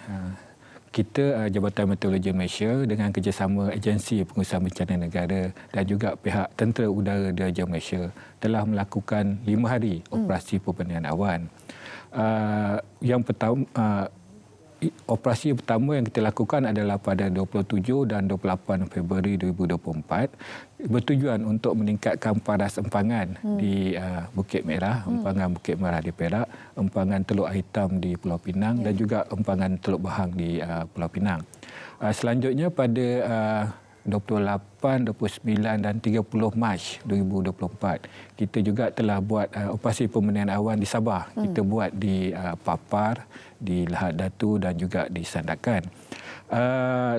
kita Jabatan Meteorologi Malaysia dengan kerjasama Agensi Pengurusan Bencana Negara dan juga pihak Tentera Udara Diraja Malaysia telah melakukan 5 hari operasi pemberian awan. Yang pertama, operasi pertama yang kita lakukan adalah pada 27 dan 28 Februari 2024, bertujuan untuk meningkatkan paras empangan di Bukit Merah, empangan Bukit Merah di Perak, empangan Teluk Hitam di Pulau Pinang dan juga empangan Teluk Bahang di Pulau Pinang. Selanjutnya pada 28, 29 dan 30 Mac 2024, kita juga telah buat operasi pemberian awan di Sabah. Kita buat di Papar, di Lahad Datu dan juga di Sandakan.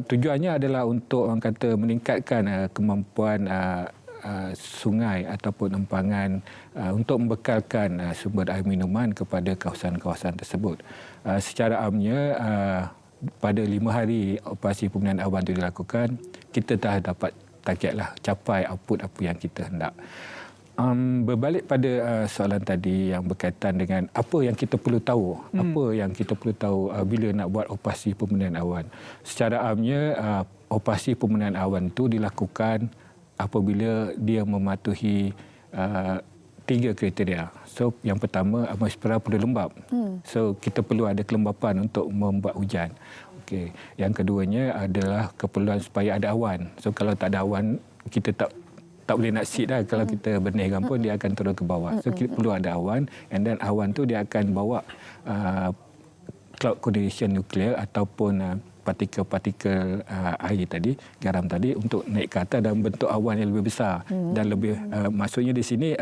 Tujuannya adalah untuk orang kata meningkatkan kemampuan sungai ataupun empangan untuk membekalkan sumber air minuman kepada kawasan-kawasan tersebut. Secara amnya, pada 5 hari operasi pemberian awan itu dilakukan, kita dah dapat targetlah, capai output apa yang kita hendak. Berbalik pada soalan tadi yang berkaitan dengan apa yang kita perlu tahu, apa yang kita perlu tahu bila nak buat operasi pemberian awan. Secara amnya, operasi pemberian awan itu dilakukan apabila dia mematuhi 3 kriteria. So, yang pertama, atmosfera perlu lembap. So, kita perlu ada kelembapan untuk membuat hujan. Okey. Yang keduanya adalah keperluan supaya ada awan. So, kalau tak ada awan, kita tak boleh nak sit dah. Kalau kita benihkan pun dia akan turun ke bawah. So, kita perlu ada awan, and then awan tu dia akan bawa cloud condensation nuklear ataupun partikel-partikel air tadi, garam tadi, untuk naik ke atas dan bentuk awan yang lebih besar. Dan lebih maksudnya di sini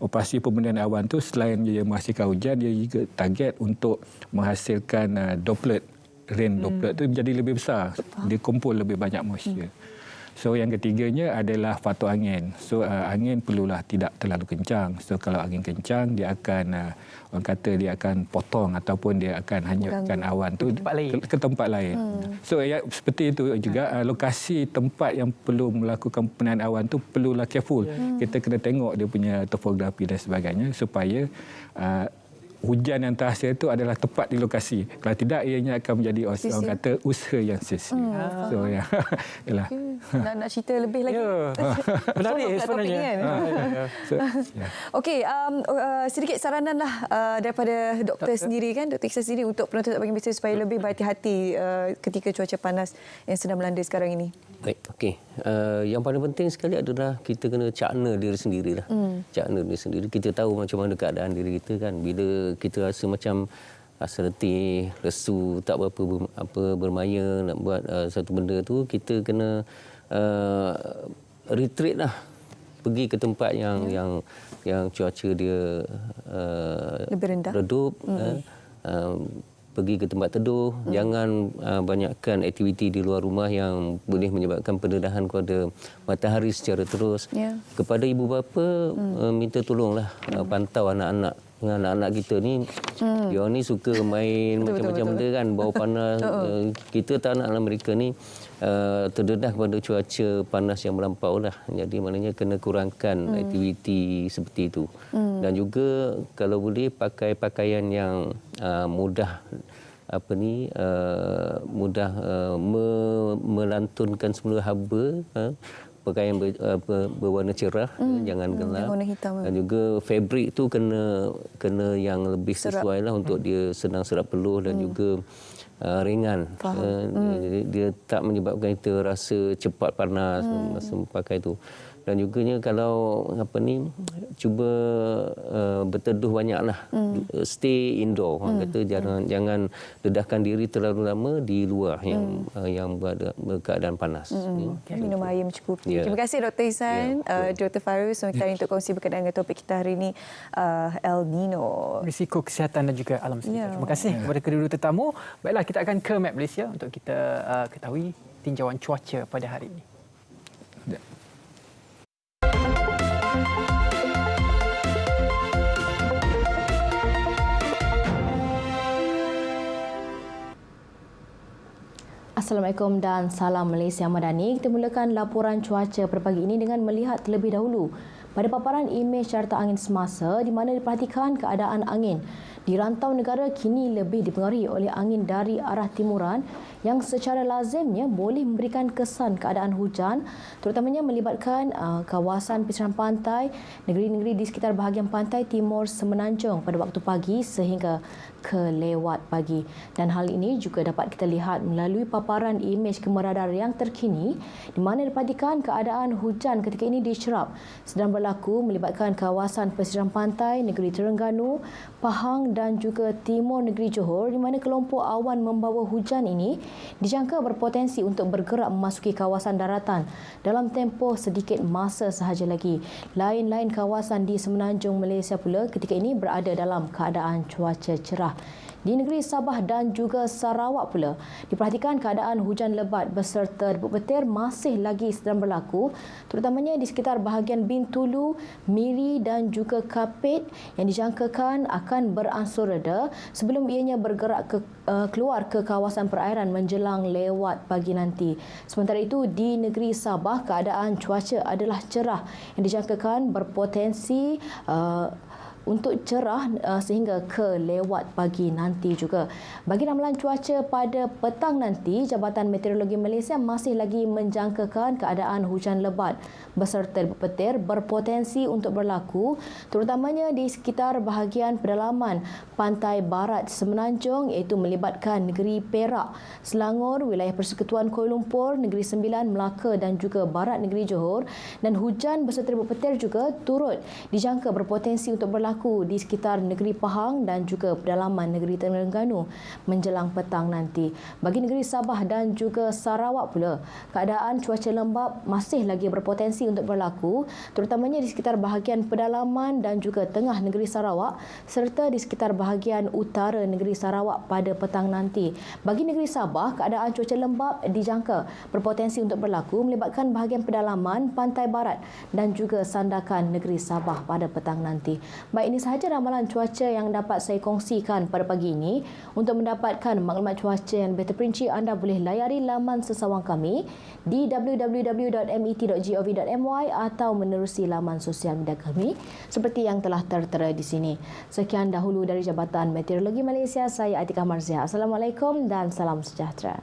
operasi pemberian awan tu selain dia menghasilkan hujan, dia juga target untuk menghasilkan droplet, rain droplet tu menjadi lebih besar. Dia kumpul lebih banyak moisture. So yang ketiganya adalah faktor angin. So angin perlulah tidak terlalu kencang. So kalau angin kencang, dia akan orang kata dia akan potong ataupun dia akan hanyutkan awan tu ke tempat lain. So seperti itu juga lokasi tempat yang perlu melakukan pemberian awan tu perlulah careful. Kita kena tengok dia punya topografi dan sebagainya supaya hujan yang terhasil itu adalah tepat di lokasi. Kalau tidak, ianya akan menjadi orang kata usaha yang sia-sia. So ya, yalah. Nak cerita lebih lagi. Menarik sebenarnya. Okey, sedikit saranan lah daripada doktor sendiri kan, Dr. Iksan sendiri untuk penonton Tak Pagi Malaysia supaya lebih berhati-hati ketika cuaca panas yang sedang melanda sekarang ini. Baik, okey. Yang paling penting sekali adalah kita kena cakna diri sendirilah. Cakna diri sendiri. Kita tahu macam mana keadaan diri kita kan. Bila kita rasa macam rasa letih, lesu, tak berapa bermaya nak buat satu benda tu, kita kena retreat lah, pergi ke tempat yang cuaca dia lebih rendah, redup, pergi ke tempat teduh, jangan banyakkan aktiviti di luar rumah yang boleh menyebabkan pendedahan kepada matahari secara terus. Kepada ibu bapa, minta tolonglah pantau anak-anak. Anak-anak kita ni, dia ni suka main macam-macam benda kan, bau panas. Kita tak naklah mereka ni terdedah kepada cuaca panas yang melampau lah. Jadi maknanya kena kurangkan aktiviti seperti itu. Dan juga kalau boleh pakai pakaian yang mudah melantunkan semula haba, pakaian berwarna cerah, jangan gelap, warna hitam. dan juga fabrik tu kena yang lebih sesuai lah untuk dia senang serap peluh dan juga ringan. Dia tak menyebabkan kita rasa cepat panas masa pakai tu. Dan juga kalau cuba berteduh banyaklah, stay indoor. Orang kata jangan dedahkan diri terlalu lama di luar yang berkeadaan panas. Minum air mencukupi. Terima kasih Dr. Ihsan, Dr. Fairuz untuk kongsi berkenaan dengan topik kita hari ini, El Nino. Risiko kesihatan dan juga alam sekitar. Terima kasih kepada kedua-dua tetamu. Baiklah, kita akan ke Map Malaysia untuk kita ketahui tinjauan cuaca pada hari ini. Assalamualaikum dan salam Malaysia Madani. Kita mulakan laporan cuaca pada pagi ini dengan melihat terlebih dahulu pada paparan imej carta angin semasa, di mana diperhatikan keadaan angin di rantau negara kini lebih dipengaruhi oleh angin dari arah timuran yang secara lazimnya boleh memberikan kesan keadaan hujan, terutamanya melibatkan kawasan pinggiran pantai, negeri-negeri di sekitar bahagian pantai timur semenanjung pada waktu pagi sehingga kelewat pagi. Dan hal ini juga dapat kita lihat melalui paparan imej kemeradar yang terkini, di mana diperhatikan keadaan hujan ketika ini dicerap sedang berlaku melibatkan kawasan pesisir pantai negeri Terengganu, Pahang dan juga timur negeri Johor, di mana kelompok awan membawa hujan ini dijangka berpotensi untuk bergerak memasuki kawasan daratan dalam tempoh sedikit masa sahaja lagi. Lain-lain kawasan di semenanjung Malaysia pula ketika ini berada dalam keadaan cuaca cerah. Di negeri Sabah dan juga Sarawak pula diperhatikan keadaan hujan lebat beserta debut petir masih lagi sedang berlaku, terutamanya di sekitar bahagian Bintulu, Miri dan juga Kapit yang dijangkakan akan beransur reda sebelum ianya bergerak keluar ke kawasan perairan menjelang lewat pagi nanti. Sementara itu di negeri Sabah keadaan cuaca adalah cerah yang dijangkakan berpotensi untuk cerah sehingga ke lewat pagi nanti juga. Bagi ramalan cuaca pada petang nanti, Jabatan Meteorologi Malaysia masih lagi menjangkakan keadaan hujan lebat beserta petir berpotensi untuk berlaku, terutamanya di sekitar bahagian pedalaman pantai barat semenanjung, iaitu melibatkan negeri Perak, Selangor, wilayah Persekutuan Kuala Lumpur, Negeri Sembilan, Melaka dan juga barat negeri Johor. Dan hujan beserta petir juga turut dijangka berpotensi untuk berlaku di sekitar negeri Pahang dan juga pedalaman negeri Terengganu menjelang petang nanti. Bagi negeri Sabah dan juga Sarawak pula, keadaan cuaca lembap masih lagi berpotensi untuk berlaku, terutamanya di sekitar bahagian pedalaman dan juga tengah negeri Sarawak serta di sekitar bahagian utara negeri Sarawak pada petang nanti. Bagi negeri Sabah, keadaan cuaca lembap dijangka berpotensi untuk berlaku melibatkan bahagian pedalaman, pantai barat dan juga sandakan negeri Sabah pada petang nanti. Baik, ini sahaja ramalan cuaca yang dapat saya kongsikan pada pagi ini. Untuk mendapatkan maklumat cuaca yang lebih terperinci, anda boleh layari laman sesawang kami di www.met.gov.my atau menerusi laman sosial media kami seperti yang telah tertera di sini. Sekian dahulu dari Jabatan Meteorologi Malaysia, saya Atikah Marzia. Assalamualaikum dan salam sejahtera.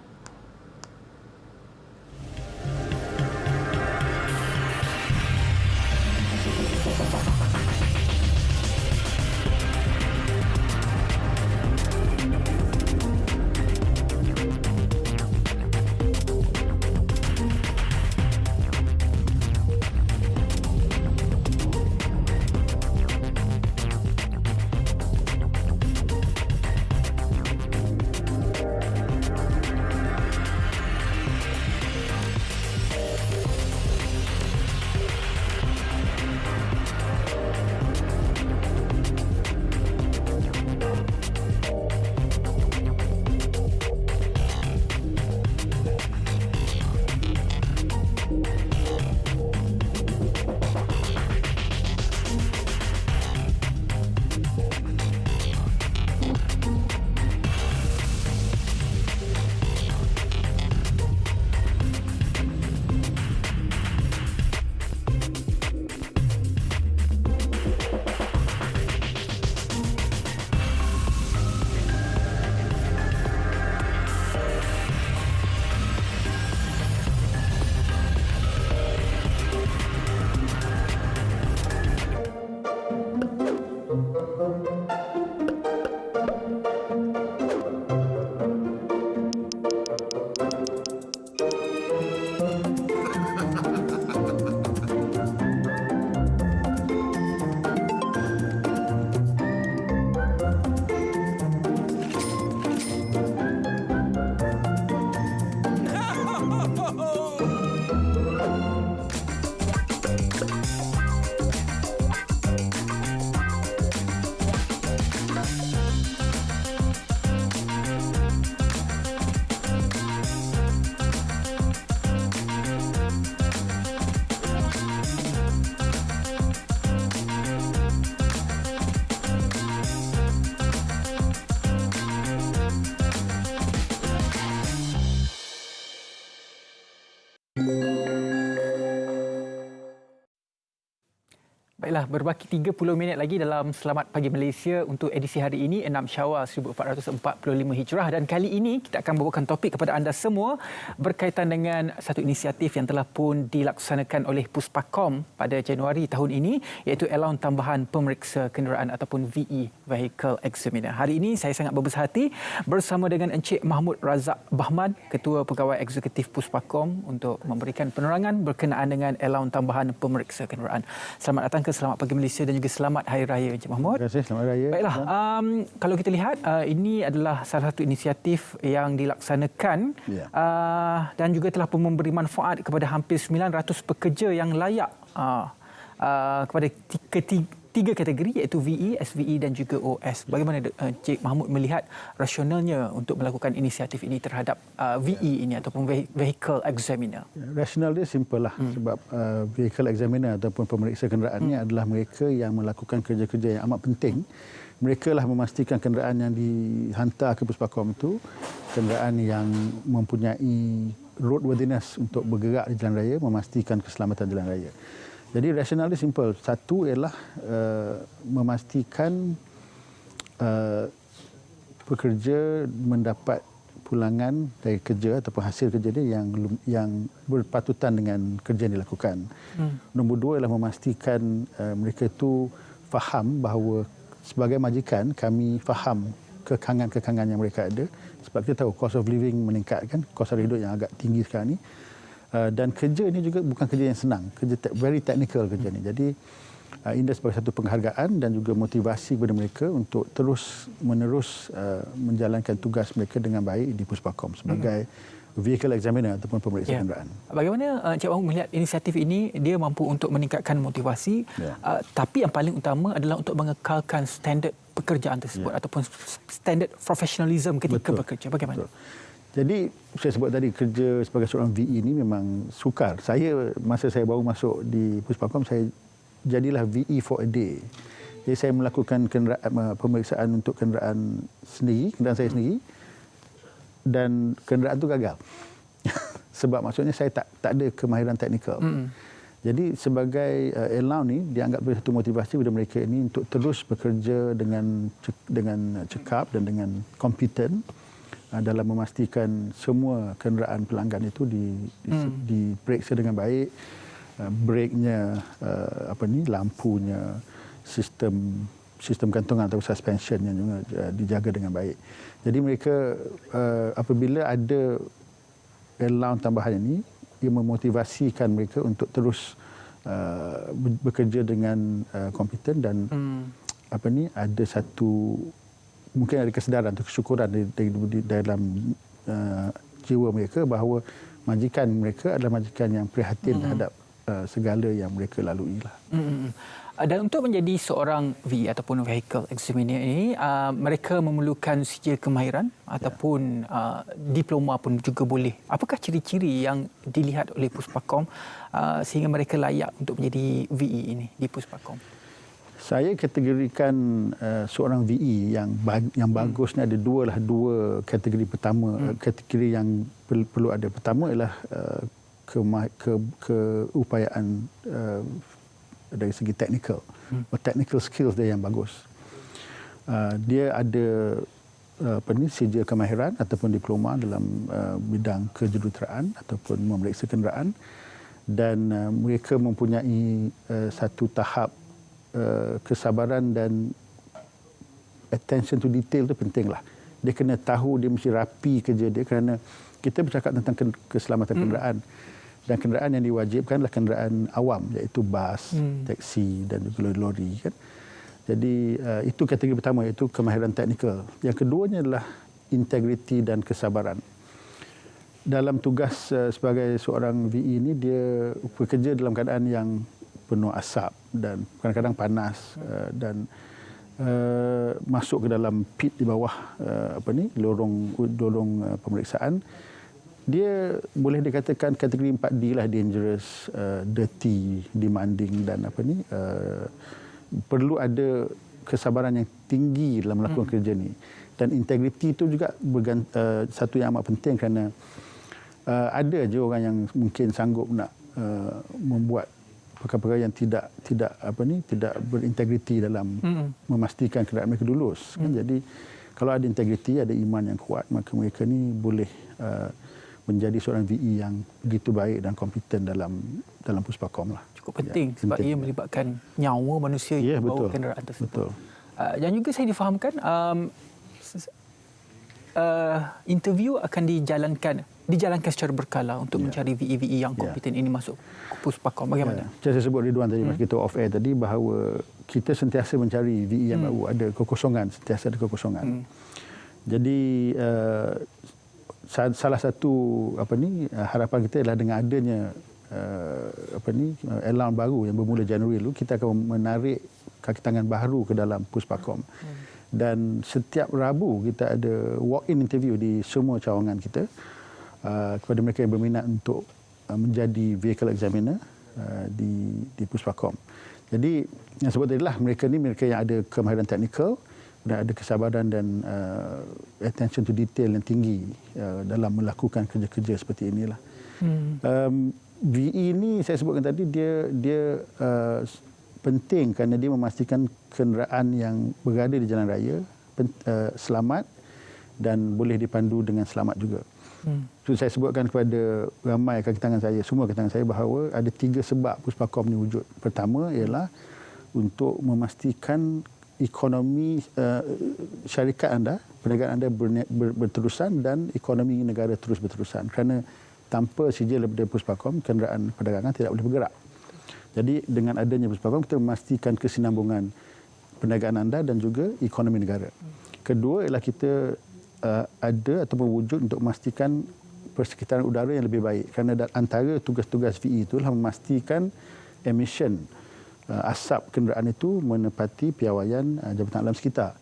Baiklah, berbaki 30 minit lagi dalam Selamat Pagi Malaysia untuk edisi hari ini 6 Syawal 1445 Hijrah, dan kali ini kita akan bawakan topik kepada anda semua berkaitan dengan satu inisiatif yang telah pun dilaksanakan oleh Puspakom pada Januari tahun ini, iaitu Allowance Tambahan Pemeriksa Kenderaan ataupun VE, Vehicle Examiner. Hari ini saya sangat berbesar hati bersama dengan Encik Mahmud Razak Bahman, Ketua Pegawai Eksekutif Puspakom, untuk memberikan penerangan berkenaan dengan Allowance Tambahan Pemeriksa Kenderaan. Selamat datang ke Selamat Pagi Malaysia dan juga selamat Hari Raya, Encik Mahmud. Terima kasih, selamat Hari Raya. Baiklah, kalau kita lihat ini adalah salah satu inisiatif yang dilaksanakan dan juga telah pun memberi manfaat kepada hampir 900 pekerja yang layak kepada tiga kategori, iaitu VE, SVE dan juga OS. Bagaimana Encik Mahmud melihat rasionalnya untuk melakukan inisiatif ini terhadap VE ini ataupun Vehicle Examiner? Rasional dia simple lah, sebab Vehicle Examiner ataupun pemeriksa kenderaan ini adalah mereka yang melakukan kerja-kerja yang amat penting. Mereka lah memastikan kenderaan yang dihantar ke Puspakom itu kenderaan yang mempunyai roadworthiness untuk bergerak di jalan raya, memastikan keselamatan jalan raya. Jadi rasional dia simple. Satu ialah memastikan pekerja mendapat pulangan dari kerja ataupun hasil kerja dia yang berpatutan dengan kerja yang dilakukan. Nombor dua ialah memastikan mereka itu faham bahawa sebagai majikan kami faham kekangan-kekangan yang mereka ada, sebab kita tahu cost of living meningkat, kan, kos hidup yang agak tinggi sekarang ni. Dan kerja ini juga bukan kerja yang senang, kerja very technical kerja ini. Jadi ini sebagai satu penghargaan dan juga motivasi kepada mereka untuk terus menerus menjalankan tugas mereka dengan baik di Puspakom sebagai Vehicle Examiner ataupun pemeriksa kenderaan. Bagaimana Encik Mahmud melihat inisiatif ini? Dia mampu untuk meningkatkan motivasi, tapi yang paling utama adalah untuk mengekalkan standard pekerjaan tersebut ataupun standard profesionalism ketika bekerja. Bagaimana? Jadi saya sebut tadi, kerja sebagai seorang VE ini memang sukar. Masa saya baru masuk di Puspakom, saya jadilah VE for a day. Jadi saya melakukan pemeriksaan untuk kenderaan saya sendiri, dan kenderaan itu gagal. Sebab maksudnya saya tak ada kemahiran teknikal. Jadi sebagai allowance ni dianggap sebagai satu motivasi kepada mereka ini untuk terus bekerja dengan cekap dan dengan kompeten dalam memastikan semua kenderaan pelanggan itu diperiksa dengan baik, breknya, lampunya, sistem gantungan atau suspensionnya juga dijaga dengan baik. Jadi mereka apabila ada allowance tambahan ini, ia memotivasikan mereka untuk terus bekerja dengan kompeten dan ada satu, mungkin ada kesedaran atau kesyukuran di dalam jiwa mereka bahawa majikan mereka adalah majikan yang prihatin terhadap segala yang mereka lalui lah. Dan untuk menjadi seorang VE ataupun Vehicle Examiner ini, mereka memerlukan sijil kemahiran ataupun diploma pun juga boleh. Apakah ciri-ciri yang dilihat oleh Puspakom sehingga mereka layak untuk menjadi VE ini di Puspakom? Saya kategorikan seorang VE yang bagus ni ada dua kategori. Pertama, kategori yang perlu ada. Pertama ialah keupayaan dari segi teknikal, technical skills dia yang bagus. Dia ada sijil kemahiran ataupun diploma dalam bidang kejuruteraan ataupun memeriksa kenderaan, dan mereka mempunyai satu tahap kesabaran dan attention to detail itu pentinglah. Dia kena tahu, dia mesti rapi kerja dia, kerana kita bercakap tentang keselamatan kenderaan. Dan kenderaan yang diwajibkan adalah kenderaan awam, iaitu bas, teksi dan juga lori. Kan? Jadi itu kategori pertama, iaitu kemahiran teknikal. Yang keduanya adalah integriti dan kesabaran. Dalam tugas sebagai seorang VE ini, dia bekerja dalam keadaan yang penuh asap dan kadang-kadang panas dan masuk ke dalam pit di bawah lorong pemeriksaan. Dia boleh dikatakan kategori 4D lah, dangerous, dirty, demanding dan perlu ada kesabaran yang tinggi dalam melakukan kerja ni. Dan integriti itu juga satu yang amat penting, kerana ada je orang yang mungkin sanggup nak membuat pegawai yang tidak berintegriti dalam memastikan kenderaan mereka lulus. Kan? Jadi kalau ada integriti, ada iman yang kuat, maka mereka ni boleh menjadi seorang VE yang begitu baik dan kompeten dalam Puspakom lah. Cukup penting sebab ia melibatkan nyawa manusia yang bawa kenderaan tersebut. Dan juga saya difahamkan interview akan dijalankan secara berkala untuk mencari VE yang kompeten ini masuk Puspakom. Bagaimana? Saya sebut Ridwan tadi, kita off air tadi, bahawa kita sentiasa mencari VE yang baru. Ada kekosongan, sentiasa ada kekosongan. Jadi salah satu harapan kita adalah dengan adanya allowance baru yang bermula Januari lalu, kita akan menarik kaki tangan baru ke dalam Puspakom. Dan setiap Rabu kita ada walk-in interview di semua cawangan kita kepada mereka yang berminat untuk menjadi vehicle examiner di Puspakom. Jadi yang sebut tadi lah, mereka yang ada kemahiran teknikal dan ada kesabaran dan attention to detail yang tinggi dalam melakukan kerja-kerja seperti inilah. VE ini saya sebutkan tadi dia penting kerana dia memastikan kenderaan yang berada di jalan raya selamat dan boleh dipandu dengan selamat juga. So, saya sebutkan kepada ramai kaki tangan saya, semua kaki tangan saya, bahawa ada 3 sebab Puspakom ini wujud. Pertama ialah untuk memastikan ekonomi syarikat anda, perniagaan anda berterusan dan ekonomi negara terus berterusan. Kerana tanpa sijil daripada Puspakom, kenderaan perdagangan tidak boleh bergerak. Jadi dengan adanya Puspakom, kita memastikan kesinambungan perniagaan anda dan juga ekonomi negara. Kedua ialah kita ada ataupun wujud untuk memastikan persekitaran udara yang lebih baik. Kerana antara tugas-tugas VE itulah memastikan emission asap kenderaan itu menepati piawaian Jabatan Alam Sekitar.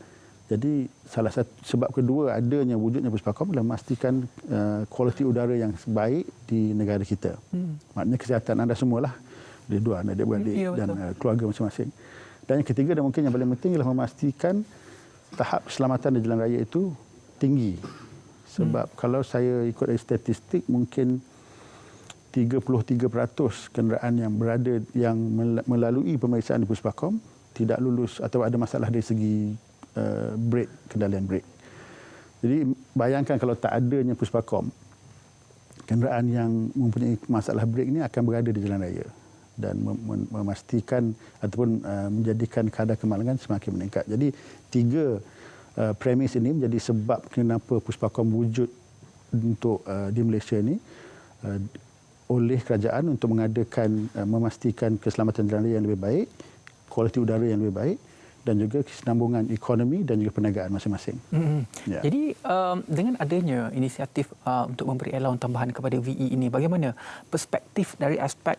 Jadi salah satu sebab kedua adanya wujudnya Puspakom adalah memastikan kualiti udara yang baik di negara kita. Maknanya kesihatan anda semualah, Ridwan, adik-beradik dan keluarga masing-masing. Dan yang ketiga dan mungkin yang paling penting ialah memastikan tahap keselamatan di jalan raya itu tinggi. Sebab kalau saya ikut dari statistik, mungkin 33% kenderaan yang melalui pemeriksaan di Puspakom tidak lulus atau ada masalah dari segi kendalian brake. Jadi bayangkan kalau tak adanya Puspakom, kenderaan yang mempunyai masalah brake ini akan berada di jalan raya dan memastikan ataupun menjadikan kadar kemalangan semakin meningkat. Jadi 3 premis ini menjadi sebab kenapa Puspakom wujud untuk di Malaysia ini oleh kerajaan untuk mengadakan memastikan keselamatan jalan raya yang lebih baik, kualiti udara yang lebih baik dan juga kesinambungan ekonomi dan juga perniagaan masing-masing. Ya. Jadi dengan adanya inisiatif untuk memberi allowance tambahan kepada VE ini, bagaimana perspektif dari aspek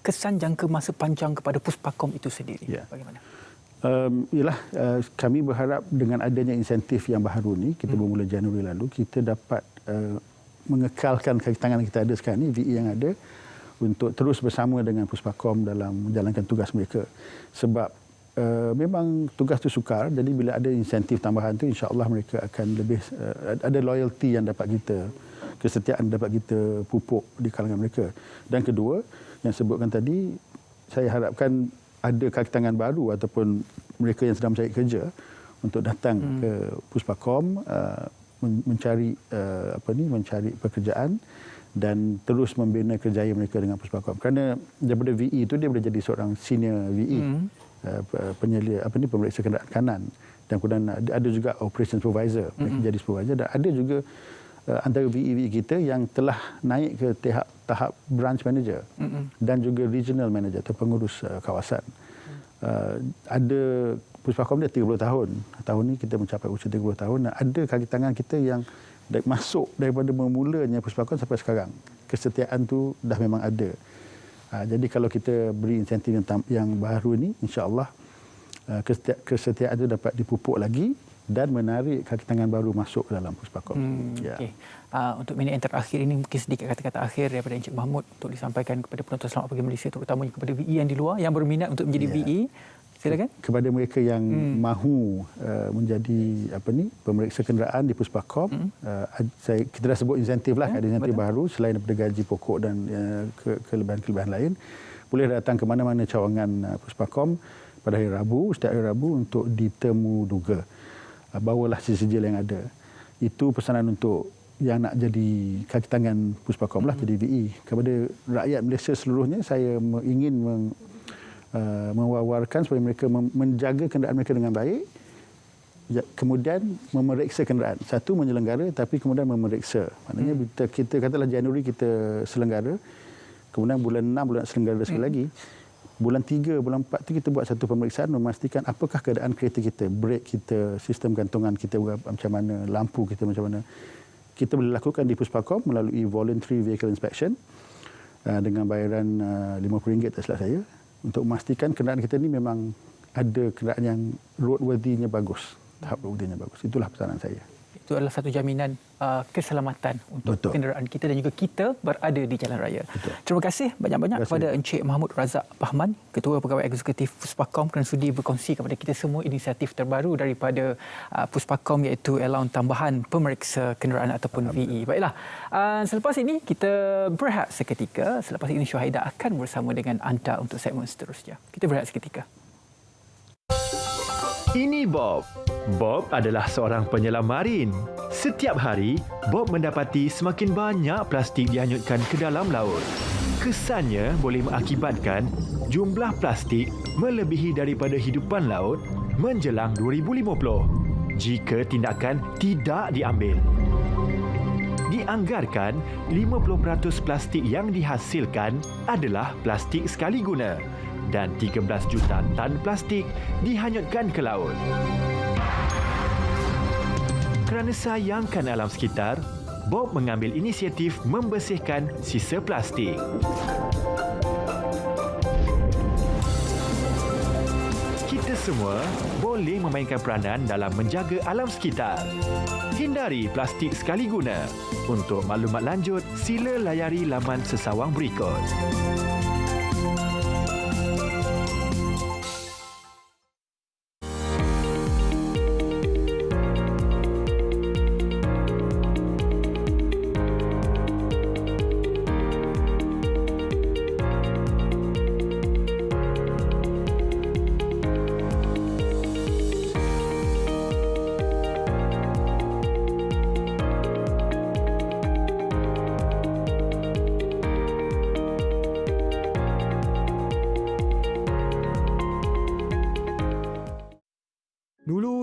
kesan jangka masa panjang kepada Puspakom itu sendiri? Ya. Bagaimana? Kami berharap dengan adanya insentif yang baru ini, kita bermula Januari lalu, kita dapat mengekalkan kaki tangan kita ada sekarang ni, VE yang ada, untuk terus bersama dengan Puspakom dalam menjalankan tugas mereka. Sebab memang tugas itu sukar, jadi bila ada insentif tambahan tu, insya-Allah mereka akan lebih ada loyalty yang dapat kita, kesetiaan dapat kita pupuk di kalangan mereka. Dan kedua, yang sebutkan tadi, saya harapkan ada kaki tangan baru ataupun mereka yang sedang mencari kerja untuk datang ke Puspakom, mencari mencari pekerjaan dan terus membina kerjaya mereka dengan Puspakom. Kerana daripada VE itu dia boleh jadi seorang senior VE, pemeriksa kenderaan kanan, dan kemudian ada juga operation supervisor, mereka jadi supervisor, dan ada juga antara VE kita yang telah naik ke tahap branch manager dan juga regional manager atau pengurus kawasan. Ada Puspakom dia 30 tahun. Tahun ni kita mencapai usia 30 tahun dan ada kaki tangan kita yang masuk daripada memulanya Puspakom sampai sekarang. Kesetiaan tu dah memang ada. Jadi kalau kita beri insentif yang baru ni, insya-Allah kesetiaan itu dapat dipupuk lagi dan menarik kaki tangan baru masuk ke dalam Puspakom. Okay. Untuk minit yang terakhir ini, mungkin sedikit kata-kata akhir daripada Encik Mahmud untuk disampaikan kepada penonton Selamat Pagi Malaysia, terutamanya kepada VE yang di luar yang berminat untuk menjadi VE. Silakan. Kepada mereka yang mahu menjadi pemeriksa kenderaan di Puspakom, kita dah sebut insentif lah, ada insentif baru selain daripada gaji pokok dan kelebihan-kelebihan lain. Boleh datang ke mana-mana cawangan Puspakom pada hari Rabu, setiap hari Rabu untuk ditemu duga. Bawalah sijil yang ada. Itu pesanan untuk yang nak jadi kaki tangan Puspakom lah, jadi VE. Kepada rakyat Malaysia seluruhnya, saya ingin mewawarkan supaya mereka menjaga kenderaan mereka dengan baik, kemudian memeriksa kenderaan. Satu menyelenggara, tapi kemudian memeriksa. Maknanya kita katalah Januari kita selenggara, kemudian bulan 6 bulan selenggara sekali lagi. Bulan 3, bulan 4 tu kita buat satu pemeriksaan memastikan apakah keadaan kereta kita, brek kita, sistem gantungan kita macam mana, lampu kita macam mana. Kita boleh lakukan di Puspakom melalui voluntary vehicle inspection dengan bayaran RM50 tak silap saya, untuk memastikan kenderaan kita ni memang ada kenderaan yang roadworthy-nya bagus, tahap roadworthy-nya bagus. Itulah pesanan saya. Itu adalah satu jaminan keselamatan untuk kenderaan kita dan juga kita berada di jalan raya. Terima kasih banyak-banyak kepada Encik Mahmud Razak Bahman, Ketua Pegawai Eksekutif Puspakom, kerana sudi berkongsi kepada kita semua inisiatif terbaru daripada Puspakom, iaitu allowance tambahan pemeriksa kenderaan ataupun VE. Baiklah, selepas ini kita berehat seketika. Selepas ini Syuhaida akan bersama dengan anda untuk segmen seterusnya. Kita berehat seketika. Ini Bob. Bob adalah seorang penyelam marin. Setiap hari, Bob mendapati semakin banyak plastik dihanyutkan ke dalam laut. Kesannya boleh mengakibatkan jumlah plastik melebihi daripada hidupan laut menjelang 2050 jika tindakan tidak diambil. Dianggarkan 50% plastik yang dihasilkan adalah plastik sekali guna dan 13 juta tan plastik dihanyutkan ke laut. Kerana sayangkan alam sekitar, Bob mengambil inisiatif membersihkan sisa plastik. Kita semua boleh memainkan peranan dalam menjaga alam sekitar. Hindari plastik sekali guna. Untuk maklumat lanjut, sila layari laman sesawang berikut.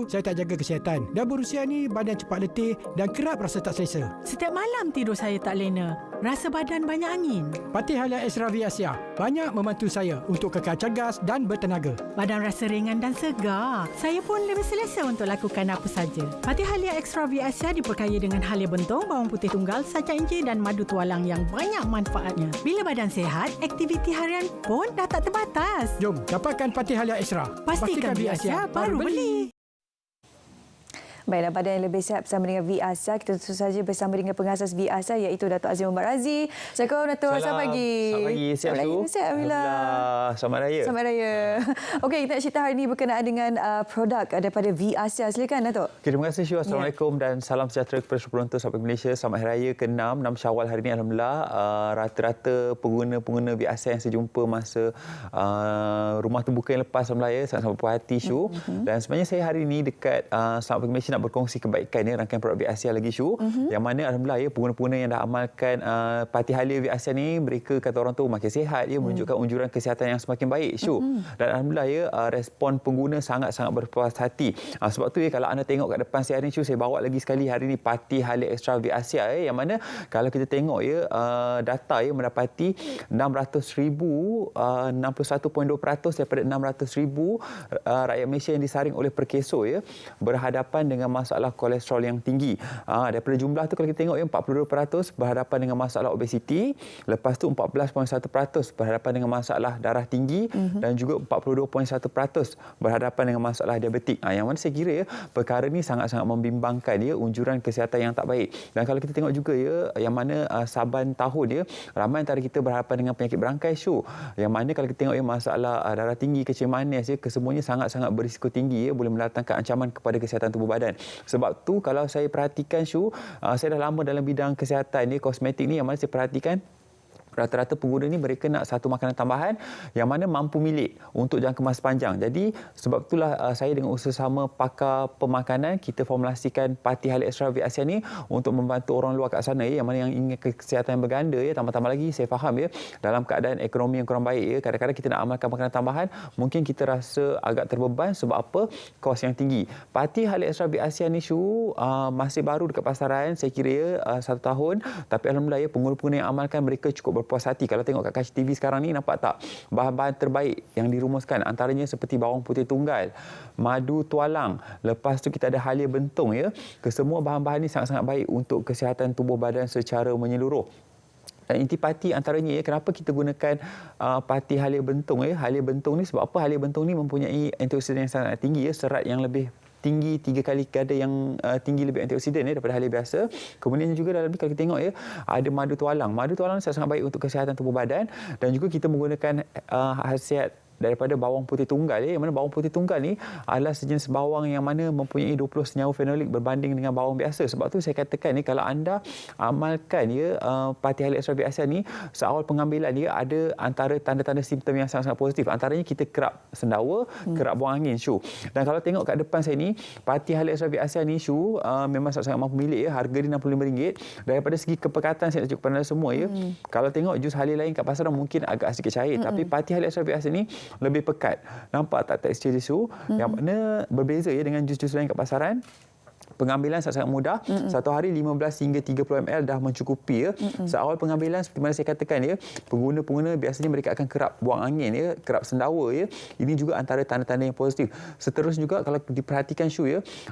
Saya tak jaga kesihatan. Dah berusia ni badan cepat letih dan kerap rasa tak selesa. Setiap malam tidur saya tak lena. Rasa badan banyak angin. Patih Halia Extra V Asia banyak membantu saya untuk kekal cergas dan bertenaga. Badan rasa ringan dan segar. Saya pun lebih selesa untuk lakukan apa saja. Patih Halia Extra V Asia diperkaya dengan halia bentong, bawang putih tunggal, sanca inci dan madu tualang yang banyak manfaatnya. Bila badan sihat, aktiviti harian pun dah tak terbatas. Jom dapatkan Patih Halia Extra. Pastikan V Asia baru beli. Baiklah, badan yang lebih sihat bersama dengan V Asia. Kita tentu saja bersama dengan pengasas V Asia iaitu Dato' Azim Muhammad Razi. Assalamualaikum Dato'. Selamat pagi. Selamat pagi. Sihat tu? Sihat, Alhamdulillah. Selamat Raya. Selamat Raya. Okey, kita nak cerita hari ini berkenaan dengan produk daripada V Asia. Silakan Dato'. Okay, terima kasih Syul. Assalamualaikum dan salam sejahtera kepada seluruh penonton sahabat Malaysia. Selamat Hari Raya ke-6, 6 Syawal hari ini. Alhamdulillah, rata-rata pengguna-pengguna V Asia yang saya jumpa masa rumah terbuka yang lepas Raya sangat-sangat puas hati Syul. Dan sebenarnya saya hari ini dekat Selamat Pagi Malaysia nak berkongsi kebaikan rangkaian produk V Asia lagi Syul. Yang mana Alhamdulillah pengguna-pengguna yang dah amalkan Patih Halia V Asia ni, mereka kata orang tu makin sihat, menunjukkan unjuran kesihatan yang semakin baik Syul. Dan Alhamdulillah respon pengguna sangat-sangat berpuas hati. Sebab tu kalau anda tengok kat depan saya hari ni Syul, saya bawa lagi sekali hari ni Patih Halia Extra V Asia yang mana kalau kita tengok data mendapati 600,000 61.2% daripada 600,000 rakyat Malaysia yang disaring oleh Perkeso berhadapan dengan dengan masalah kolesterol yang tinggi. Daripada jumlah tu kalau kita tengok 42% berhadapan dengan masalah obesiti, lepas tu 14.1% berhadapan dengan masalah darah tinggi dan juga 42.1% berhadapan dengan masalah diabetik. Yang mana saya kira perkara ni sangat-sangat membimbangkan unjuran kesihatan yang tak baik. Dan kalau kita tengok juga yang mana saban tahun ramai antara kita berhadapan dengan penyakit berangkai yang mana kalau kita tengok masalah darah tinggi, kecil manis kesemuanya sangat-sangat berisiko tinggi boleh mendatangkan ancaman kepada kesihatan tubuh badan. Sebab tu kalau saya perhatikan saya dah lama dalam bidang kesihatan kosmetik ni, yang mana saya perhatikan rata-rata pengguna ni mereka nak satu makanan tambahan yang mana mampu milik untuk jangka masa panjang. Jadi sebab itulah saya dengan sesama pakar pemakanan kita formulasikan Pati Halia Extra V ASEAN ni untuk membantu orang luar kat sana yang mana yang ingin kesihatan yang berganda tambah-tambah lagi saya faham dalam keadaan ekonomi yang kurang baik kadang-kadang kita nak amalkan makanan tambahan mungkin kita rasa agak terbeban sebab apa? Kos yang tinggi. Pati Halia Extra V ASEAN ni masih baru dekat pasaran, saya kira 1 tahun, tapi alhamdulillah pengguna-pengguna yang amalkan mereka cukup berpuas hati. Kalau tengok kat Kaca TV sekarang ni, nampak tak bahan-bahan terbaik yang dirumuskan, antaranya seperti bawang putih tunggal, madu tualang, lepas tu kita ada halia bentung kesemua bahan-bahan ni sangat-sangat baik untuk kesihatan tubuh badan secara menyeluruh. Dan intipati antaranya kenapa kita gunakan pati halia bentung halia bentung ni sebab apa? Halia bentung ni mempunyai antioksidan yang sangat tinggi serat yang lebih tinggi 3 kali ganda yang tinggi lebih antioksidan daripada halia biasa. Kemudian juga dalam ni kalau kita tengok ada madu tualang. Madu tualang sangat baik untuk kesihatan tubuh badan dan juga kita menggunakan khasiat daripada bawang putih tunggal yang mana bawang putih tunggal ni adalah sejenis bawang yang mana mempunyai 20 senyawa fenolik berbanding dengan bawang biasa. Sebab tu saya katakan kalau anda amalkan Pati Halia Extra V ASEAN ni seawal pengambilan ada antara tanda-tanda simptom yang sangat-sangat positif. Antaranya kita kerap sendawa, kerap buang angin Dan kalau tengok kat depan saya ni Pati Halia Extra V ASEAN ni memang sangat-sangat mampu milik harga dia RM65. Daripada segi kepekatan saya nak cakap kepada anda semua Kalau tengok jus halia lain kat pasaran mungkin agak sedikit cair tapi Pati Halia Extra V ASEAN ni lebih pekat. Nampak tak tekstur dia yang mana berbeza dengan jus-jus lain kat pasaran. Pengambilan sangat-sangat mudah. Satu hari 15 hingga 30 ml dah mencukupi Seawal pengambilan seperti mana saya katakan pengguna-pengguna biasanya mereka akan kerap buang angin kerap sendawa Ini juga antara tanda-tanda yang positif. Seterusnya juga kalau diperhatikan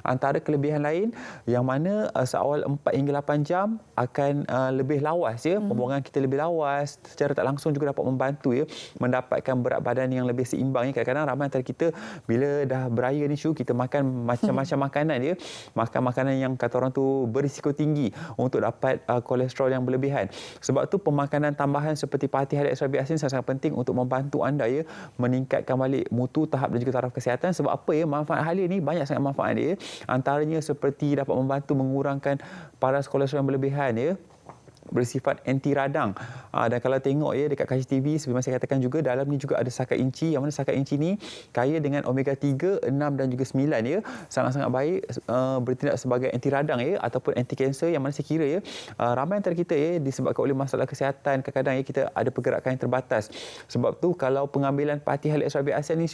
antara kelebihan lain yang mana seawal 4 hingga 8 jam akan lebih lawas pembuangan kita lebih lawas, secara tak langsung juga dapat membantu mendapatkan berat badan yang lebih seimbang Kadang-kadang ramai antara kita bila dah beraya ni kita makan macam-macam makanan makan makanan yang kata orang tu berisiko tinggi untuk dapat kolesterol yang berlebihan. Sebab tu pemakanan tambahan seperti Pati Halia Extra V ASEAN sangat penting untuk membantu anda meningkatkan balik mutu, tahap dan juga taraf kesihatan. Sebab apa manfaat halia ni banyak sangat manfaat dia. Antaranya seperti dapat membantu mengurangkan paras kolesterol yang berlebihan bersifat anti radang. Dan kalau tengok dekat Kaca TV seperti saya katakan juga dalam ni juga ada sakat inci yang mana sakat inci ni kaya dengan omega 3, 6 dan juga 9 sangat-sangat baik bertindak sebagai anti radang ataupun anti kanser yang mana saya kira ramai antara kita disebabkan oleh masalah kesihatan kadang-kadang kita ada pergerakan yang terbatas. Sebab tu kalau pengambilan Pati Halia Extra V ASEAN ni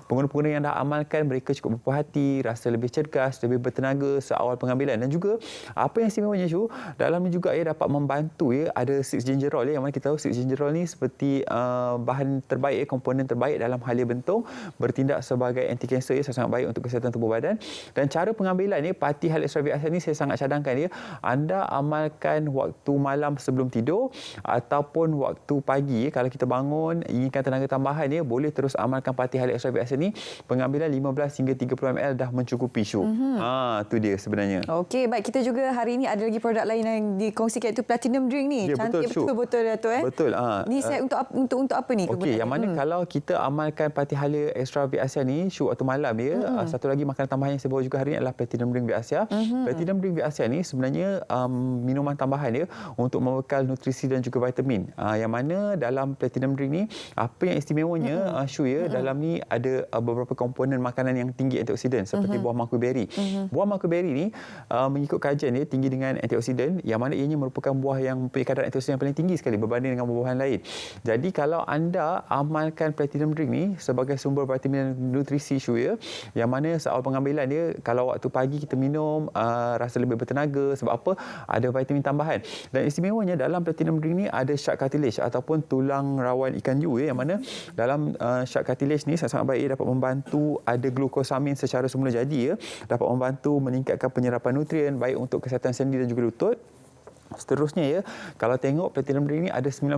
pengguna-pengguna yang dah amalkan mereka cukup berpuas hati, rasa lebih cergas, lebih bertenaga seawal pengambilan. Dan juga apa yang istimewanya dalam ni juga dapat membantu ada 6 gingerol yang mana kita tahu 6 gingerol ni seperti bahan terbaik komponen terbaik dalam halia bentung bertindak sebagai anti kanser sangat baik untuk kesihatan tubuh badan. Dan cara pengambilan Pati Halia Extra V ASEAN ni saya sangat cadangkan anda amalkan waktu malam sebelum tidur ataupun waktu pagi kalau kita bangun inginkan tenaga tambahan boleh terus amalkan Pati Halia Extra V ASEAN ni. Pengambilan 15 hingga 30 ml dah mencukupi tu dia sebenarnya. Okey, baik, kita juga hari ini ada lagi produk lain yang dikongsikan itu Platinum Drink ni. Cantik betul-betul Dato' Betul. Ni saya untuk apa ni? Okey, yang mana kalau kita amalkan Pati Halia Extra V ASEAN ni waktu malam satu lagi makanan tambahan yang saya bawa juga hari ini adalah Platinum Drink V ASEAN. Platinum Drink V ASEAN ni sebenarnya minuman tambahan untuk membekal nutrisi dan juga vitamin. Yang mana dalam Platinum Drink ni apa yang istimewanya dalam ni ada beberapa komponen makanan yang tinggi antioksidan seperti buah mangkuk beri. Buah mangkuk beri ni mengikut kajian tinggi dengan antioksidan yang mana ianya merupakan buah yang mempunyai kadar antioksidan yang paling tinggi sekali berbanding dengan buah-buahan lain. Jadi kalau anda amalkan platinum drink ni sebagai sumber vitamin dan nutrisi ya, yang mana seawal pengambilan dia, kalau waktu pagi kita minum rasa lebih bertenaga. Sebab apa? Ada vitamin tambahan. Dan istimewanya dalam platinum drink ni ada shark cartilage ataupun tulang rawan ikan hiu yang mana dalam shark cartilage ni sangat baik, dapat membantu ada glukosamin secara semula jadi dapat membantu meningkatkan penyerapan nutrien baik untuk kesihatan sendi dan juga lutut. Seterusnya kalau tengok platinum drink ni ada 99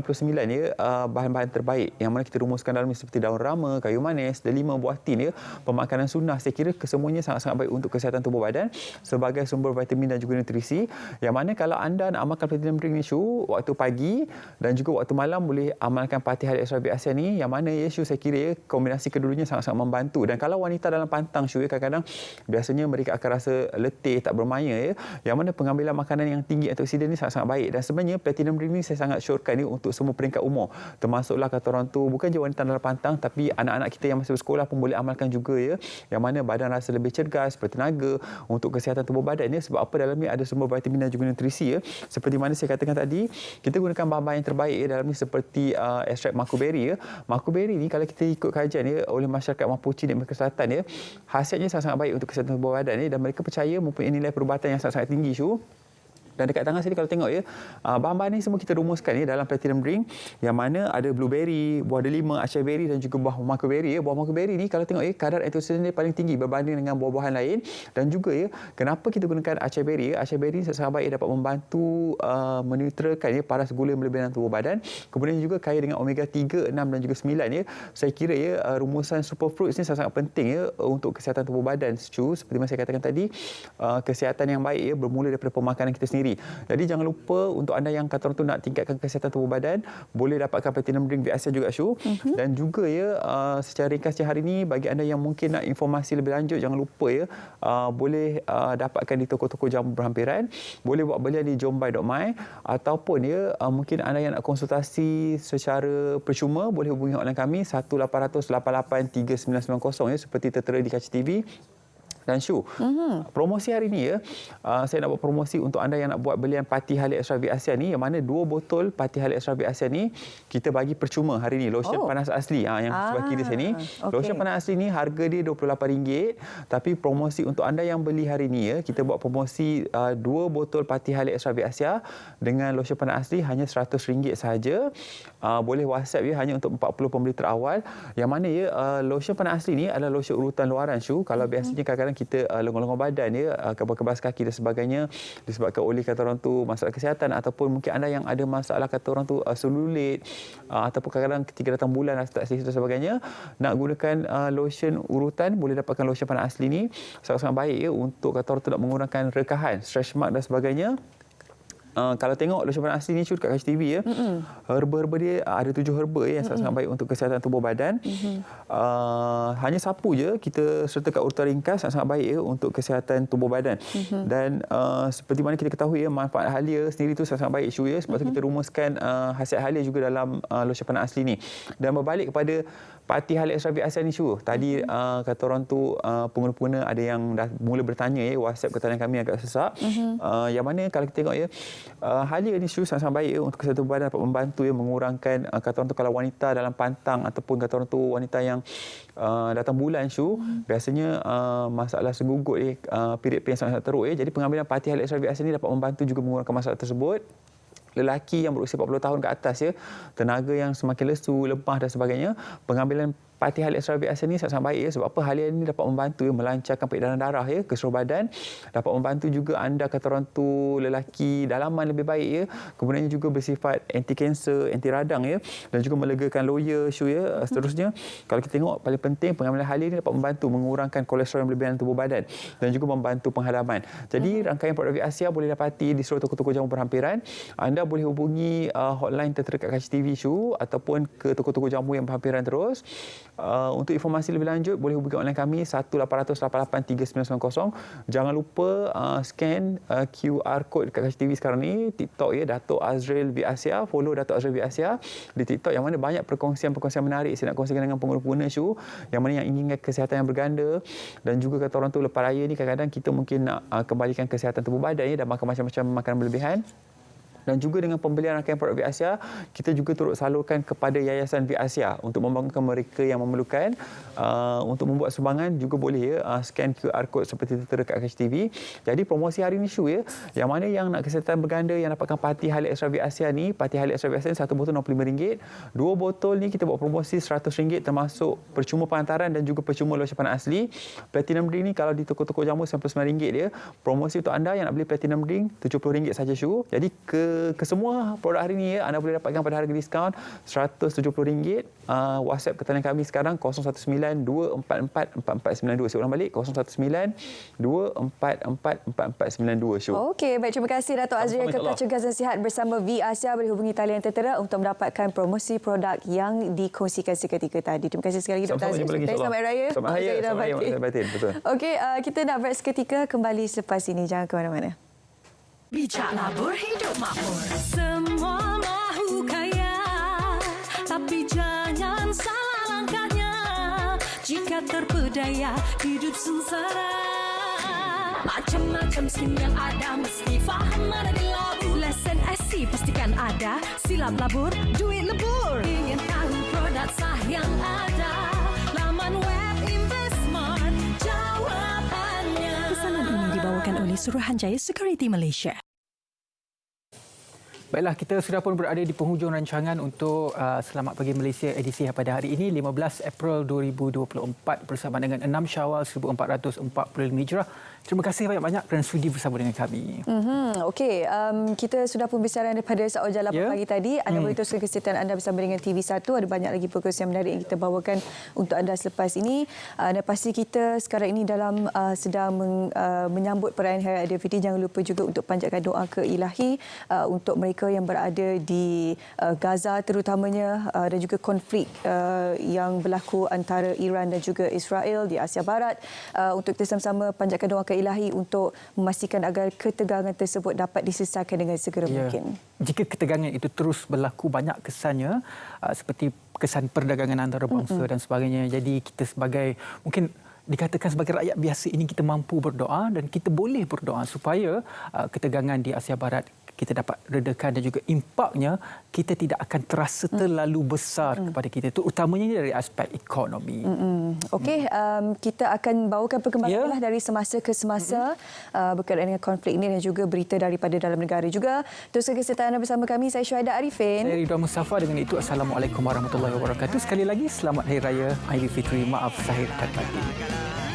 bahan-bahan terbaik yang mana kita rumuskan dalam seperti daun rama, kayu manis, delima, buah tin pemakanan sunnah. Saya kira kesemuanya sangat-sangat baik untuk kesihatan tubuh badan sebagai sumber vitamin dan juga nutrisi. Yang mana kalau anda nak amalkan platinum drink ni waktu pagi dan juga waktu malam boleh amalkan Pati Halid Extra Biasa ni, yang mana saya kira kombinasi keduanya sangat-sangat membantu. Dan kalau wanita dalam pantang kadang-kadang biasanya mereka akan rasa letih, tak bermaya yang mana pengambilan makanan yang tinggi antioksidan ni sangat-sangat baik. Dan sebenarnya platinum drink ni saya sangat syorkan untuk semua peringkat umur. Termasuklah kata orang tu bukan je wanita dalam pantang, tapi anak-anak kita yang masih bersekolah pun boleh amalkan juga yang mana badan rasa lebih cergas, bertenaga untuk kesihatan tubuh badan sebab apa dalam ni ada sumber vitamin dan juga nutrisi seperti mana saya katakan tadi, kita gunakan bahan-bahan yang terbaik dalam ni seperti ekstrak makuberry Makuberry ni kalau kita ikut kajian oleh masyarakat Mapuche di Amerika Selatan khasiatnya sangat-sangat baik untuk kesihatan tubuh badan dan mereka percaya mempunyai nilai perubatan yang sangat-sangat tinggi Dan dekat tangan sini kalau tengok bahan-bahan ni semua kita rumuskan dalam platinum drink yang mana ada blueberry, buah delima, acai berry dan juga buah makuberry Buah makuberry ni kalau tengok kadar antioksidan dia paling tinggi berbanding dengan buah-buahan lain. Dan juga kenapa kita gunakan acai berry? Acai berry sangat baik dapat membantu menetralkan paras gula yang berlebihan dalam tubuh badan. Kemudian juga kaya dengan omega 3, 6 dan juga 9 Saya kira rumusan superfruits ni sangat penting untuk kesihatan tubuh badan. Seperti yang saya katakan tadi, kesihatan yang baik bermula daripada pemakanan kita sendiri. Jadi jangan lupa untuk anda yang kata orang tu nak tingkatkan kesihatan tubuh badan, boleh dapatkan platinum drink VSL juga Dan juga secara ringkasnya hari ini bagi anda yang mungkin nak informasi lebih lanjut, jangan lupa boleh dapatkan di toko-toko jamu berhampiran, boleh buat belian di jombai.my ataupun mungkin anda yang nak konsultasi secara percuma boleh hubungi hotline kami 1800 88 3990 seperti tertera di kaca TV. Dan promosi hari ini saya nak buat promosi untuk anda yang nak buat belian Pati Halid Extra V Asia ni, yang mana 2 botol Pati Halid Extra V Asia ni kita bagi percuma hari ini. Lotion panas asli yang sebelah kiri saya ni. Lotion panas asli ni harga dia RM28, tapi promosi untuk anda yang beli hari ini kita buat promosi 2 botol Pati Halid Extra V Asia dengan lotion panas asli hanya RM100 sahaja. Boleh WhatsApp hanya untuk 40 pembeli terawal. Yang mana lotion panas asli ni adalah lotion urutan luaran Kalau biasanya kadang-kadang kita longgar-longgar badan kebas kaki dan sebagainya disebabkan oleh kata orang tu masalah kesihatan ataupun mungkin anda yang ada masalah kata orang tu selulit ataupun kadang-kadang ketika datang bulan tak selesa dan sebagainya, nak gunakan lotion urutan, boleh dapatkan lotion panas asli ni sangat-sangat baik untuk kata orang tu nak mengurangkan rekahan, stretch mark dan sebagainya. Kalau tengok lotion panas asli ni kat Kaca TV herba-herba dia ada 7 herba yang sangat-sangat baik untuk kesihatan tubuh badan. Hanya sapu je kita sertakan urutan ringkas sangat-sangat baik untuk kesihatan tubuh badan. Dan seperti mana kita ketahui manfaat halia sendiri tu sangat-sangat baik sebab tu kita rumuskan khasiat halia juga dalam lotion panas asli ni. Dan berbalik kepada Pati Halid Extra V Asia ni tadi kata orang tu pengguna-pengguna ada yang dah mula bertanya WhatsApp ketanya kami agak sesak. Yang mana kalau kita tengok halia ni sangat-sangat baik untuk kesihatan tubuh badan, dapat membantu mengurangkan kata orang tu kalau wanita dalam pantang ataupun kata orang tu wanita yang datang bulan biasanya masalah segugut period pain sangat teruk jadi pengambilan Pati Halid Extra V Asia ni dapat membantu juga mengurangkan masalah tersebut. Lelaki yang berusia 40 tahun ke atas tenaga yang semakin lesu, lemah dan sebagainya, pengambilan Pati Halid Extra V Asia ni sangat baik sebab apa halia ni dapat membantu melancarkan peredaran darah ke seluruh badan, dapat membantu juga anda kata orang tu lelaki dalaman lebih baik kemudian juga bersifat anti kanser, anti radang dan juga melegakan loya seterusnya. Kalau kita tengok paling penting pengambilan halia ni dapat membantu mengurangkan kolesterol yang berlebihan dalam tubuh badan dan juga membantu penghalaman. Jadi rangkaian produk V Asia boleh dapati di seluruh toko-toko jamu berhampiran. Anda boleh hubungi hotline tertera kat Kaca TV ataupun ke toko-toko jamu yang berhampiran terus. Untuk informasi lebih lanjut boleh hubungi online kami 1800 88 3990. Jangan lupa scan QR code dekat Kaca TV sekarang ni, TikTok Dato' Azril V Asia, follow Dato' Azril V Asia di TikTok yang mana banyak perkongsian-perkongsian menarik saya nak kongsikan dengan pengguna-pengguna yang mana yang inginkan kesihatan yang berganda dan juga kata orang tu lepas raya ni kadang-kadang kita mungkin nak kembalikan kesihatan tubuh badan dan makan macam-macam makanan berlebihan. dan juga dengan pembelian rangkaian produk V-Asia, kita juga turut salurkan kepada Yayasan V-Asia untuk membangunkan mereka yang memerlukan. Untuk membuat sumbangan juga boleh scan QR code seperti tertera kat KCTV. Jadi promosi hari ni Syu yang mana yang nak kesihatan berganda yang dapatkan parti Highlight Extra V-Asia ni, parti Highlight Extra V-Asia ni satu botol RM65. Dua botol ni kita buat promosi RM100 termasuk percuma pengantaran dan juga percuma lotion panas asli. Platinum drink ni kalau di toko-toko jamu RM99 dia. Promosi untuk anda yang nak beli Platinum drink RM70 saja Syu. Jadi ke semua produk hari ni anda boleh dapatkan pada harga diskaun RM170. WhatsApp ke talian kami sekarang 019-244-4492. Saya ulang balik 019-244-4492 Syu. Okey, baik, terima kasih Dato' Azriel, Kepala Cegahan Sihat bersama V-Asia boleh hubungi talian tertera untuk mendapatkan promosi produk yang dikongsikan seketika tadi. Terima kasih sekali lagi Dr. Azriel. Selamat Raya. Selamat Raya. Betul. Okey, kita nak break seketika, kembali selepas ini. Jangan ke mana-mana. Bijak labur hidup makmur. Semua mahu kaya, tapi jangan salah langkahnya. Jika terpedaya hidup sengsara, macam-macam skim yang ada mesti faham mana dilabur. Lesen SC pastikan ada, silap labur, duit lebur. Ingin tahu produk sah yang ada, laman web Investmart jawapannya. Pesanan ini dibawakan oleh Suruhanjaya Security Malaysia. Baiklah, kita sudah pun berada di penghujung rancangan untuk Selamat Pagi Malaysia edisi pada hari ini 15 April 2024 bersama dengan 6 Syawal 1445 Hijrah. Terima kasih banyak-banyak kerana sudi bersama dengan kami. Okey, kita sudah pun berbicara daripada saat jam 8 pagi tadi. Anda boleh teruskan kesihatan anda bersama dengan TV1. Ada banyak lagi program yang menarik yang kita bawakan untuk anda selepas ini. Dan pasti kita sekarang ini dalam sedang menyambut perayaan Hari Aidilfitri. Jangan lupa juga untuk panjatkan doa ke Ilahi untuk mereka yang berada di Gaza terutamanya dan juga konflik yang berlaku antara Iran dan juga Israel di Asia Barat. Untuk kita sama-sama panjatkan doa ke Ilahi untuk memastikan agar ketegangan tersebut dapat diselesaikan dengan segera mungkin. Jika ketegangan itu terus berlaku, banyak kesannya seperti kesan perdagangan antara bangsa dan sebagainya. Jadi kita sebagai mungkin dikatakan sebagai rakyat biasa ini kita mampu berdoa dan kita boleh berdoa supaya ketegangan di Asia Barat kita dapat redakan dan juga impaknya kita tidak akan terasa terlalu besar kepada kita, terutamanya dari aspek ekonomi. Okey, kita akan bawakan perkembangan dari semasa ke semasa berkaitan dengan konflik ini dan juga berita daripada dalam negara juga. Teruskan kesihatan anda bersama kami. Saya Syuhada Arifin. Saya Ridwan Mustafa. Dengan itu, Assalamualaikum warahmatullahi wabarakatuh. Sekali lagi, selamat Hari Raya Aidilfitri. Maaf zahir dan batin.